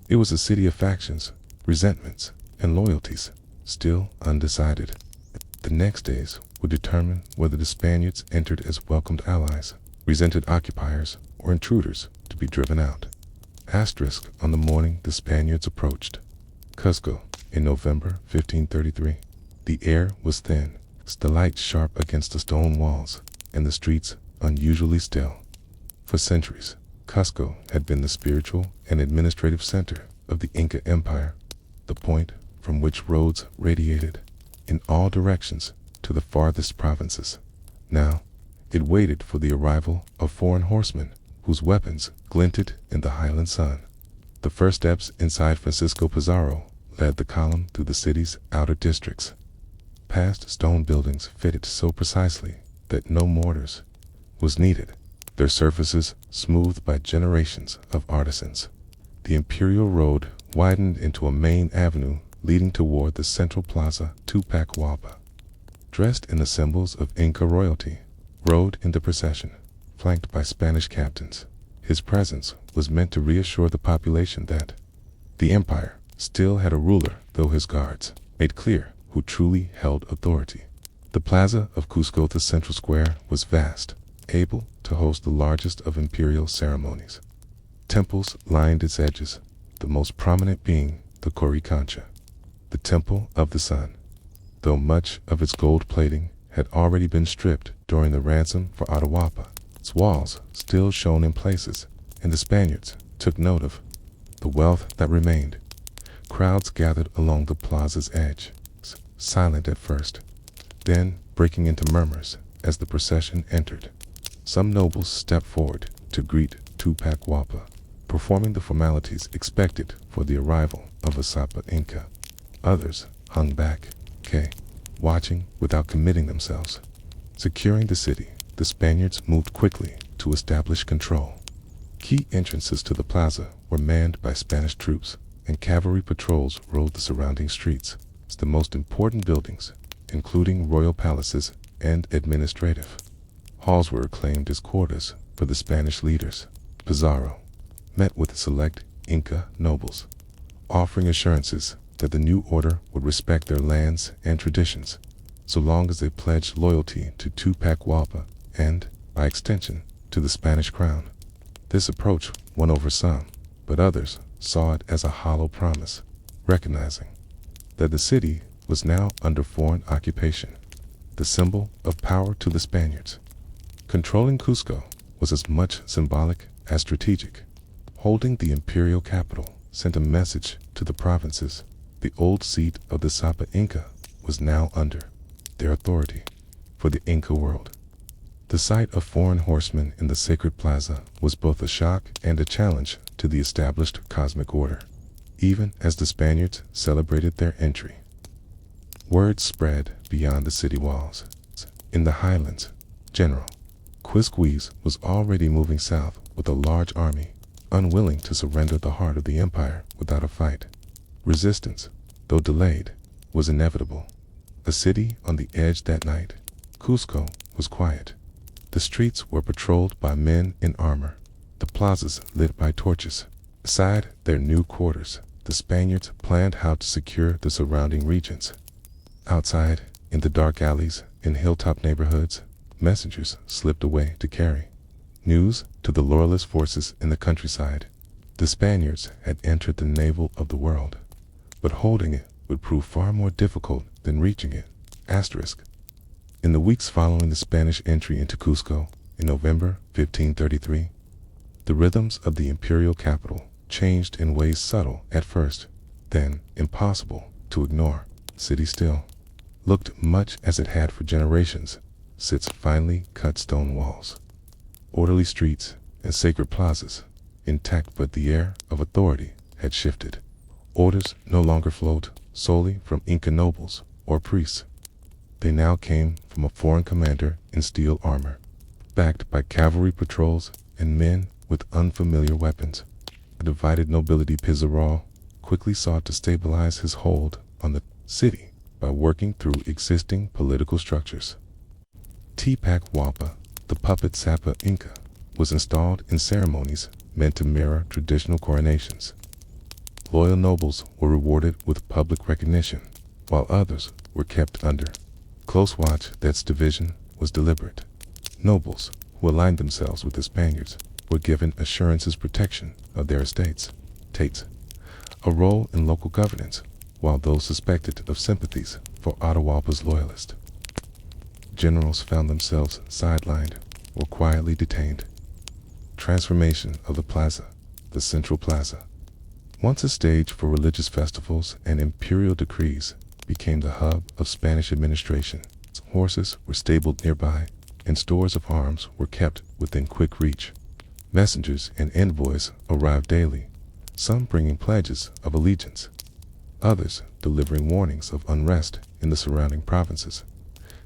It was a city of factions, resentments, and loyalties, still undecided. The next days would determine whether the Spaniards entered as welcomed allies, resented occupiers, or intruders to be driven out. Asterisk on the morning the Spaniards approached Cuzco in November 1533. The air was thin, the light sharp against the stone walls, and the streets unusually still. For centuries, Cuzco had been the spiritual and administrative center of the Inca Empire, the point from which roads radiated in all directions to the farthest provinces. Now, it waited for the arrival of foreign horsemen whose weapons glinted in the highland sun. The first steps inside Francisco Pizarro led the column through the city's outer districts, past stone buildings fitted so precisely that no mortars was needed, their surfaces smoothed by generations of artisans. The imperial road widened into a main avenue leading toward the central plaza. Atahualpa, dressed in the symbols of Inca royalty, rode in the procession, flanked by Spanish captains. His presence was meant to reassure the population that the empire still had a ruler, though his guards made clear who truly held authority. The plaza of Cuzco, the central square, was vast, able to host the largest of imperial ceremonies. Temples lined its edges, the most prominent being the Coricancha, the Temple of the Sun. Though much of its gold plating had already been stripped during the ransom for Atahualpa, its walls still shone in places, and the Spaniards took note of the wealth that remained. Crowds gathered along the plaza's edge, silent at first, then breaking into murmurs as the procession entered. Some nobles stepped forward to greet Atahualpa, performing the formalities expected for the arrival of a Sapa Inca. Others hung back, watching without committing themselves. Securing the city, the Spaniards moved quickly to establish control. Key entrances to the plaza were manned by Spanish troops, and cavalry patrols rode the surrounding streets. The most important buildings, including royal palaces and administrative halls, were acclaimed as quarters for the Spanish leaders. Pizarro met with the select Inca nobles, offering assurances that the new order would respect their lands and traditions, so long as they pledged loyalty to Atahualpa and, by extension, to the Spanish crown. This approach won over some, but others saw it as a hollow promise, recognizing that the city was now under foreign occupation, the symbol of power to the Spaniards. Controlling Cuzco was as much symbolic as strategic. Holding the imperial capital sent a message to the provinces. The old seat of the Sapa Inca was now under their authority for the Inca world. The sight of foreign horsemen in the sacred plaza was both a shock and a challenge to the established cosmic order, even as the Spaniards celebrated their entry. Word spread beyond the city walls. In the highlands, General Quizquiz was already moving south with a large army, unwilling to surrender the heart of the empire without a fight. Resistance, though delayed, was inevitable. A city on the edge that night, Cuzco was quiet. The streets were patrolled by men in armor, the plazas lit by torches. Beside their new quarters, the Spaniards planned how to secure the surrounding regions. Outside, in the dark alleys in hilltop neighborhoods, messengers slipped away to carry news to the loyalist forces in the countryside. The Spaniards had entered the navel of the world, but holding it would prove far more difficult than reaching it. Asterisk. In the weeks following the Spanish entry into Cuzco in November 1533, the rhythms of the imperial capital changed in ways subtle at first, then impossible to ignore. The city still looked much as it had for generations, its finely cut stone walls, orderly streets, and sacred plazas, intact, but the air of authority had shifted. Orders no longer flowed solely from Inca nobles or priests. They now came from a foreign commander in steel armor, backed by cavalry patrols and men with unfamiliar weapons. A divided nobility Pizarro quickly sought to stabilize his hold on the city by working through existing political structures. Atahualpa, the puppet Sapa Inca, was installed in ceremonies meant to mirror traditional coronations. Loyal nobles were rewarded with public recognition, while others were kept under close watch. That division was deliberate. Nobles who aligned themselves with the Spaniards were given assurances protection of their estates, a role in local governance, while those suspected of sympathies for Atahualpa's loyalists. Generals found themselves sidelined or quietly detained. Transformation of the plaza, the central plaza, once a stage for religious festivals and imperial decrees, became the hub of Spanish administration. Horses were stabled nearby, and stores of arms were kept within quick reach. Messengers and envoys arrived daily, some bringing pledges of allegiance, others delivering warnings of unrest in the surrounding provinces.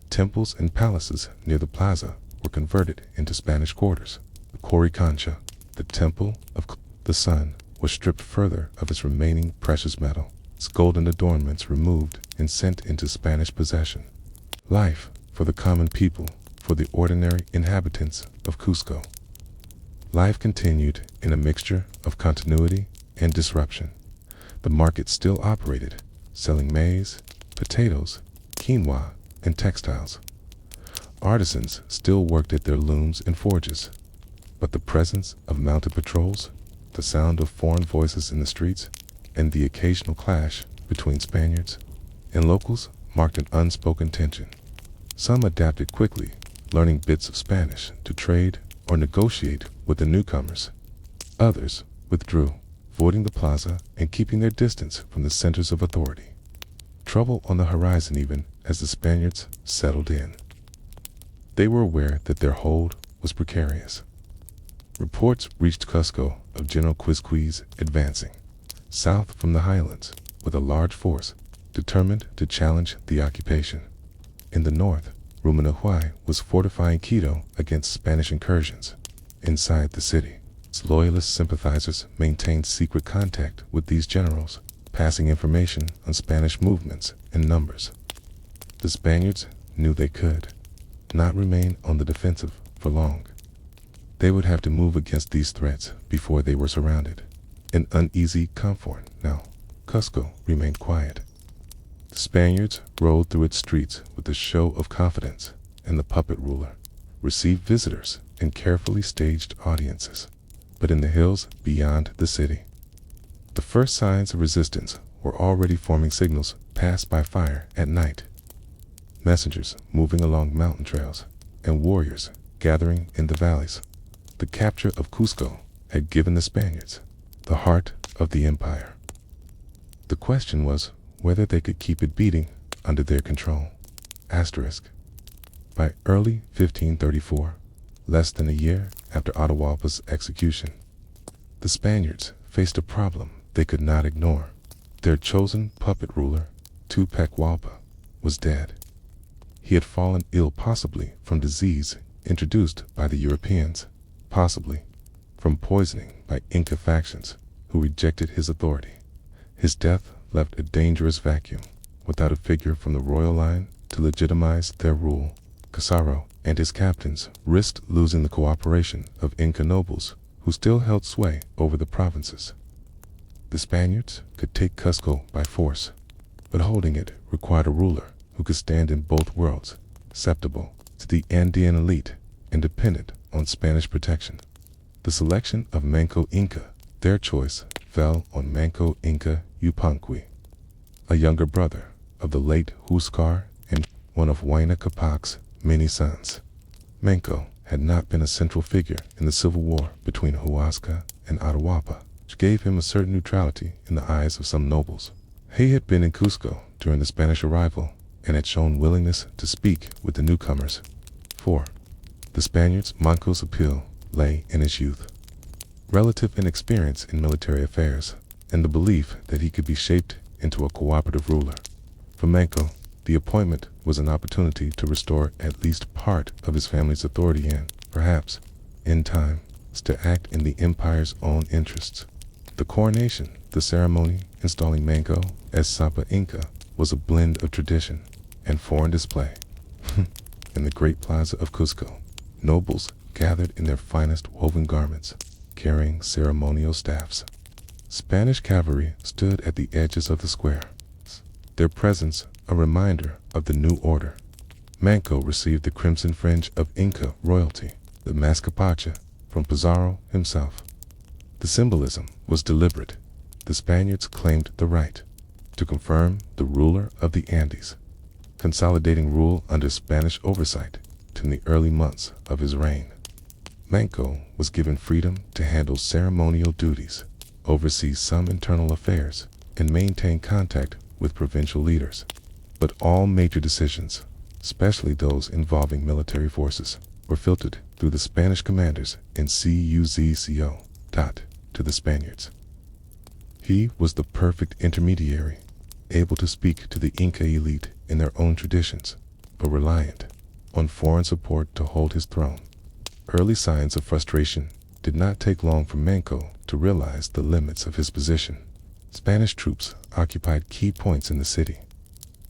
Temples and palaces near the plaza were converted into Spanish quarters. The Coricancha, the temple of the sun, was stripped further of its remaining precious metal, its golden adornments removed and sent into Spanish possession. Life for the common people, for the ordinary inhabitants of Cuzco. Life continued in a mixture of continuity and disruption. The market still operated, selling maize, potatoes, quinoa, and textiles. Artisans still worked at their looms and forges, but the presence of mounted patrols, the sound of foreign voices in the streets, and the occasional clash between Spaniards and locals marked an unspoken tension. Some adapted quickly, learning bits of Spanish to trade or negotiate with the newcomers. Others withdrew, avoiding the plaza and keeping their distance from the centers of authority. Trouble on the horizon even as the Spaniards settled in. They were aware that their hold was precarious. Reports reached Cuzco of General Quizquiz advancing south from the highlands with a large force, determined to challenge the occupation. In the north, Rumanahuay was fortifying Quito against Spanish incursions. Inside the city, its loyalist sympathizers maintained secret contact with these generals, passing information on Spanish movements and numbers. The Spaniards knew they could not remain on the defensive for long. They would have to move against these threats before they were surrounded. An uneasy comfort now. Cuzco remained quiet. The Spaniards rode through its streets with a show of confidence, and the puppet ruler received visitors in carefully staged audiences. But in the hills beyond the city, the first signs of resistance were already forming. Signals passed by fire at night, messengers moving along mountain trails, and warriors gathering in the valleys. The capture of Cuzco had given the Spaniards the heart of the empire. The question was whether they could keep it beating under their control. Asterisk. By early 1534, less than a year after Atahualpa's execution, the Spaniards faced a problem they could not ignore. Their chosen puppet ruler, Tupac Walpa, was dead. He had fallen ill, possibly from disease introduced by the Europeans, possibly from poisoning by Inca factions who rejected his authority. His death left a dangerous vacuum, without a figure from the royal line to legitimize their rule. Pizarro and his captains risked losing the cooperation of Inca nobles who still held sway over the provinces. The Spaniards could take Cuzco by force, but holding it required a ruler who could stand in both worlds, acceptable to the Andean elite and dependent on Spanish protection. The selection of Manco Inca, their choice, fell on Manco Inca Yupanqui, a younger brother of the late Huascar and one of Huayna Capac's many sons. Manco had not been a central figure in the civil war between Huascar and Atahualpa, which gave him a certain neutrality in the eyes of some nobles. He had been in Cuzco during the Spanish arrival and had shown willingness to speak with the newcomers. 4. The Spaniards' Manco's appeal lay in his youth, relative inexperience in military affairs, and the belief that he could be shaped into a cooperative ruler. For Manco, the appointment was an opportunity to restore at least part of his family's authority and, perhaps, in time, to act in the empire's own interests. The coronation, the ceremony installing Manco as Sapa Inca, was a blend of tradition and foreign display. In the great plaza of Cuzco, nobles gathered in their finest woven garments, carrying ceremonial staffs. Spanish cavalry stood at the edges of the square, their presence a reminder of the new order. Manco received the crimson fringe of Inca royalty, the mascapacha, from Pizarro himself. The symbolism was deliberate. The Spaniards claimed the right to confirm the ruler of the Andes, consolidating rule under Spanish oversight in the early months of his reign. Manco was given freedom to handle ceremonial duties, oversee some internal affairs, and maintain contact with provincial leaders. But all major decisions, especially those involving military forces, were filtered through the Spanish commanders in Cuzco to the Spaniards. He was the perfect intermediary, able to speak to the Inca elite in their own traditions, but reliant on foreign support to hold his throne. Early signs of frustration did not take long for Manco to realize the limits of his position. Spanish troops occupied key points in the city.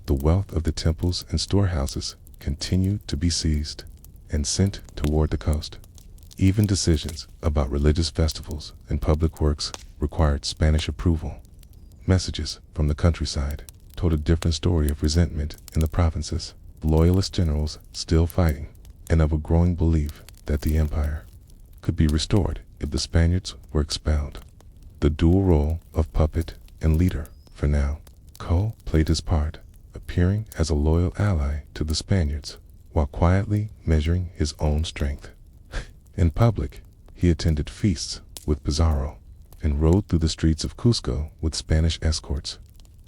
The wealth of the temples and storehouses continued to be seized and sent toward the coast. Even decisions about religious festivals and public works required Spanish approval. Messages from the countryside told a different story of resentment in the provinces, loyalist generals still fighting, and of a growing belief that the empire could be restored if the Spaniards were expelled. The dual role of puppet and leader, for now, Manco played his part, appearing as a loyal ally to the Spaniards, while quietly measuring his own strength. In public, he attended feasts with Pizarro and rode through the streets of Cuzco with Spanish escorts.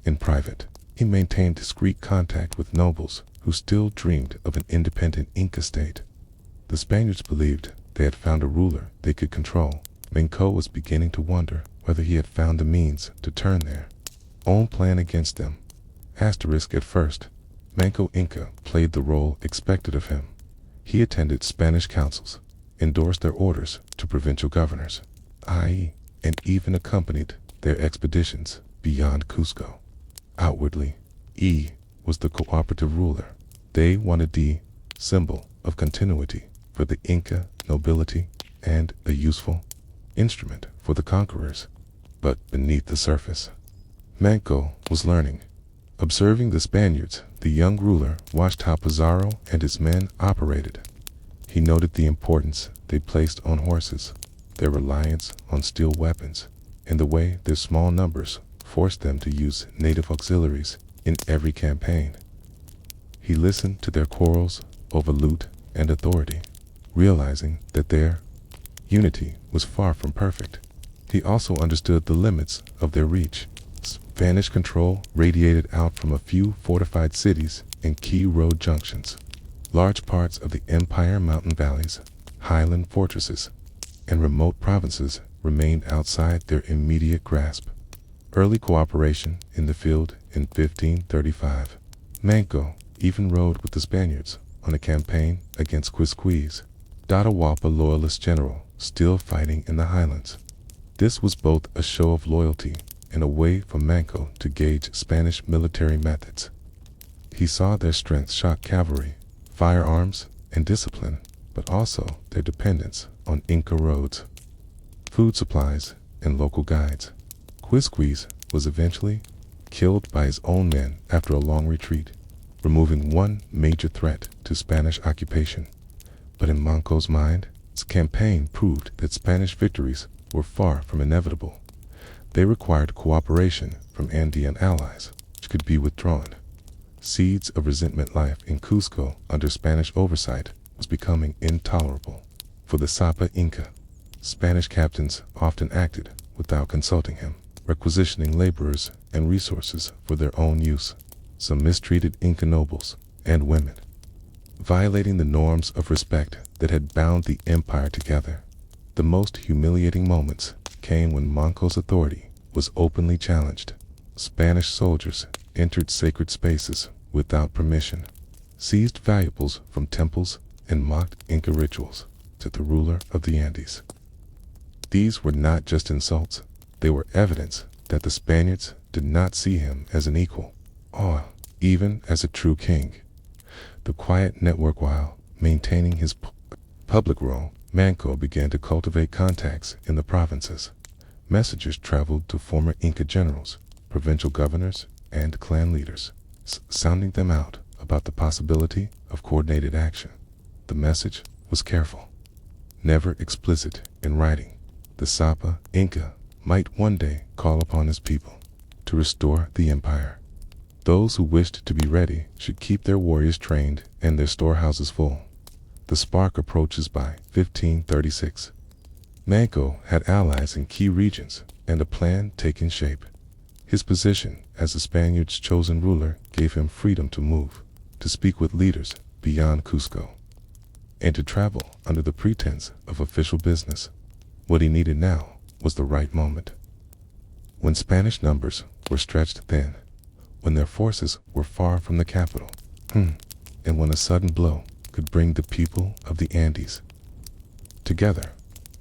In private, he maintained discreet contact with nobles who still dreamed of an independent Inca state. The Spaniards believed they had found a ruler they could control. Manco was beginning to wonder whether he had found the means to turn their own plan against them. Asterisk. At first, Manco Inca played the role expected of him. He attended Spanish councils, endorsed their orders to provincial governors, i.e., and even accompanied their expeditions beyond Cuzco. Outwardly, he was the cooperative ruler. They wanted the symbol of continuity for the Inca nobility and a useful instrument for the conquerors. But beneath the surface, Manco was learning. Observing the Spaniards, the young ruler watched how Pizarro and his men operated. He noted the importance they placed on horses, their reliance on steel weapons, and the way their small numbers forced them to use native auxiliaries in every campaign. He listened to their quarrels over loot and authority, realizing that their unity was far from perfect. He also understood the limits of their reach. Spanish control radiated out from a few fortified cities and key road junctions. Large parts of the empire mountain valleys, highland fortresses, and remote provinces remained outside their immediate grasp. Early cooperation in the field in 1535. Manco even rode with the Spaniards on a campaign against Quisquis, Atahualpa loyalist general still fighting in the highlands. This was both a show of loyalty and a way for Manco to gauge Spanish military methods. He saw their strength shock cavalry, firearms, and discipline, but also their dependence on Inca roads, food supplies, and local guides. Quisquis was eventually killed by his own men after a long retreat, removing one major threat to Spanish occupation. But in Manco's mind, his campaign proved that Spanish victories were far from inevitable. They required cooperation from Andean allies, which could be withdrawn. Seeds of resentment life in Cuzco under Spanish oversight was becoming intolerable. For the Sapa Inca, Spanish captains often acted without consulting him, requisitioning laborers and resources for their own use. Some mistreated Inca nobles and women, violating the norms of respect that had bound the empire together. The most humiliating moments came when Manco's authority was openly challenged. Spanish soldiers entered sacred spaces without permission, seized valuables from temples, and mocked Inca rituals to the ruler of the Andes. These were not just insults, they were evidence that the Spaniards did not see him as an equal, or even as a true king. The quiet network while maintaining his public role, Manco began to cultivate contacts in the provinces. Messengers traveled to former Inca generals, provincial governors, and clan leaders, sounding them out about the possibility of coordinated action. The message was careful, never explicit in writing. The Sapa Inca might one day call upon his people to restore the empire. Those who wished to be ready should keep their warriors trained and their storehouses full. The spark approaches by 1536. Manco had allies in key regions and a plan taking shape. His position as the Spaniards' chosen ruler gave him freedom to move, to speak with leaders beyond Cusco, and to travel under the pretense of official business. What he needed now was the right moment. When Spanish numbers were stretched thin, when their forces were far from the capital, and when a sudden blow could bring the people of the Andes together.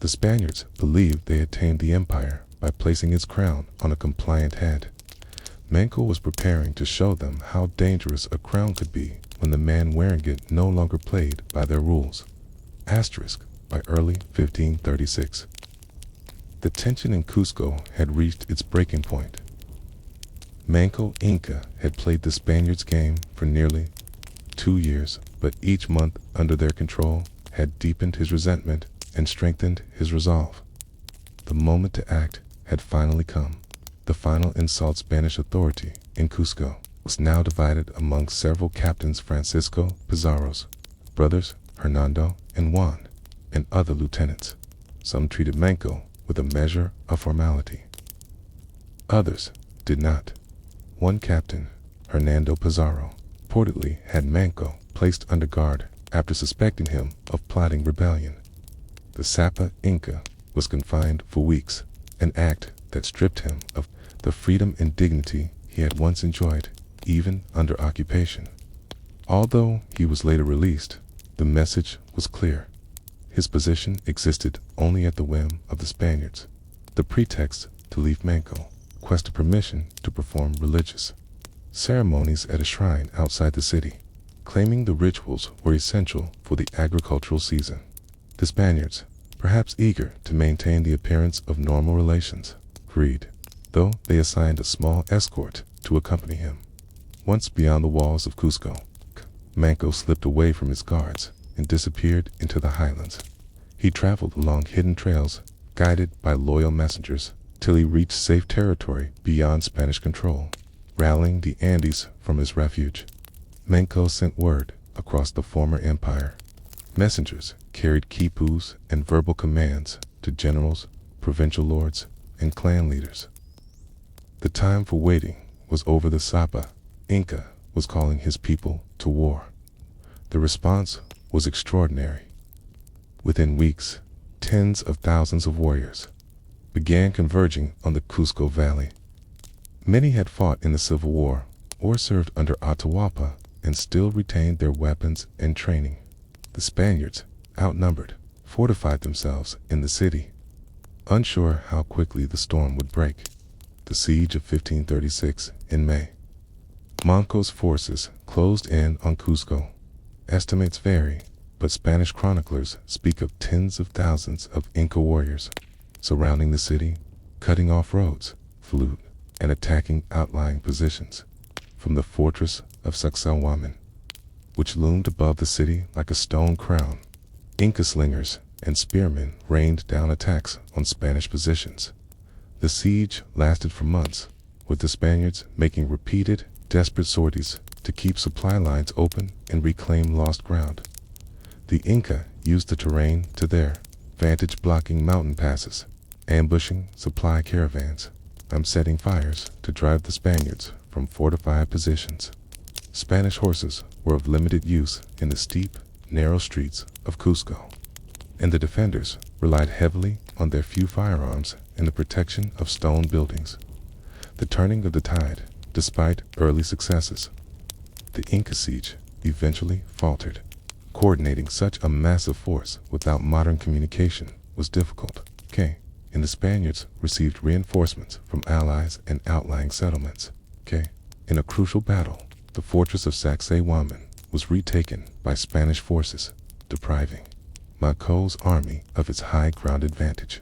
The Spaniards believed they had tamed the empire by placing its crown on a compliant head. Manco was preparing to show them how dangerous a crown could be when the man wearing it no longer played by their rules. By early 1536. The tension in Cusco had reached its breaking point. Manco Inca had played the Spaniards' game for nearly 2 years, but each month under their control had deepened his resentment and strengthened his resolve. The moment to act had finally come. The final insult Spanish authority in Cusco was now divided among several captains: Francisco Pizarro's brothers Hernando and Juan, and other lieutenants. Some treated Manco with a measure of formality. Others did not. One captain, Hernando Pizarro, reportedly had Manco placed under guard after suspecting him of plotting rebellion. The Sapa Inca was confined for weeks, an act that stripped him of the freedom and dignity he had once enjoyed, even under occupation. Although he was later released, the message was clear. His position existed only at the whim of the Spaniards. The pretext to leave Manco: requested permission to perform religious ceremonies at a shrine outside the city, claiming the rituals were essential for the agricultural season. The Spaniards, perhaps eager to maintain the appearance of normal relations, agreed, though they assigned a small escort to accompany him. Once beyond the walls of Cusco, Manco slipped away from his guards and disappeared into the highlands. He traveled along hidden trails, guided by loyal messengers, till he reached safe territory beyond Spanish control. Rallying the Andes from his refuge, Manco sent word across the former empire. Messengers carried quipus and verbal commands to generals, provincial lords, and clan leaders. The time for waiting was over. The Sapa Inca was calling his people to war. The response was extraordinary. Within weeks, tens of thousands of warriors began converging on the Cuzco Valley. Many had fought in the Civil War or served under Atahualpa and still retained their weapons and training. The Spaniards, outnumbered, fortified themselves in the city, unsure how quickly the storm would break. The siege of 1536 in May. Manco's forces closed in on Cuzco. Estimates vary, but Spanish chroniclers speak of tens of thousands of Inca warriors surrounding the city, cutting off roads, flute, and attacking outlying positions. From the fortress of Sacsayhuaman, which loomed above the city like a stone crown, Inca slingers and spearmen rained down attacks on Spanish positions. The siege lasted for months, with the Spaniards making repeated, desperate sorties to keep supply lines open and reclaim lost ground. The Inca used the terrain to their advantage, blocking mountain passes, ambushing supply caravans, and setting fires to drive the Spaniards from fortified positions. Spanish horses were of limited use in the steep, narrow streets of Cuzco, and the defenders relied heavily on their few firearms and the protection of stone buildings. The turning of the tide, despite early successes. The Inca siege eventually faltered. Coordinating such a massive force without modern communication was difficult. And the Spaniards received reinforcements from allies and outlying settlements. In a crucial battle, the fortress of Sacsayhuaman was retaken by Spanish forces, depriving Manco's army of its high ground advantage.